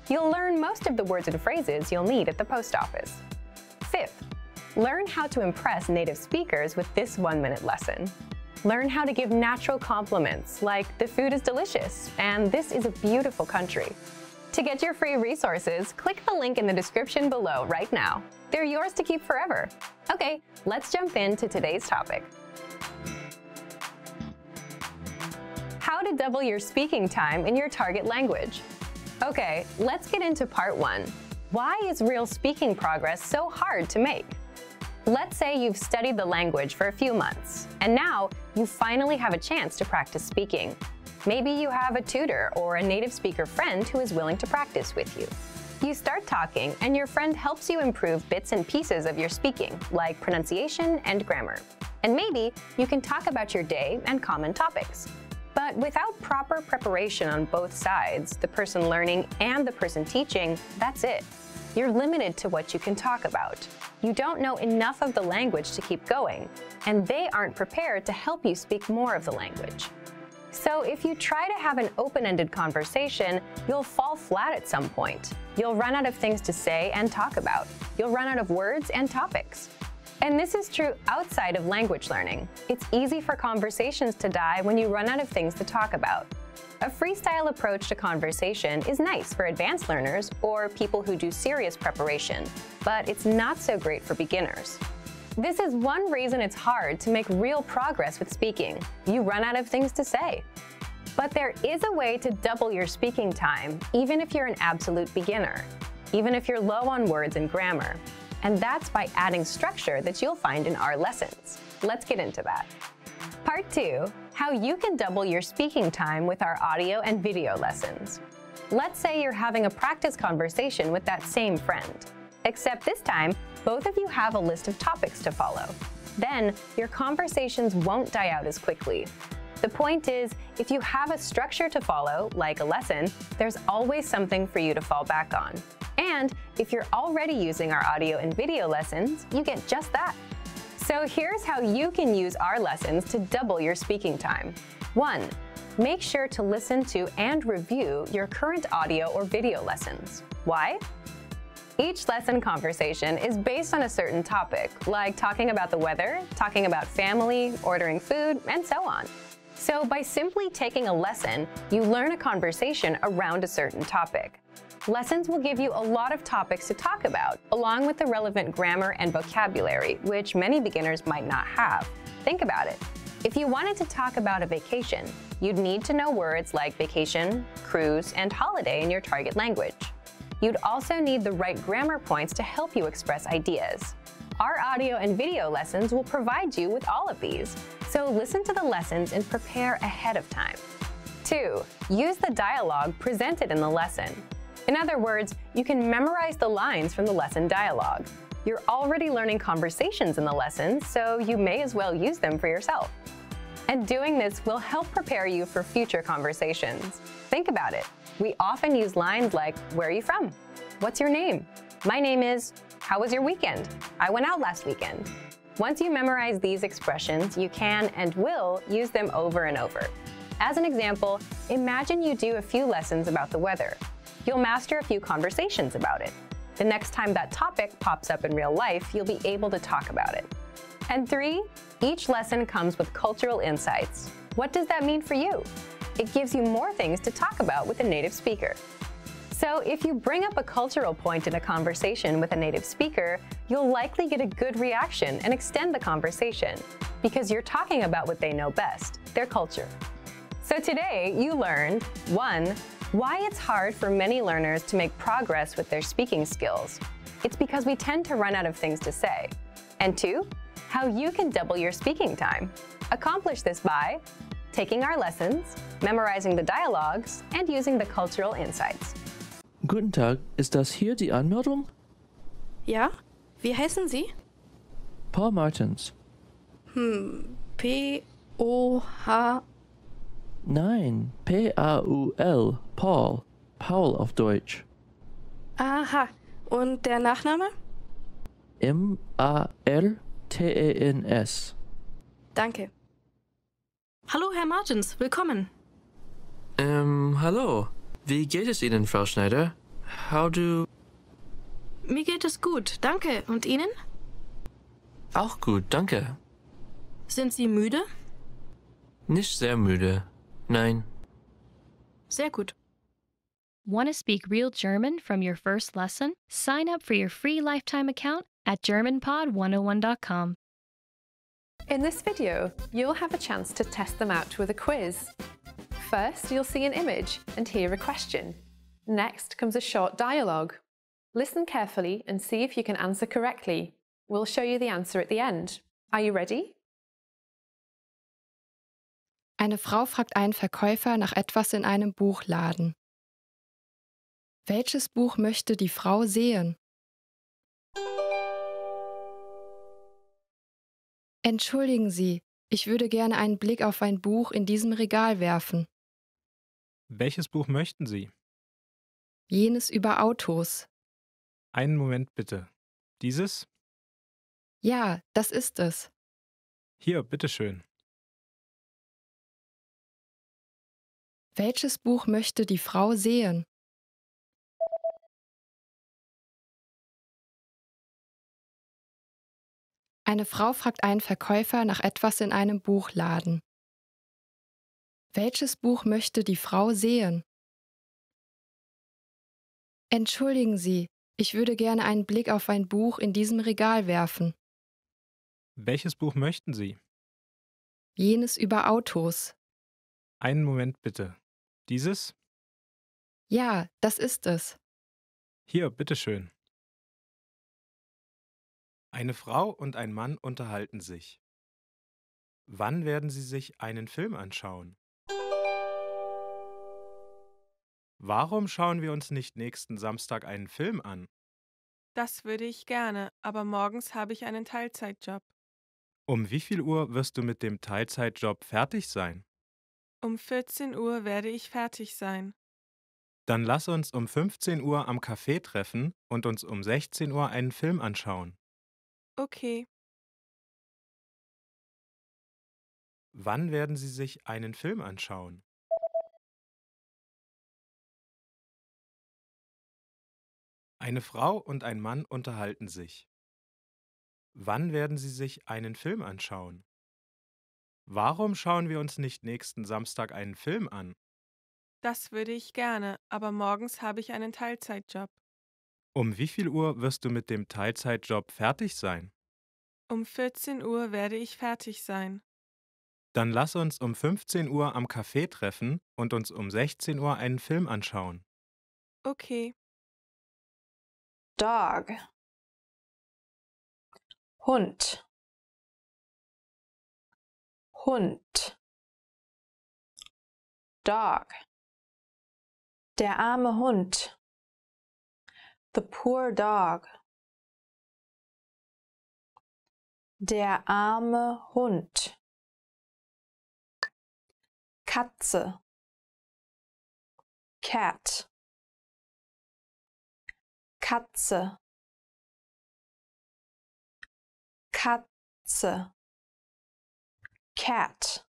You'll learn most of the words and phrases you'll need at the post office. Fifth, learn how to impress native speakers with this 1-minute lesson. Learn how to give natural compliments like "the food is delicious" and "this is a beautiful country." To get your free resources, click the link in the description below right now. They're yours to keep forever. Okay, let's jump into today's topic. How to double your speaking time in your target language. Okay, let's get into part 1. Why is real speaking progress so hard to make? Let's say you've studied the language for a few months, and now you finally have a chance to practice speaking. Maybe you have a tutor or a native speaker friend who is willing to practice with you. You start talking, and your friend helps you improve bits and pieces of your speaking, like pronunciation and grammar. And maybe you can talk about your day and common topics. But without proper preparation on both sides, the person learning and the person teaching, that's it. You're limited to what you can talk about. You don't know enough of the language to keep going, and they aren't prepared to help you speak more of the language. So if you try to have an open-ended conversation, you'll fall flat at some point. You'll run out of things to say and talk about. You'll run out of words and topics. And this is true outside of language learning. It's easy for conversations to die when you run out of things to talk about. A freestyle approach to conversation is nice for advanced learners or people who do serious preparation, but it's not so great for beginners. This is one reason it's hard to make real progress with speaking. You run out of things to say. But there is a way to double your speaking time, even if you're an absolute beginner, even if you're low on words and grammar. And that's by adding structure that you'll find in our lessons. Let's get into that. Part 2, how you can double your speaking time with our audio and video lessons. Let's say you're having a practice conversation with that same friend. Except this time, both of you have a list of topics to follow. Then, your conversations won't die out as quickly. The point is, if you have a structure to follow, like a lesson, there's always something for you to fall back on. And if you're already using our audio and video lessons, you get just that. So here's how you can use our lessons to double your speaking time. 1. Make sure to listen to and review your current audio or video lessons. Why? Each lesson conversation is based on a certain topic, like talking about the weather, talking about family, ordering food, and so on. So by simply taking a lesson, you learn a conversation around a certain topic. Lessons will give you a lot of topics to talk about, along with the relevant grammar and vocabulary, which many beginners might not have. Think about it. If you wanted to talk about a vacation, You'd need to know words like vacation, cruise, and holiday in your target language. You'd also need the right grammar points to help you express ideas. Our audio and video lessons will provide you with all of these, so listen to the lessons and prepare ahead of time. 2. Use the dialogue presented in the lesson. In other words, you can memorize the lines from the lesson dialogue. You're already learning conversations in the lesson, so you may as well use them for yourself. And doing this will help prepare you for future conversations. Think about it. We often use lines like, "Where are you from? What's your name? My name is, how was your weekend? I went out last weekend." Once you memorize these expressions, you can and will use them over and over. As an example, imagine you do a few lessons about the weather. You'll master a few conversations about it. The next time that topic pops up in real life, you'll be able to talk about it. And 3, each lesson comes with cultural insights. What does that mean for you? It gives you more things to talk about with a native speaker. So if you bring up a cultural point in a conversation with a native speaker, you'll likely get a good reaction and extend the conversation, because you're talking about what they know best, their culture. So today you learned 1. Why it's hard for many learners to make progress with their speaking skills. It's because we tend to run out of things to say. And 2, how you can double your speaking time. Accomplish this by taking our lessons, memorizing the dialogues, and using the cultural insights. Guten Tag, ist das hier die Anmeldung? Ja? Wie heißen Sie? Paul Martins. P-O-H... Nein, P-A-U-L, Paul. Paul auf Deutsch. Aha. Und der Nachname? M-A-R-T-E-N-S. Danke. Hallo, Herr Martins, willkommen. Hallo. Wie geht es Ihnen, Frau Schneider? Mir geht es gut, danke. Und Ihnen? Auch gut, danke. Sind Sie müde? Nicht sehr müde. Nein. Sehr gut. Want to speak real German from your first lesson? Sign up for your free lifetime account at GermanPod101.com. In this video, you'll have a chance to test them out with a quiz. First, you'll see an image and hear a question. Next comes a short dialogue. Listen carefully and see if you can answer correctly. We'll show you the answer at the end. Are you ready? Eine Frau fragt einen Verkäufer nach etwas in einem Buchladen. Welches Buch möchte die Frau sehen? Entschuldigen Sie, ich würde gerne einen Blick auf ein Buch in diesem Regal werfen. Welches Buch möchten Sie? Jenes über Autos. Einen Moment bitte. Dieses? Ja, das ist es. Hier, bitteschön. Welches Buch möchte die Frau sehen? Eine Frau fragt einen Verkäufer nach etwas in einem Buchladen. Welches Buch möchte die Frau sehen? Entschuldigen Sie, ich würde gerne einen Blick auf ein Buch in diesem Regal werfen. Welches Buch möchten Sie? Jenes über Autos. Einen Moment bitte. Dieses? Ja, das ist es. Hier, bitteschön. Eine Frau und ein Mann unterhalten sich. Wann werden sie sich einen Film anschauen? Warum schauen wir uns nicht nächsten Samstag einen Film an? Das würde ich gerne, aber morgens habe ich einen Teilzeitjob. Um wie viel Uhr wirst du mit dem Teilzeitjob fertig sein? Um 14 Uhr werde ich fertig sein. Dann lass uns um 15 Uhr am Café treffen und uns um 16 Uhr einen Film anschauen. Okay. Wann werden Sie sich einen Film anschauen? Eine Frau und ein Mann unterhalten sich. Wann werden Sie sich einen Film anschauen? Warum schauen wir uns nicht nächsten Samstag einen Film an? Das würde ich gerne, aber morgens habe ich einen Teilzeitjob. Um wie viel Uhr wirst du mit dem Teilzeitjob fertig sein? Um 14 Uhr werde ich fertig sein. Dann lass uns um 15 Uhr am Café treffen und uns um 16 Uhr einen Film anschauen. Okay. Dog. Hund. Hund. Dog. Der arme Hund. The poor dog. Der arme Hund. Katze. Cat. Katze. Katze. Cat.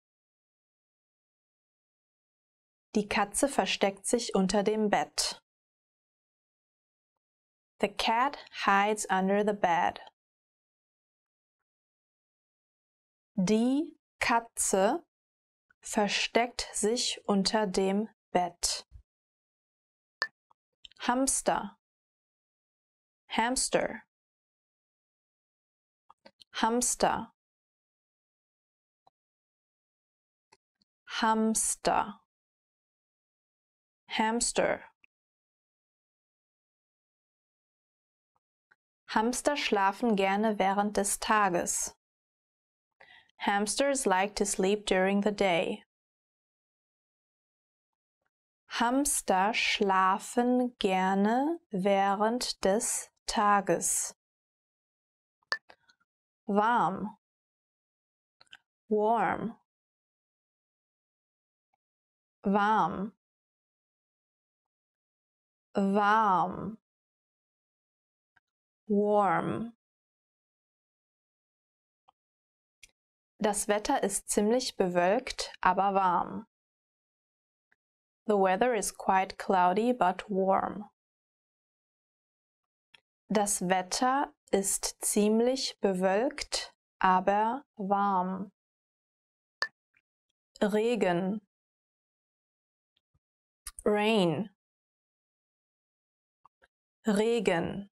Die Katze versteckt sich unter dem Bett. The cat hides under the bed. Die Katze versteckt sich unter dem Bett. Hamster. Hamster. Hamster. Hamster. Hamster. Hamster schlafen gerne während des Tages. Hamsters like to sleep during the day. Hamster schlafen gerne während des Tages. Warm. Warm. Warm. Warm. Warm. Das Wetter ist ziemlich bewölkt, aber warm. The weather is quite cloudy but warm. Das Wetter ist ziemlich bewölkt, aber warm. Regen. Rain. Regen.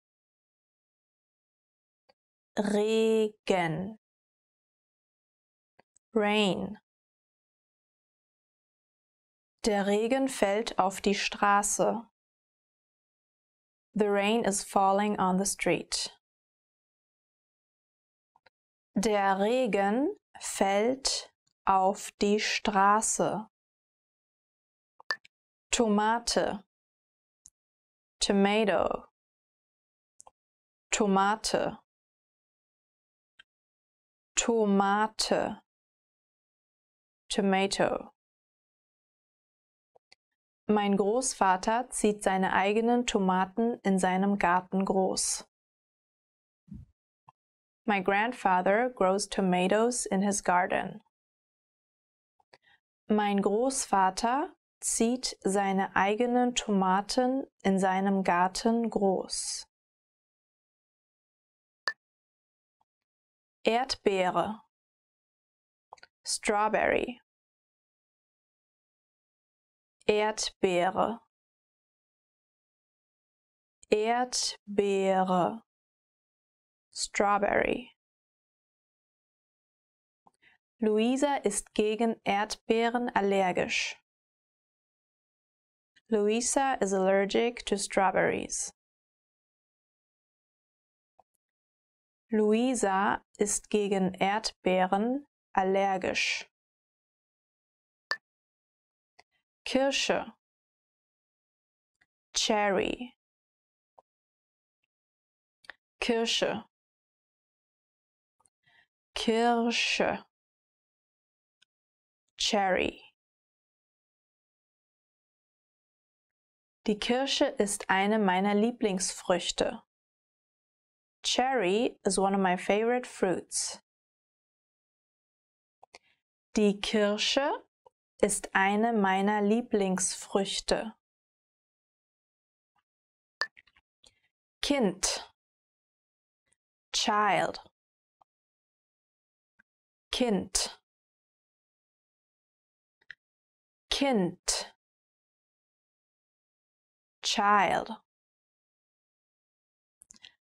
Regen. Rain. Der Regen fällt auf die Straße. The rain is falling on the street. Der Regen fällt auf die Straße. Tomate. Tomato. Tomate. Tomate. Tomato. Mein Großvater zieht seine eigenen Tomaten in seinem Garten groß. My grandfather grows tomatoes in his garden. Mein Großvater zieht seine eigenen Tomaten in seinem Garten groß. Erdbeere. Strawberry. Erdbeere. Erdbeere. Strawberry. Luisa ist gegen Erdbeeren allergisch. Luisa is allergic to strawberries. Luisa ist gegen Erdbeeren allergisch. Kirsche. Cherry. Kirsche. Kirsche. Cherry. Die Kirsche ist eine meiner Lieblingsfrüchte. Cherry is one of my favorite fruits. Die Kirsche ist eine meiner Lieblingsfrüchte. Kind. Child. Kind. Kind. Child.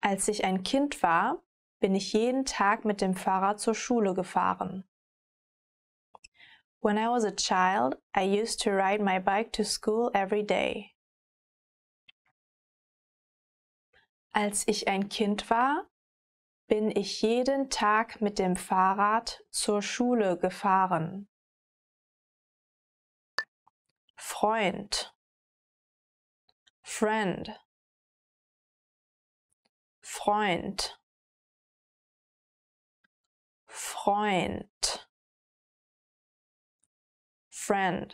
Als ich ein Kind war, bin ich jeden Tag mit dem Fahrrad zur Schule gefahren. When I was a child, I used to ride my bike to school every day. Als ich ein Kind war, bin ich jeden Tag mit dem Fahrrad zur Schule gefahren. Freund, friend, Freund, Freund, friend.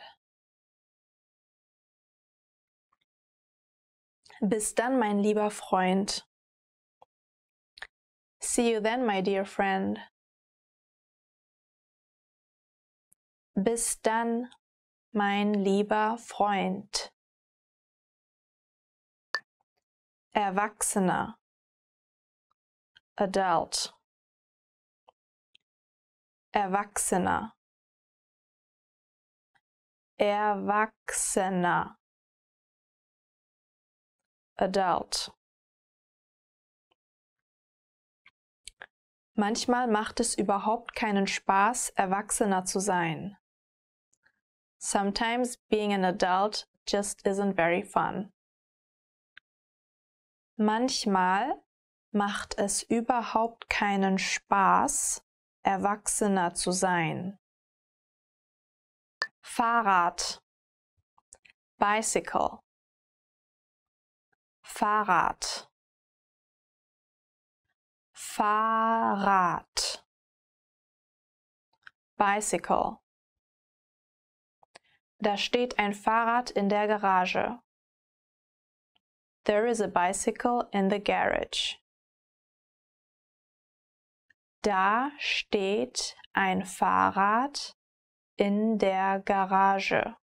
Bis dann, mein lieber Freund. See you then, my dear friend. Bis dann, mein lieber Freund. Erwachsener, adult. Erwachsener, Erwachsener, adult. Manchmal macht es überhaupt keinen Spaß, Erwachsener zu sein. Sometimes being an adult just isn't very fun. Manchmal macht es überhaupt keinen Spaß, Erwachsener zu sein. Fahrrad, bicycle, Fahrrad, Fahrrad, bicycle. Da steht ein Fahrrad in der Garage. There is a bicycle in the garage. Da steht ein Fahrrad in der Garage.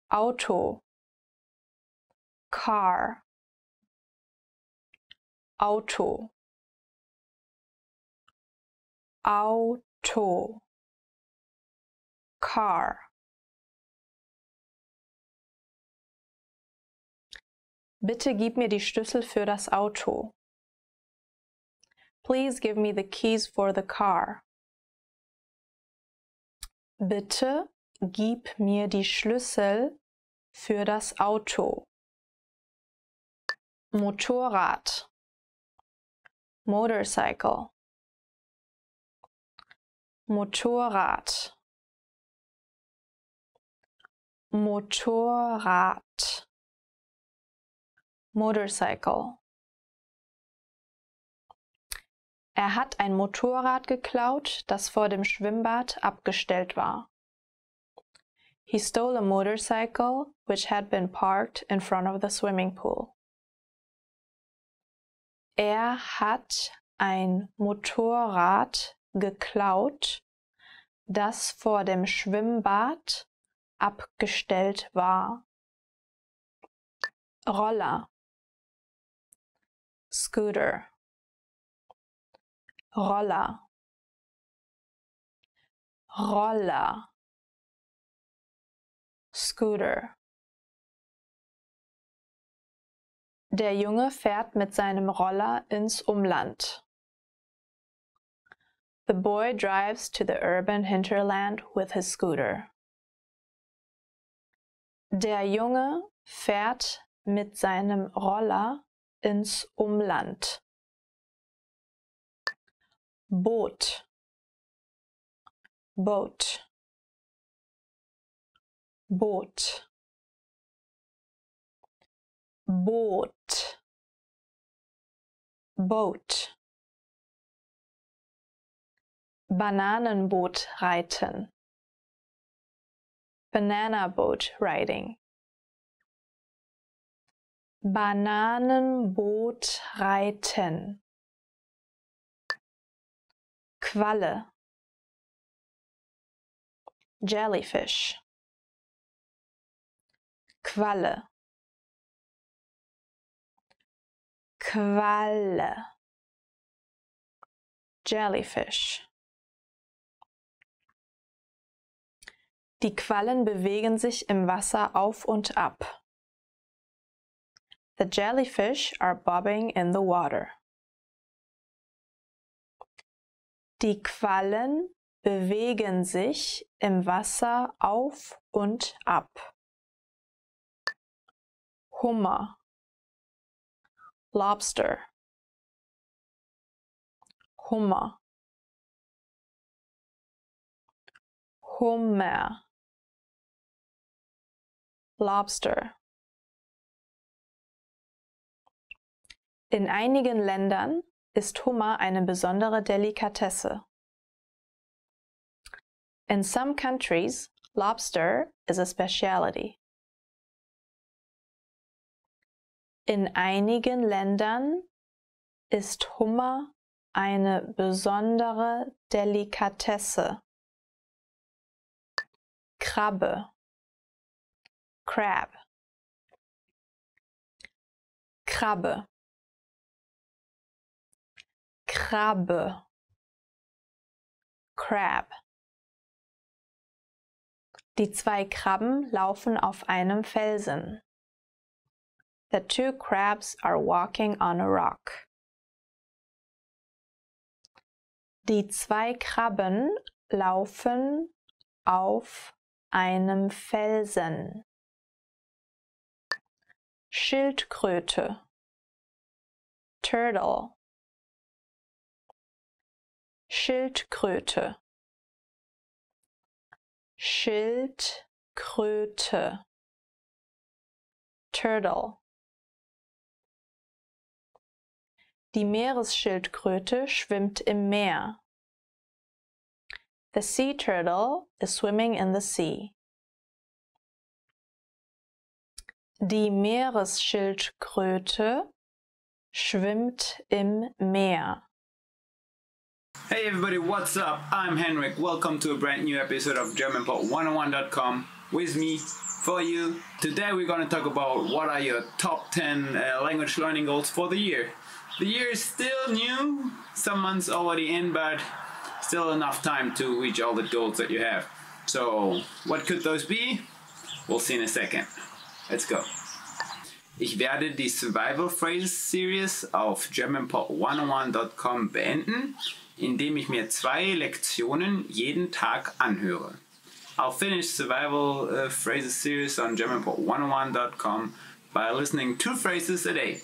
Auto, car, Auto, Auto, car. Bitte gib mir die Schlüssel für das Auto. Please give me the keys for the car. Bitte gib mir die Schlüssel für das Auto. Motorrad, motorcycle, Motorrad, Motorrad, motorcycle. Er hat ein Motorrad geklaut, das vor dem Schwimmbad abgestellt war. He stole a motorcycle which had been parked in front of the swimming pool. Er hat ein Motorrad geklaut, das vor dem Schwimmbad abgestellt war. Roller, Scooter, Roller, Roller, Scooter. Der Junge fährt mit seinem Roller ins Umland. The boy drives to the urban hinterland with his scooter. Der Junge fährt mit seinem Roller ins Umland. Boot, boat, Boot, Boot, Boat. Bananenboot reiten. Banana boat riding. Bananenboot reiten. Qualle. Jellyfish. Qualle. Qualle. Jellyfish. Die Quallen bewegen sich im Wasser auf und ab. The jellyfish are bobbing in the water. Die Quallen bewegen sich im Wasser auf und ab. Hummer, Lobster, Hummer, Hummer, Lobster. In einigen Ländern ist Hummer eine besondere Delikatesse. In some countries, lobster is a specialty. In einigen Ländern ist Hummer eine besondere Delikatesse. Krabbe, Crab, Krabbe, Krabbe, Crab. Die zwei Krabben laufen auf einem Felsen. The two crabs are walking on a rock. Die zwei Krabben laufen auf einem Felsen. Schildkröte, Turtle, Schildkröte, Schildkröte, Turtle. Die Meeresschildkröte schwimmt im Meer. The sea turtle is swimming in the sea. Die Meeresschildkröte schwimmt im Meer. Hey everybody, what's up? I'm Henrik. Welcome to a brand new episode of GermanPod101.com with me, for you. Today we're going to talk about what are your top 10 language learning goals for the year. The year is still new, some months already in, but still enough time to reach all the goals that you have. So, what could those be? We'll see in a second. Let's go. Ich werde die Survival Phrases Series auf GermanPod101.com beenden, indem ich mir 2 Lektionen jeden Tag anhöre. I'll finish Survival Phrases Series on GermanPod101.com by listening 2 phrases a day.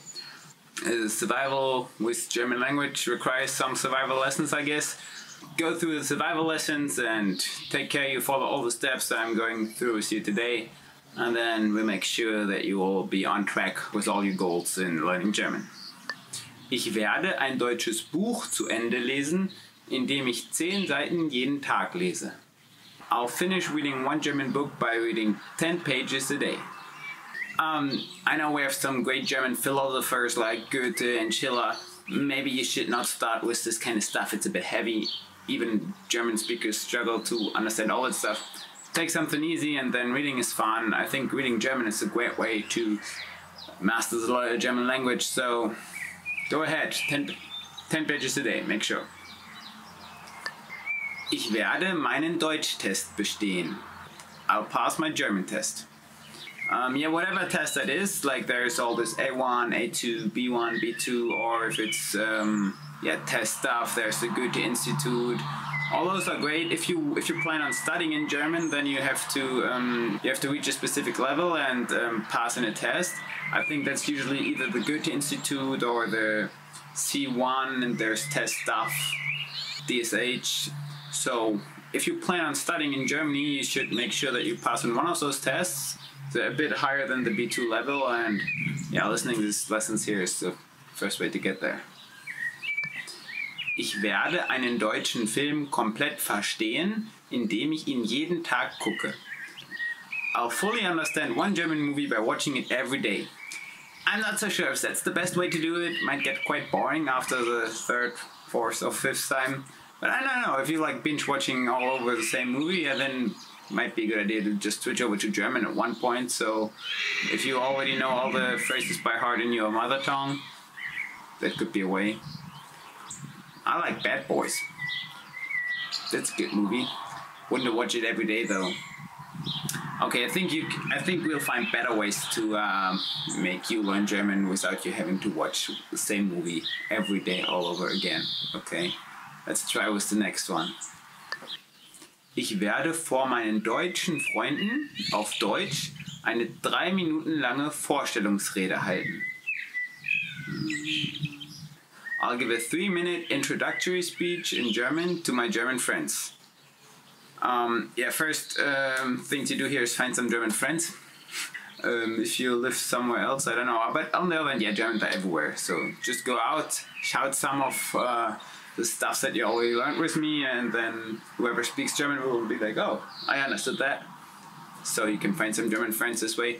Survival with German language requires some survival lessons, I guess. Go through the survival lessons and take care you follow all the steps that I'm going through with you today. And then we'll make sure that you will be on track with all your goals in learning German. Ich werde ein deutsches Buch zu Ende lesen, indem ich 10 Seiten jeden Tag lese. I'll finish reading one German book by reading 10 pages a day. I know we have some great German philosophers like Goethe and Schiller. Maybe you should not start with this kind of stuff. It's a bit heavy. Even German speakers struggle to understand all that stuff. Take something easy and then reading is fun. I think reading German is a great way to master the German language. So go ahead, 10 pages a day, make sure. Ich werde meinen Deutschtest bestehen. I'll pass my German test. Yeah, whatever test that is, like there's all this A1, A2, B1, B2, or if it's test stuff, there's the Goethe Institute. All those are great. If you plan on studying in German, then you have to reach a specific level and pass in a test. I think that's usually either the Goethe Institute or the C1, and there's test stuff, DSH. So if you plan on studying in Germany, you should make sure that you pass on one of those tests. They're a bit higher than the B2 level, and yeah, listening to these lessons here is the first way to get there. Ich werde einen deutschen Film komplett verstehen, indem ich ihn jeden Tag gucke. I'll fully understand one German movie by watching it every day. I'm not so sure if that's the best way to do it. Might get quite boring after the 3rd, 4th or 5th time. But I don't know, if you like binge watching all over the same movie, then might be a good idea to just switch over to German at one point. So if you already know all the phrases by heart in your mother tongue, that could be a way. I like Bad Boys. That's a good movie. Wouldn't watch it every day though. Okay, I think we'll find better ways to make you learn German without you having to watch the same movie every day all over again. Okay, let's try with the next one. Ich werde vor meinen deutschen Freunden auf Deutsch eine 3 Minuten lange Vorstellungsrede halten. I'll give a 3-minute introductory speech in German to my German friends. First thing to do here is find some German friends. If you live somewhere else, I don't know. But on the other hand, yeah, Germans are everywhere. So just go out, shout some of the stuff that you already learned with me, and then whoever speaks German will be like, oh, I understood that. So you can find some German friends this way.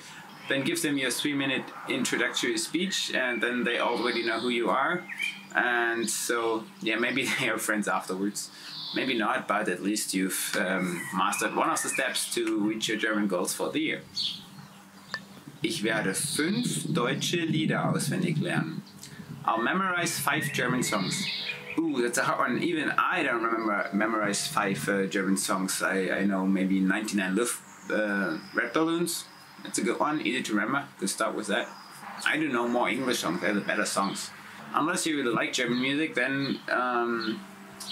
Then give them your 3-minute introductory speech, and then they already know who you are. And so, yeah, maybe they are friends afterwards. Maybe not, but at least you've mastered one of the steps to reach your German goals for the year. Ich werde 5 deutsche Lieder auswendig lernen. I'll memorize 5 German songs. Ooh, that's a hard one. Even I don't memorize 5 German songs. I know maybe 99 Red Balloons. That's a good one, easy to remember. Could start with that. I do know more English songs, they're the better songs. Unless you really like German music, then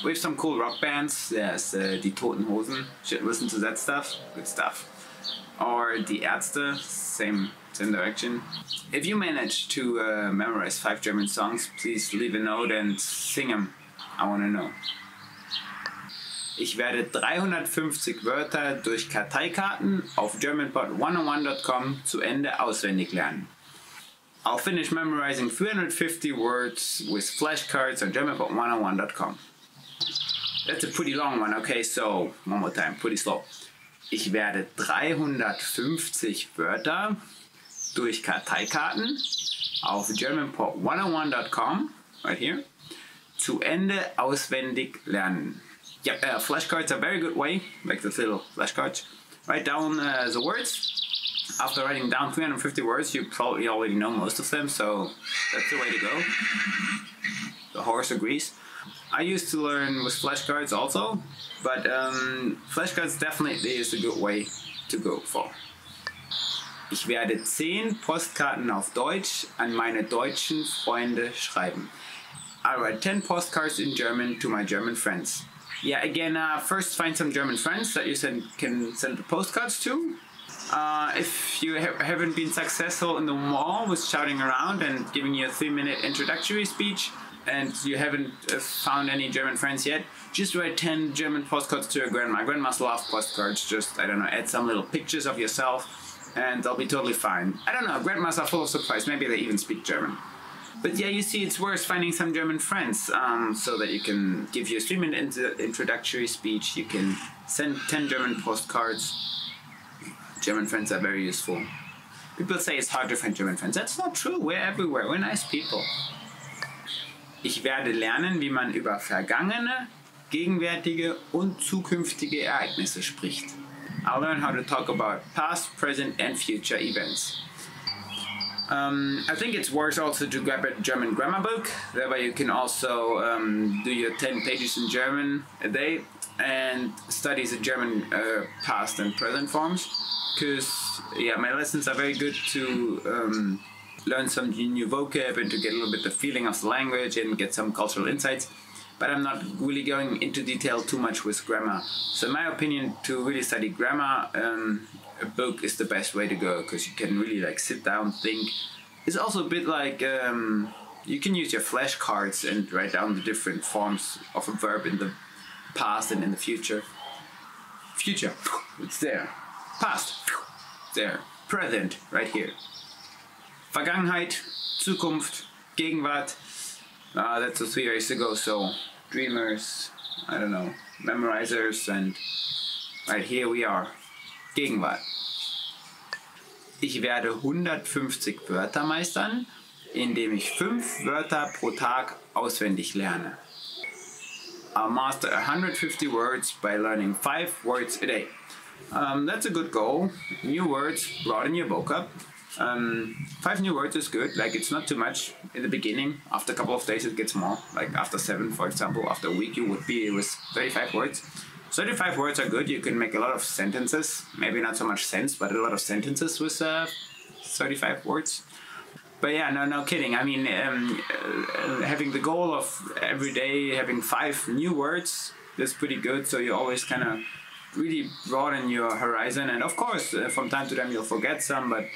we have some cool rock bands. There's Die Toten Hosen, should listen to that stuff, good stuff. Or Die Ärzte, same direction. If you manage to memorize 5 German songs, please leave a note and sing them. I want to know. Ich werde 350 Wörter durch Karteikarten auf germanpod101.com zu Ende auswendig lernen. I'll finish memorizing 350 words with flashcards on germanpod101.com. That's a pretty long one, okay, so one more time, pretty slow. Ich werde 350 Wörter durch Karteikarten auf germanpod101.com, right here, zu Ende auswendig lernen. Yeah, flashcards are a very good way, like the little flashcards. Write down the words. After writing down 350 words, you probably already know most of them, so that's the way to go. The horse agrees. I used to learn with flashcards also, but flashcards definitely is a good way to go for. Ich werde 10 Postkarten auf Deutsch an meine deutschen Freunde schreiben. I write 10 postcards in German to my German friends. Yeah, again, first find some German friends that you can send the postcards to. If you haven't been successful in the mall with shouting around and giving you a 3-minute introductory speech, and you haven't found any German friends yet, just write 10 German postcards to your grandma. Grandmas love postcards. Just, I don't know, add some little pictures of yourself, and they'll be totally fine. I don't know, grandmas are full of surprise. Maybe they even speak German. But yeah, you see, it's worth finding some German friends so that you can give you a 3-minute introductory speech. You can send 10 German postcards. German friends are very useful. People say it's hard to find German friends. That's not true. We're everywhere. We're nice people. Ich werde lernen, wie man über vergangene, gegenwärtige und zukünftige Ereignisse spricht. I'll learn how to talk about past, present and future events. I think it's worth also to grab a German grammar book. That way you can also do your 10 pages in German a day and study the German past and present forms. Because, yeah, my lessons are very good to learn some new vocab and to get a little bit the feeling of the language and get some cultural insights. But I'm not really going into detail too much with grammar. So in my opinion, to really study grammar, a book is the best way to go because you can really like sit down, think. It's also a bit like you can use your flashcards and write down the different forms of a verb in the past and in the future. Future, it's there. Past, there. Present, right here. Vergangenheit, Zukunft, Gegenwart. That's the 3 years ago, so dreamers, I don't know, memorizers, and right here we are. Gegenwart. Ich werde 150 Wörter meistern, indem ich 5 Wörter pro Tag auswendig lerne. I'll master 150 words by learning 5 words a day. That's a good goal. New words, broaden your vocab. 5 new words is good, like it's not too much in the beginning. After a couple of days it gets more, like after 7 for example, after a week you would be with 35 words. 35 words are good, you can make a lot of sentences, maybe not so much sense, but a lot of sentences with 35 words. But yeah, no kidding, I mean, having the goal of every day having 5 new words, that's pretty good, so you always kind of really broaden your horizon. And of course, from time to time you'll forget some, but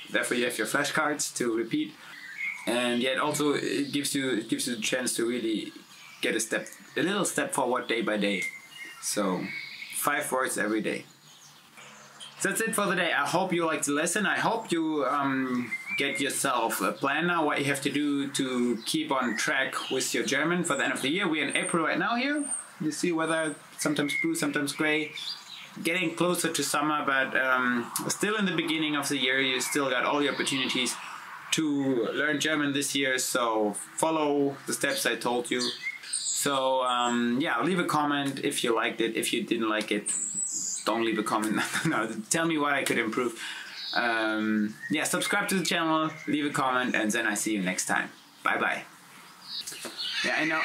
therefore you have your flashcards to repeat. And yet also it gives you the chance to really get a little step forward day by day. So 5 words every day. So that's it for the day. I hope you liked the lesson. I hope you get yourself a plan now, what you have to do to keep on track with your German for the end of the year. We're in April right now here. You see weather, sometimes blue, sometimes gray. Getting closer to summer, but still in the beginning of the year. You still got all the opportunities to learn German this year, so follow the steps I told you. So yeah, leave a comment if you liked it. If you didn't like it, don't leave a comment. No, tell me what I could improve. Yeah, subscribe to the channel, leave a comment, and then I see you next time. Bye bye. Yeah, I know.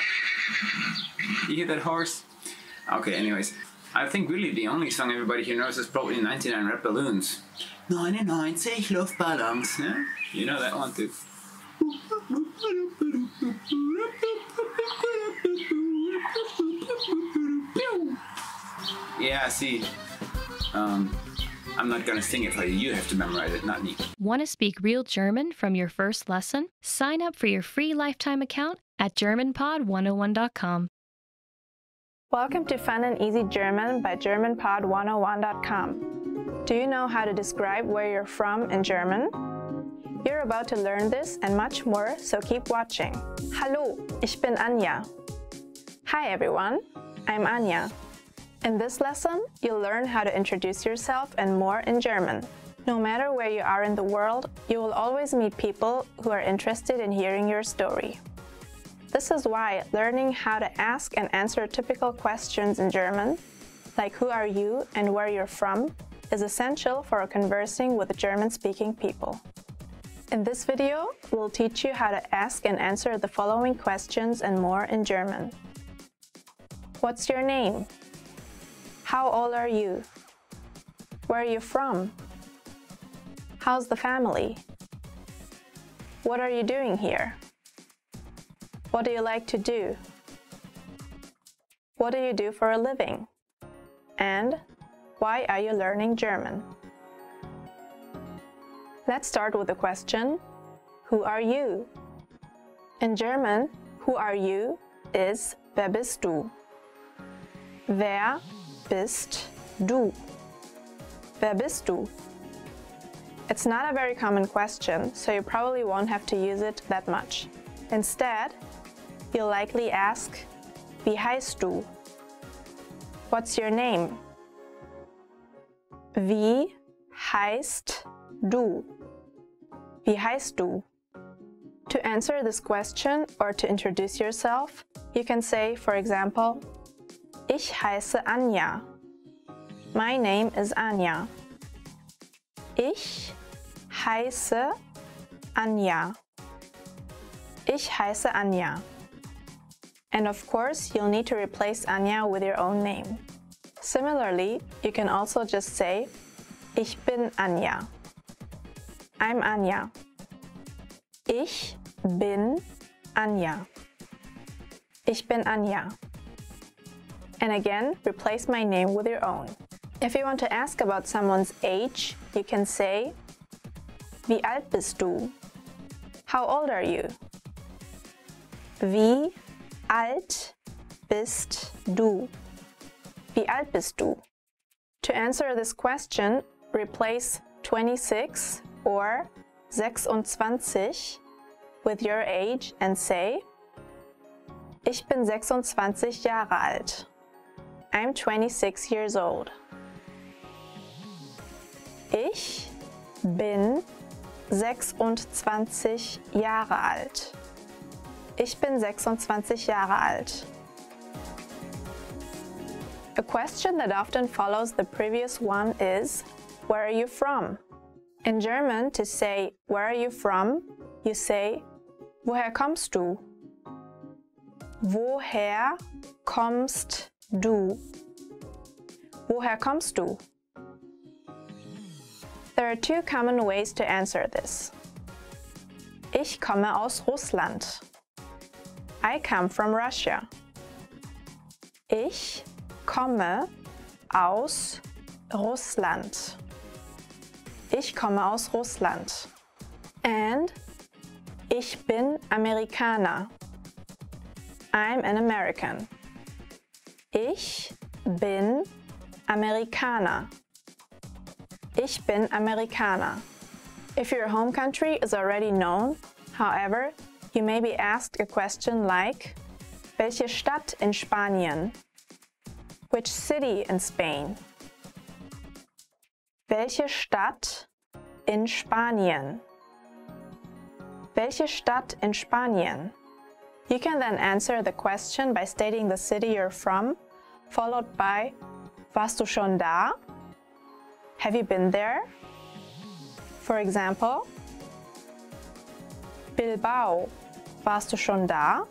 You hear that horse? Okay, anyways. I think really the only song everybody here knows is probably 99 Red Balloons. 99 Luftballons, yeah? You know that one too. Yeah, see, I'm not gonna sing it for you. You have to memorize it, not me. Want to speak real German from your first lesson? Sign up for your free lifetime account at GermanPod101.com. Welcome to Fun and Easy German by GermanPod101.com. Do you know how to describe where you're from in German? You're about to learn this and much more, so keep watching. Hallo, ich bin Anja. Hi everyone, I'm Anja. In this lesson, you'll learn how to introduce yourself and more in German. No matter where you are in the world, you will always meet people who are interested in hearing your story. This is why learning how to ask and answer typical questions in German, like who are you and where you're from, is essential for conversing with German-speaking people. In this video, we'll teach you how to ask and answer the following questions and more in German. What's your name? How old are you? Where are you from? How's the family? What are you doing here? What do you like to do? What do you do for a living? And why are you learning German? Let's start with the question, who are you? In German, who are you is wer bist du? Wer bist du? Wer bist du? It's not a very common question, so you probably won't have to use it that much. Instead, you'll likely ask, wie heißt du? What's your name? Wie heißt du? Wie heißt du? To answer this question or to introduce yourself, you can say, for example, ich heiße Anja. My name is Anja. Ich heiße Anja. Ich heiße Anja. And of course, you'll need to replace Anja with your own name. Similarly, you can also just say, ich bin Anja. I'm Anja. Ich bin Anja. Ich bin Anja. And again, replace my name with your own. If you want to ask about someone's age, you can say, wie alt bist du? How old are you? Wie alt bist du? Wie alt bist du? To answer this question, replace 26 or 26 with your age and say, ich bin 26 Jahre alt. I'm 26 years old. Ich bin 26 Jahre alt. Ich bin 26 Jahre alt. A question that often follows the previous one is, where are you from? In German, to say, where are you from, you say, woher kommst du? Woher kommst du? Woher kommst du? There are two common ways to answer this. Ich komme aus Russland. I come from Russia. Ich komme aus Russland. Ich komme aus Russland. And ich bin Amerikaner. I'm an American. Ich bin Amerikaner. Ich bin Amerikaner. If your home country is already known, however, you may be asked a question like, welche Stadt in Spanien? Which city in Spain? Welche Stadt in Spanien? Welche Stadt in Spanien? You can then answer the question by stating the city you're from, followed by Warst du schon da? Have you been there? For example, Bilbao. Warst du schon da?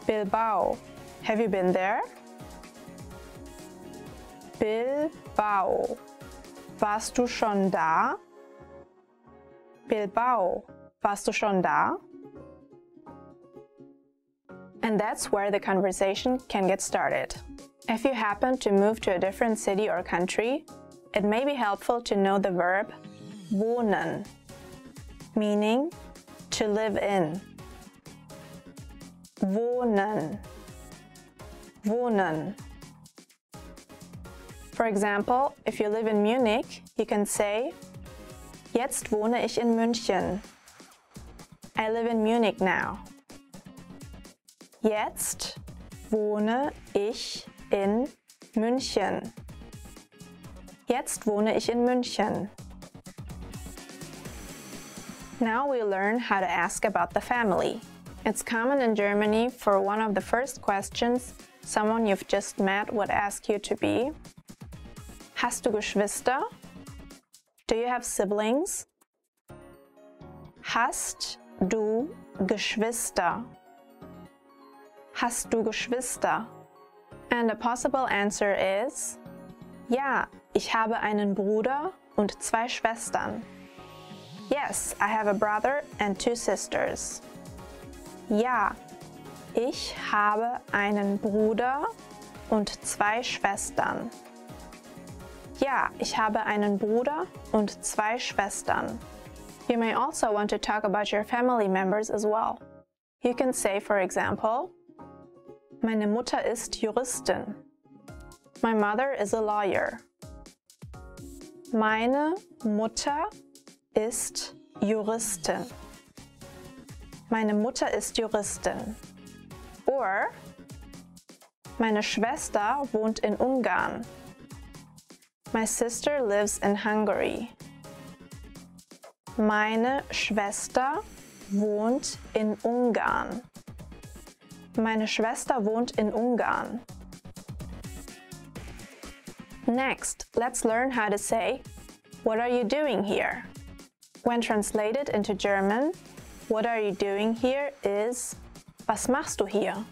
Bilbao. Have you been there? Bilbao. Warst du schon da? Bilbao. Warst du schon da? And that's where the conversation can get started. If you happen to move to a different city or country, it may be helpful to know the verb wohnen, meaning to live in. Wohnen. Wohnen. For example, if you live in Munich, you can say, Jetzt wohne ich in München. I live in Munich now. Jetzt wohne ich in München. Jetzt wohne ich in München. Now we learn how to ask about the family. It's common in Germany for one of the first questions someone you've just met would ask you to be, Hast du Geschwister? Do you have siblings? Hast du Geschwister? Hast du Geschwister? And a possible answer is, Ja, ich habe einen Bruder und 2 Schwestern. Yes, I have a brother and 2 sisters. Ja, ich habe einen Bruder und 2 Schwestern. Ja, ich habe einen Bruder und 2 Schwestern. You may also want to talk about your family members as well. You can say, for example, Meine Mutter ist Juristin. My mother is a lawyer. Meine Mutter ist Juristin. Meine Mutter ist Juristin. Or, meine Schwester wohnt in Ungarn. My sister lives in Hungary. Meine Schwester wohnt in Ungarn. Meine Schwester wohnt in Ungarn. Next, let's learn how to say, What are you doing here? When translated into German, what are you doing here is, Was machst du hier?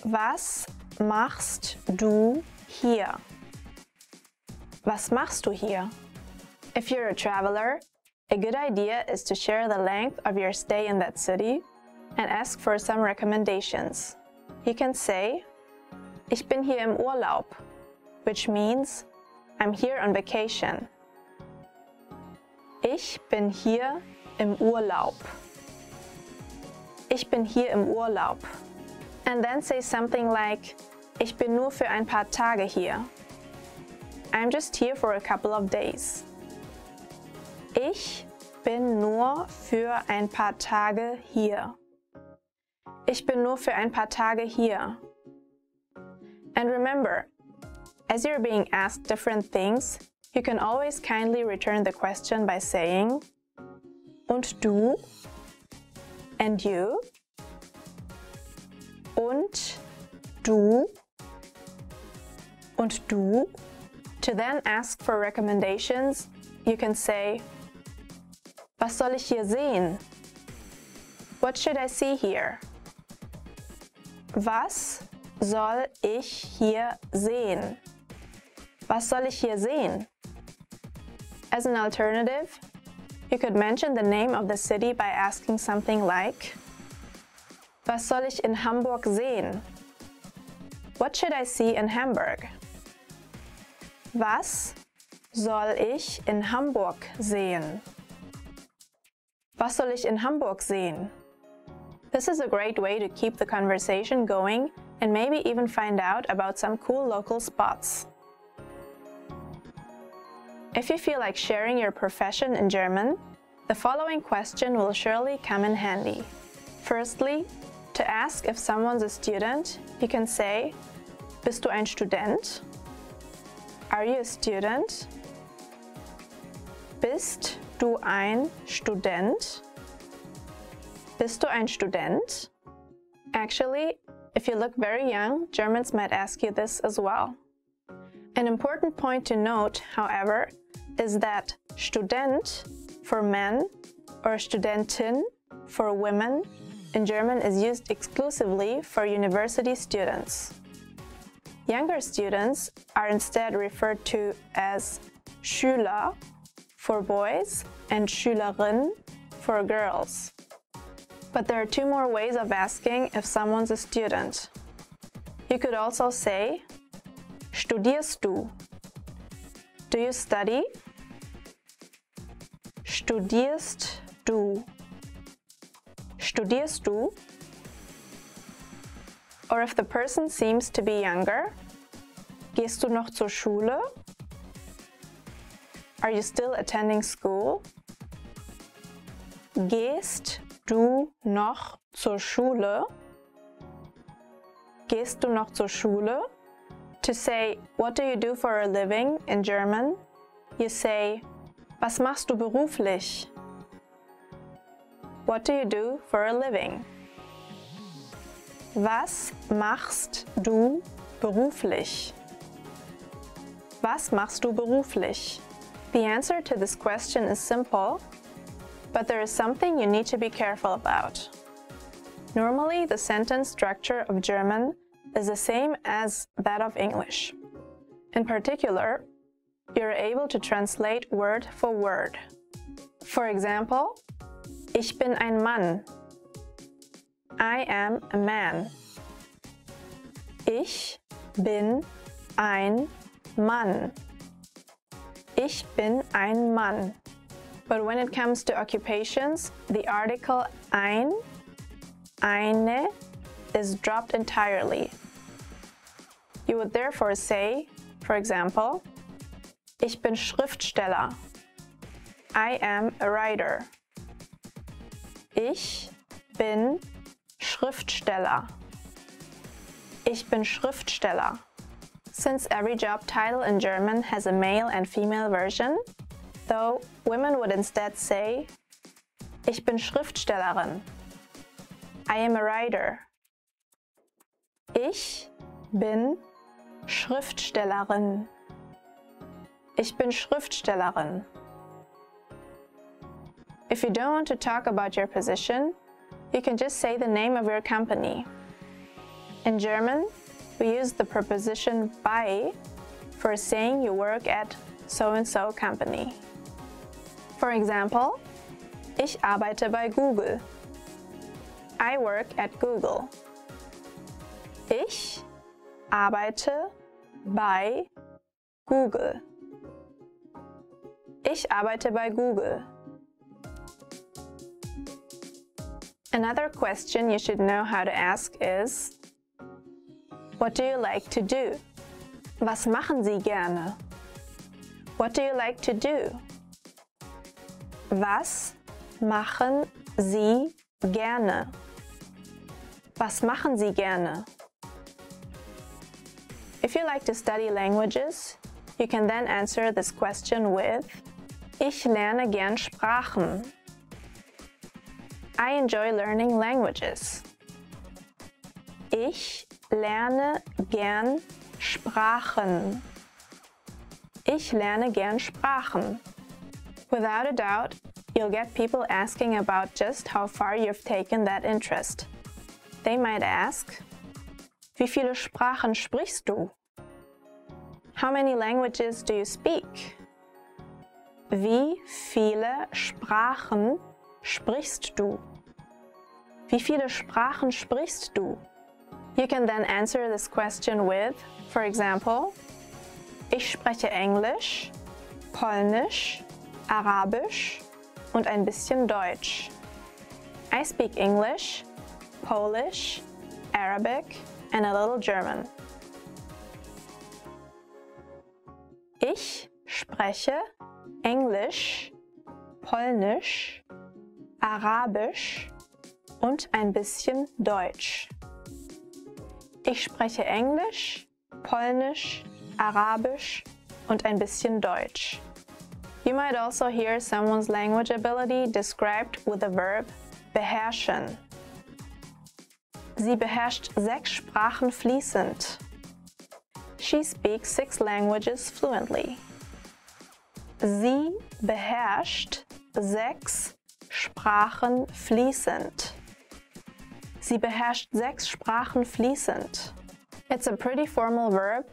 Was machst du hier? Was machst du hier? If you're a traveler, a good idea is to share the length of your stay in that city and ask for some recommendations. You can say, Ich bin hier im Urlaub, which means I'm here on vacation. Ich bin hier im Urlaub. Ich bin hier im Urlaub. And then say something like, Ich bin nur für ein paar Tage hier. I'm just here for a couple of days. Ich bin nur für ein paar Tage hier. Ich bin nur für ein paar Tage hier. And remember, as you're being asked different things, you can always kindly return the question by saying, Und du? And you? Und du? Und du? To then ask for recommendations, you can say, Was soll ich hier sehen? What should I see here? Was soll ich hier sehen? Was soll ich hier sehen? As an alternative, you could mention the name of the city by asking something like, Was soll ich in Hamburg sehen? What should I see in Hamburg? Was soll ich in Hamburg sehen? Was soll ich in Hamburg sehen? This is a great way to keep the conversation going and maybe even find out about some cool local spots. If you feel like sharing your profession in German, the following question will surely come in handy. Firstly, to ask if someone's a student, you can say, Bist du ein Student? Are you a student? Bist du ein Student? Bist du ein Student? Actually, if you look very young, Germans might ask you this as well. An important point to note, however, is that Student for men or Studentin for women in German is used exclusively for university students. Younger students are instead referred to as Schüler for boys and Schülerin for girls. But there are two more ways of asking if someone's a student. You could also say, Studierst du? Do you study? Studierst du? Studierst du? Or if the person seems to be younger, Gehst du noch zur Schule? Are you still attending school? Gehst du noch zur Schule? Gehst du noch zur Schule? To say, what do you do for a living in German, you say, was machst du beruflich? What do you do for a living? Was machst du beruflich? Was machst du beruflich? The answer to this question is simple, but there is something you need to be careful about. Normally, the sentence structure of German is the same as that of English. In particular, you're able to translate word for word. For example, Ich bin ein Mann. I am a man. Ich bin ein Mann. Ich bin ein Mann. But when it comes to occupations, the article ein, eine, is dropped entirely. You would therefore say, for example, Ich bin Schriftsteller. I am a writer. Ich bin Schriftsteller. Ich bin Schriftsteller. Since every job title in German has a male and female version, though women would instead say, Ich bin Schriftstellerin. I am a writer. Ich bin Schriftstellerin. Ich bin Schriftstellerin. If you don't want to talk about your position, you can just say the name of your company. In German, we use the preposition bei for saying you work at so-and-so company. For example, Ich arbeite bei Google. I work at Google. Ich arbeite bei Google. Ich arbeite bei Google. Another question you should know how to ask is, what do you like to do? Was machen Sie gerne? What do you like to do? Was machen Sie gerne? Was machen Sie gerne? If you like to study languages, you can then answer this question with, Ich lerne gern Sprachen. I enjoy learning languages. Ich lerne gern Sprachen. Ich lerne gern Sprachen. Without a doubt, you'll get people asking about just how far you've taken that interest. They might ask, Wie viele Sprachen sprichst du? How many languages do you speak? Wie viele Sprachen sprichst du? Wie viele Sprachen sprichst du? You can then answer this question with, for example, ich spreche Englisch, Polnisch, Arabisch und ein bisschen Deutsch. I speak English, Polish, Arabic, and a little German. Ich spreche Englisch, Polnisch, Arabisch und ein bisschen Deutsch. Ich spreche Englisch, Polnisch, Arabisch und ein bisschen Deutsch. You might also hear someone's language ability described with the verb beherrschen. Sie beherrscht 6 Sprachen fließend. She speaks 6 languages fluently. Sie beherrscht 6 Sprachen fließend. Sie beherrscht 6 Sprachen fließend. It's a pretty formal verb,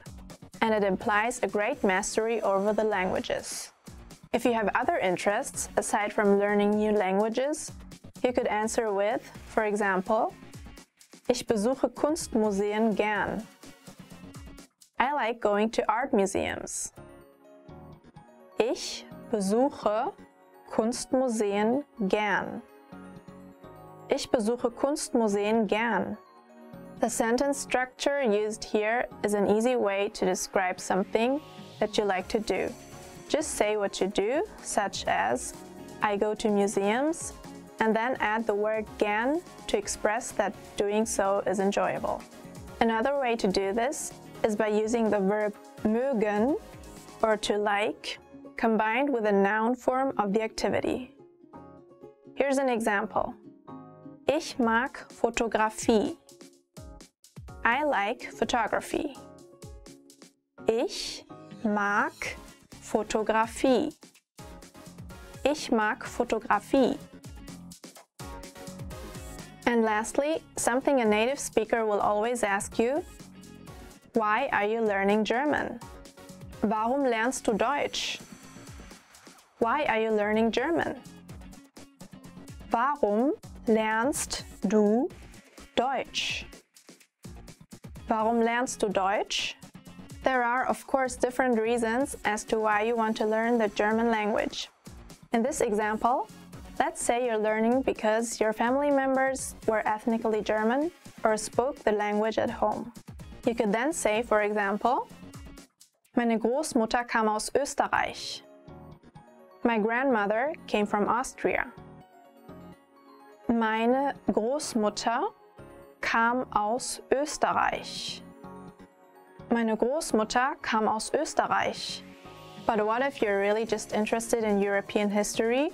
and it implies a great mastery over the languages. If you have other interests aside from learning new languages, you could answer with, for example, ich besuche Kunstmuseen gern. I like going to art museums. Ich besuche Kunstmuseen gern. Ich besuche Kunstmuseen gern. The sentence structure used here is an easy way to describe something that you like to do. Just say what you do, such as, I go to museums, and then add the word gern to express that doing so is enjoyable. Another way to do this is by using the verb mögen, or to like, combined with a noun form of the activity. Here's an example. Ich mag Fotografie. I like photography. Ich mag Fotografie. Ich mag Fotografie. And lastly, something a native speaker will always ask you: why are you learning German? Warum lernst du Deutsch? Why are you learning German? Warum lernst du Deutsch? Warum lernst du Deutsch? There are, of course, different reasons as to why you want to learn the German language. In this example, let's say you're learning because your family members were ethnically German or spoke the language at home. You could then say, for example, meine Großmutter kam aus Österreich. My grandmother came from Austria. Meine Großmutter kam aus Österreich. Meine Großmutter kam aus Österreich. But what if you're really just interested in European history,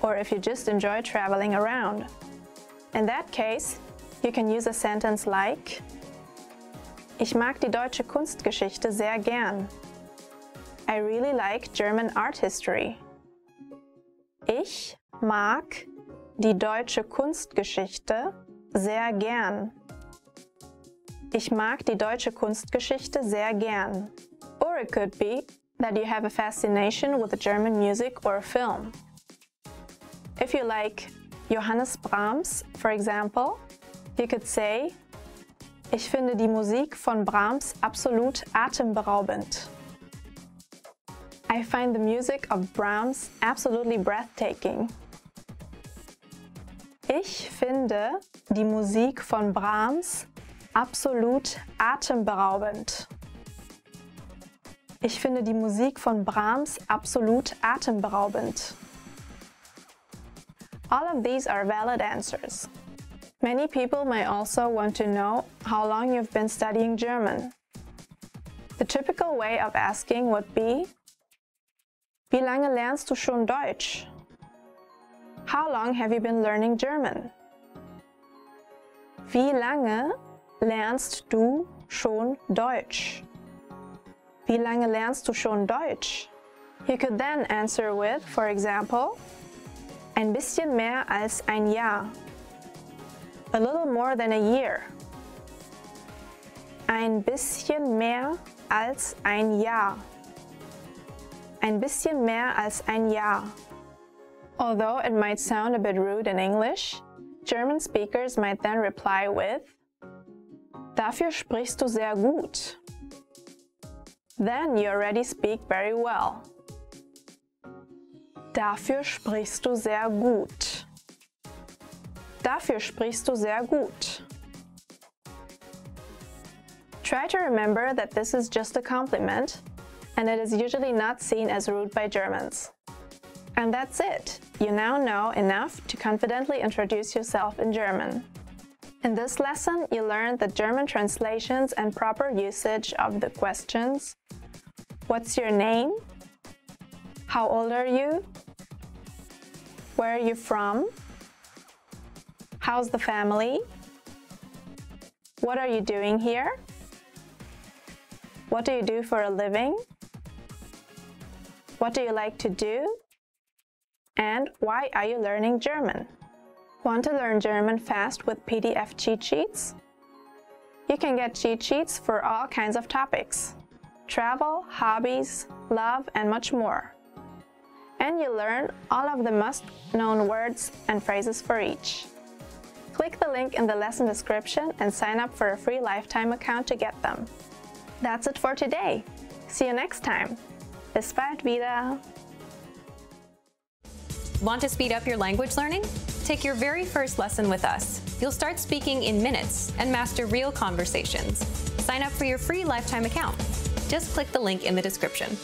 or if you just enjoy traveling around? In that case, you can use a sentence like: Ich mag die deutsche Kunstgeschichte sehr gern. I really like German art history. Ich mag die deutsche Kunstgeschichte sehr gern. Ich mag die deutsche Kunstgeschichte sehr gern. Or it could be that you have a fascination with German music or film. If you like Johannes Brahms, for example, you could say: Ich finde die Musik von Brahms absolut atemberaubend. I find the music of Brahms absolutely breathtaking. Ich finde die Musik von Brahms absolut atemberaubend. Ich finde die Musik von Brahms absolut atemberaubend. All of these are valid answers. Many people may also want to know how long you've been studying German. The typical way of asking would be: Wie lange lernst du schon Deutsch? How long have you been learning German? Wie lange lernst du schon Deutsch? Wie lange lernst du schon Deutsch? You could then answer with, for example, ein bisschen mehr als ein Jahr. A little more than a year. Ein bisschen mehr als ein Jahr. Ein bisschen mehr als ein Jahr. Although it might sound a bit rude in English, German speakers might then reply with: Dafür sprichst du sehr gut. Then you already speak very well. Dafür sprichst du sehr gut. Dafür sprichst du sehr gut. Try to remember that this is just a compliment, and it is usually not seen as rude by Germans. And that's it. You now know enough to confidently introduce yourself in German. In this lesson, you learned the German translations and proper usage of the questions: what's your name? How old are you? Where are you from? How's the family? What are you doing here? What do you do for a living? What do you like to do? And why are you learning German? Want to learn German fast with PDF cheat sheets? You can get cheat sheets for all kinds of topics: travel, hobbies, love, and much more. And you learn all of the must-known words and phrases for each. Click the link in the lesson description and sign up for a free lifetime account to get them. That's it for today. See you next time. Bis bald wieder. Want to speed up your language learning? Take your very first lesson with us. You'll start speaking in minutes and master real conversations. Sign up for your free lifetime account. Just click the link in the description.